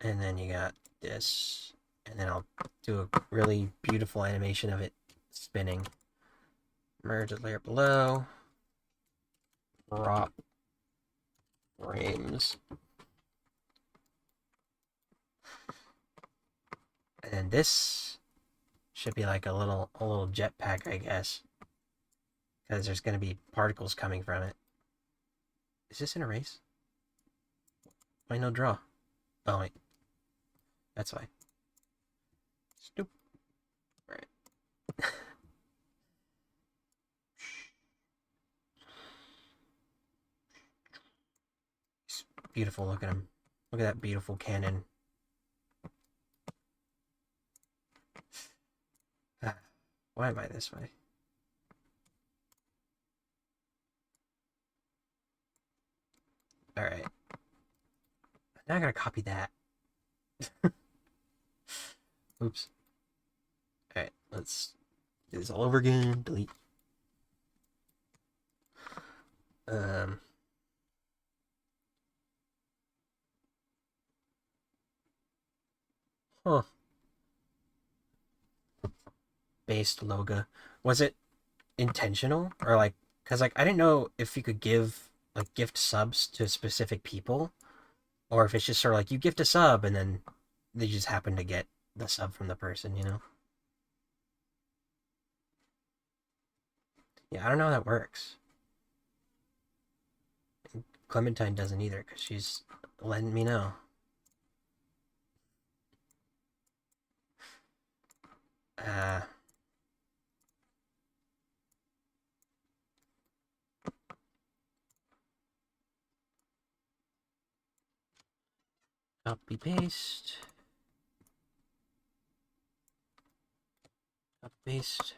S1: And then you got this, and then I'll do a really beautiful animation of it spinning. Merge the layer below. Drop frames. And then this should be like a little jetpack, I guess. Because there's going to be particles coming from it. Is this an erase? Why no draw? Oh, wait. That's why. Stupid. Alright. Beautiful, look at him. Look at that beautiful cannon. Ah, why am I this way? Alright. Now I gotta copy that. Oops. Alright, let's do this all over again. Delete. Um. Huh. Based logo. Was it intentional? Or like, because like, I didn't know if you could give, like, gift subs to specific people. Or if it's just sort of like, you gift a sub and then they just happen to get the sub from the person, you know? Yeah, I don't know how that works. Clementine doesn't either, because she's letting me know. Uh, copy paste. Copy paste.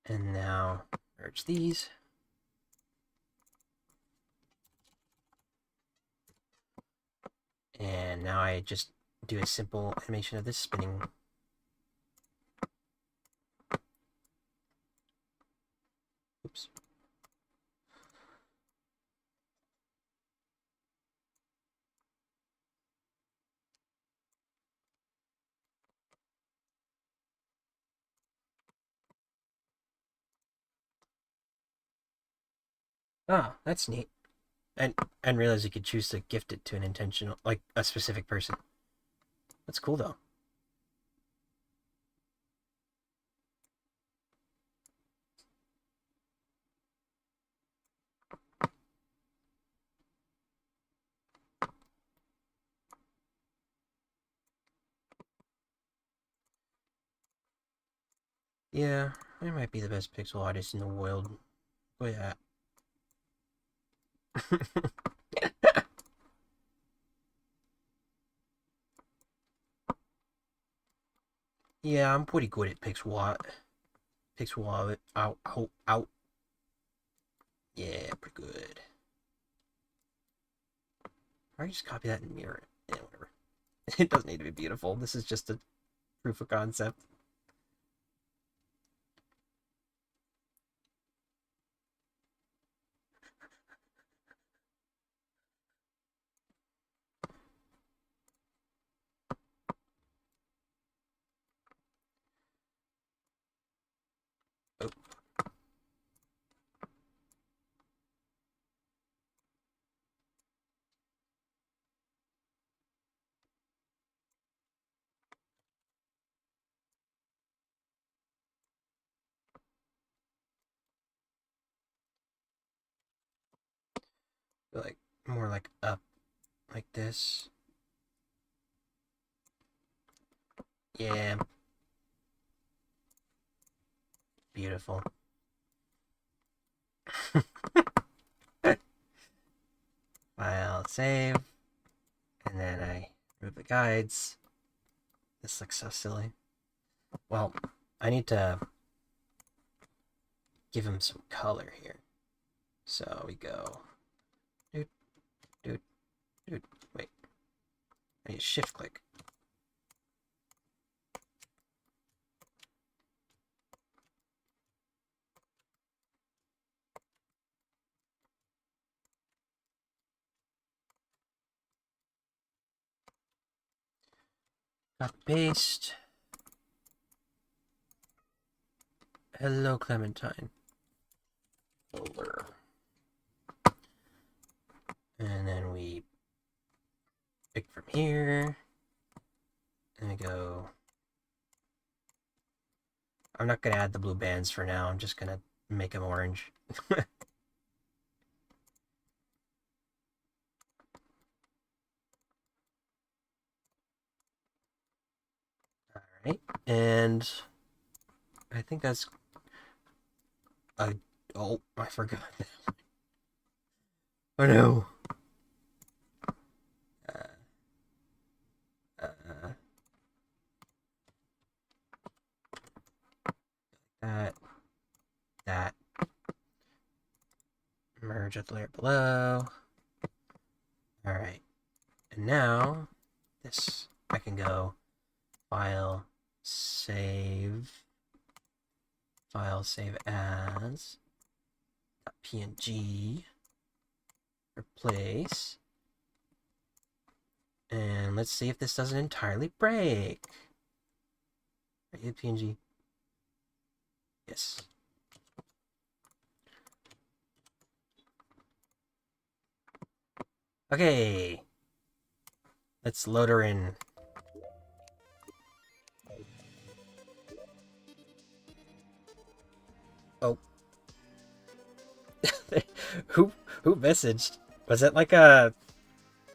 S1: And now merge these. And now I just do a simple animation of this spinning. Oops. Ah, that's neat. And realize you could choose to gift it to an intentional, like a specific person. That's cool though. Yeah, I might be the best pixel artist in the world. Oh yeah. Yeah, I'm pretty good at pixel art. Pixel art. Out, out, out. Yeah, pretty good. I just copy that and mirror it. Yeah, whatever. It doesn't need to be beautiful. This is just a proof of concept. Oh, like more like up, like this. Yeah, beautiful. File save, and then I remove the guides. This looks so silly. Well, I need to give him some color here. So we go. Doot, doot, doot. Wait. I need to shift click. Copy paste. Hello, Clementine. Over. And then we pick from here. And we go. I'm not gonna add the blue bands for now. I'm just gonna make them orange. Alright. And I think that's... oh, I forgot. Oh no. Uh, uh, that. That. Merge with the layer below. Alright. And now, this, I can go file, save as, .png, replace, and let's see if this doesn't entirely break. Are you PNG? Yes. Okay. Let's load her in. Oh. who messaged? Was it like a...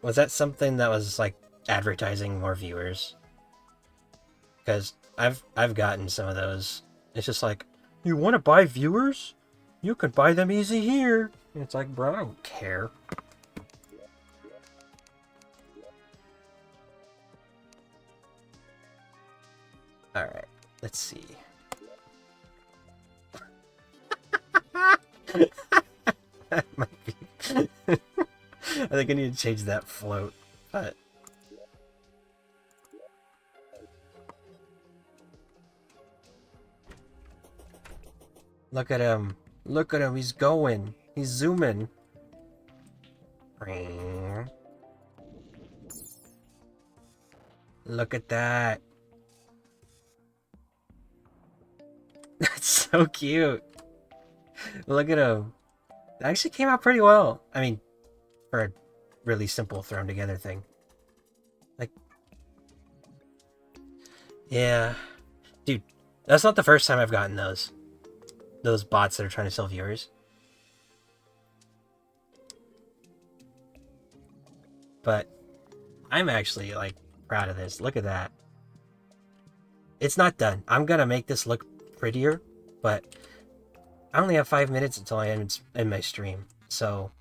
S1: Was that something that was like advertising more viewers? Because I've gotten some of those. It's just like, you want to buy viewers? You can buy them easy here. And it's like, bro, I don't care. Alright, let's see. That might be... I think I need to change that float, but... Look at him. Look at him, he's going. He's zooming. Look at that. That's so cute. Look at him. It actually came out pretty well. I mean, for a really simple thrown together thing. Like, yeah. Dude, that's not the first time I've gotten those. Those bots that are trying to sell viewers. But I'm actually, like, proud of this. Look at that. It's not done. I'm gonna make this look prettier, but I only have 5 minutes until I end my stream, so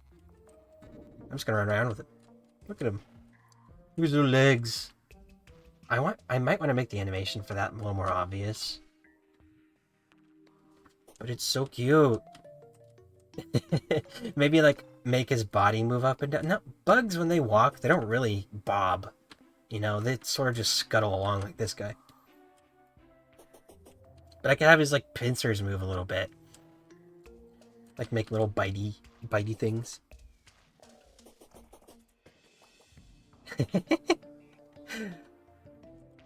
S1: I'm just gonna run around with it. Look at him. Look at his little legs. I might want to make the animation for that a little more obvious. But it's so cute. Maybe like make his body move up and down. No, bugs when they walk, they don't really bob. You know, they sort of just scuttle along like this guy. But I can have his like pincers move a little bit. Like make little bitey things.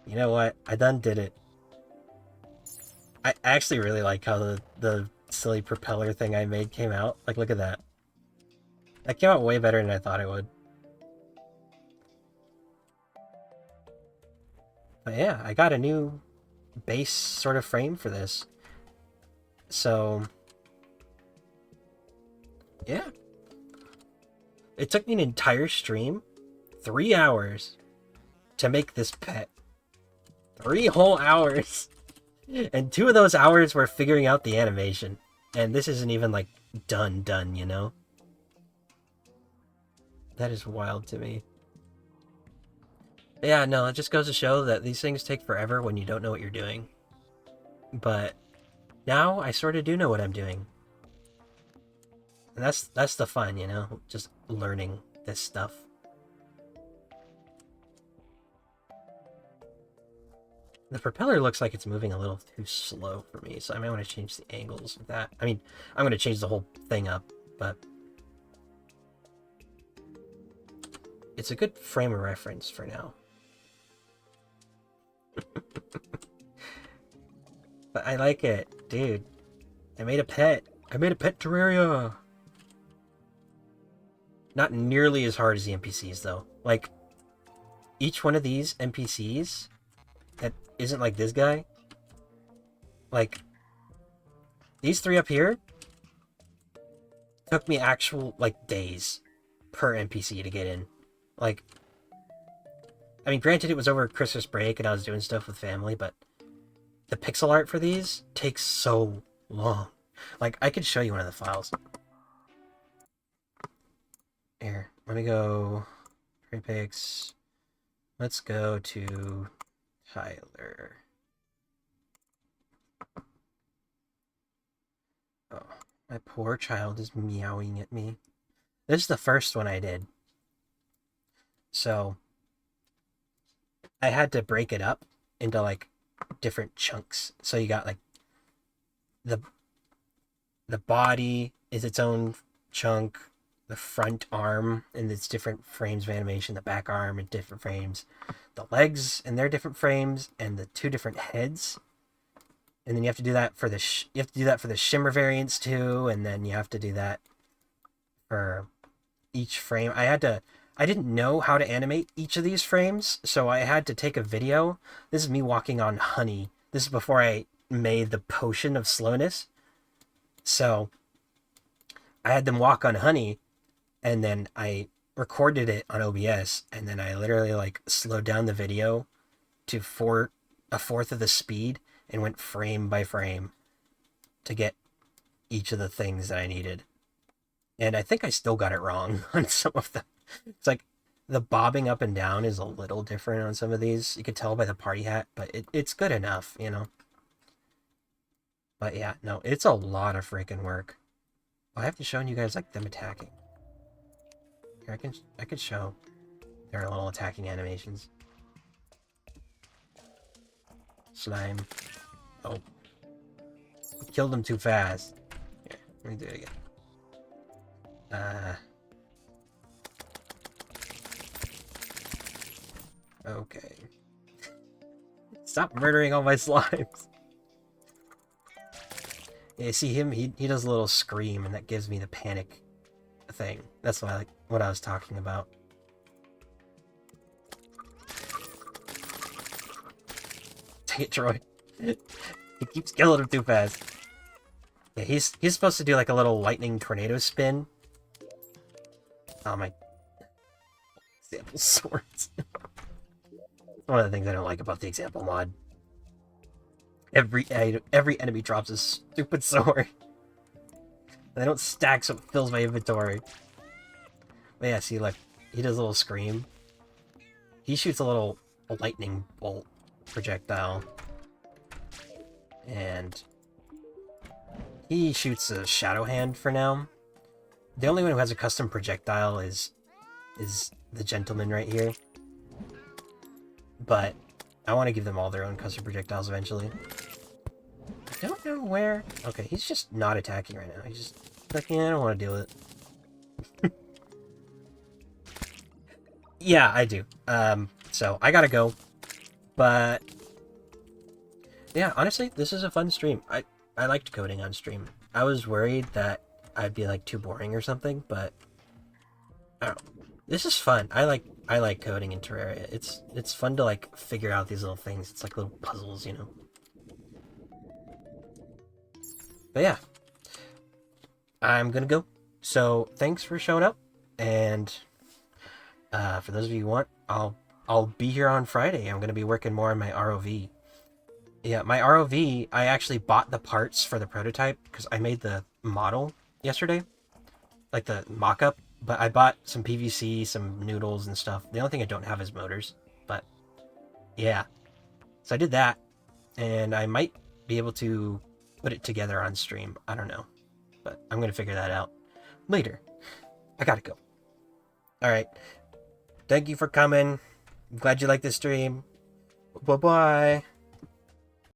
S1: You know what? I done did it. I actually really like how the silly propeller thing I made came out. Like, look at that. That came out way better than I thought it would. But yeah, I got a new base sort of frame for this. So, yeah. It took me an entire stream, 3 hours, to make this pet. 3 whole hours. And 2 of those hours were figuring out the animation. And this isn't even, like, done, you know? That is wild to me. But yeah, no, it just goes to show that these things take forever when you don't know what you're doing. But now I sort of do know what I'm doing. And that's the fun, you know? Just learning this stuff. The propeller looks like it's moving a little too slow for me, so I might want to change the angles of that. I mean, I'm going to change the whole thing up, but it's a good frame of reference for now. But I like it. Dude, I made a pet. I made a pet Terraria. Not nearly as hard as the NPCs, though. Like, each one of these NPCs that isn't like this guy, like, these 3 up here took me actual, like, days per NPC to get in. Like, I mean, granted it was over Christmas break and I was doing stuff with family, but the pixel art for these takes so long. Like, I could show you one of the files. Here, let me go. Prepix. Let's go to Tyler. Oh, my poor child is meowing at me. This is the first one I did. So, I had to break it up into like different chunks. So you got like the the body is its own chunk, the front arm and its different frames of animation, the back arm in different frames, the legs and their different frames, and the two different heads. And then you have to do that for the shimmer variants too, and then you have to do that for each frame. I didn't know how to animate each of these frames, so I had to take a video. This is me walking on honey. This is before I made the potion of slowness. So I had them walk on honey, and then I recorded it on OBS, and then I literally like slowed down the video to a fourth of the speed and went frame by frame to get each of the things that I needed. And I think I still got it wrong on some of them. It's like the bobbing up and down is a little different on some of these. You could tell by the party hat, but it's good enough, you know? But yeah, no, it's a lot of freaking work. I have to show you guys like them attacking. Here, I could show their little attacking animations. Slime. Oh. Killed them too fast. Here, let me do it again. Okay. Stop murdering all my slimes. Yeah, see him, he does a little scream, and that gives me the panic thing. That's what I was talking about. Take it, Troy. He keeps killing him too fast. Yeah, he's supposed to do like a little lightning tornado spin. Oh my example swords. One of the things I don't like about the example mod. Every enemy drops a stupid sword. They don't stack, so it fills my inventory. But yeah, see, like, he does a little scream. He shoots a lightning bolt projectile. And he shoots a shadow hand for now. The only one who has a custom projectile is the gentleman right here. But I want to give them all their own custom projectiles eventually. I don't know where... Okay, he's just not attacking right now. He's just like, yeah, I don't want to deal with it. Yeah, I do. So I gotta go. But yeah, honestly, this is a fun stream. I liked coding on stream. I was worried that I'd be like too boring or something, but I don't know. This is fun. I like coding in Terraria. It's fun to like figure out these little things. It's like little puzzles, you know. But yeah, I'm gonna go. So thanks for showing up, and for those of you who want, I'll be here on Friday. I'm gonna be working more on my ROV. Yeah, my ROV, I actually bought the parts for the prototype because I made the model yesterday, like the mock-up. But I bought some PVC, some noodles and stuff. The only thing I don't have is motors. But yeah, so I did that, and I might be able to put it together on stream. I don't know, but I'm gonna figure that out later. I gotta go. All right, thank you for coming. I'm glad you liked this stream. Bye bye.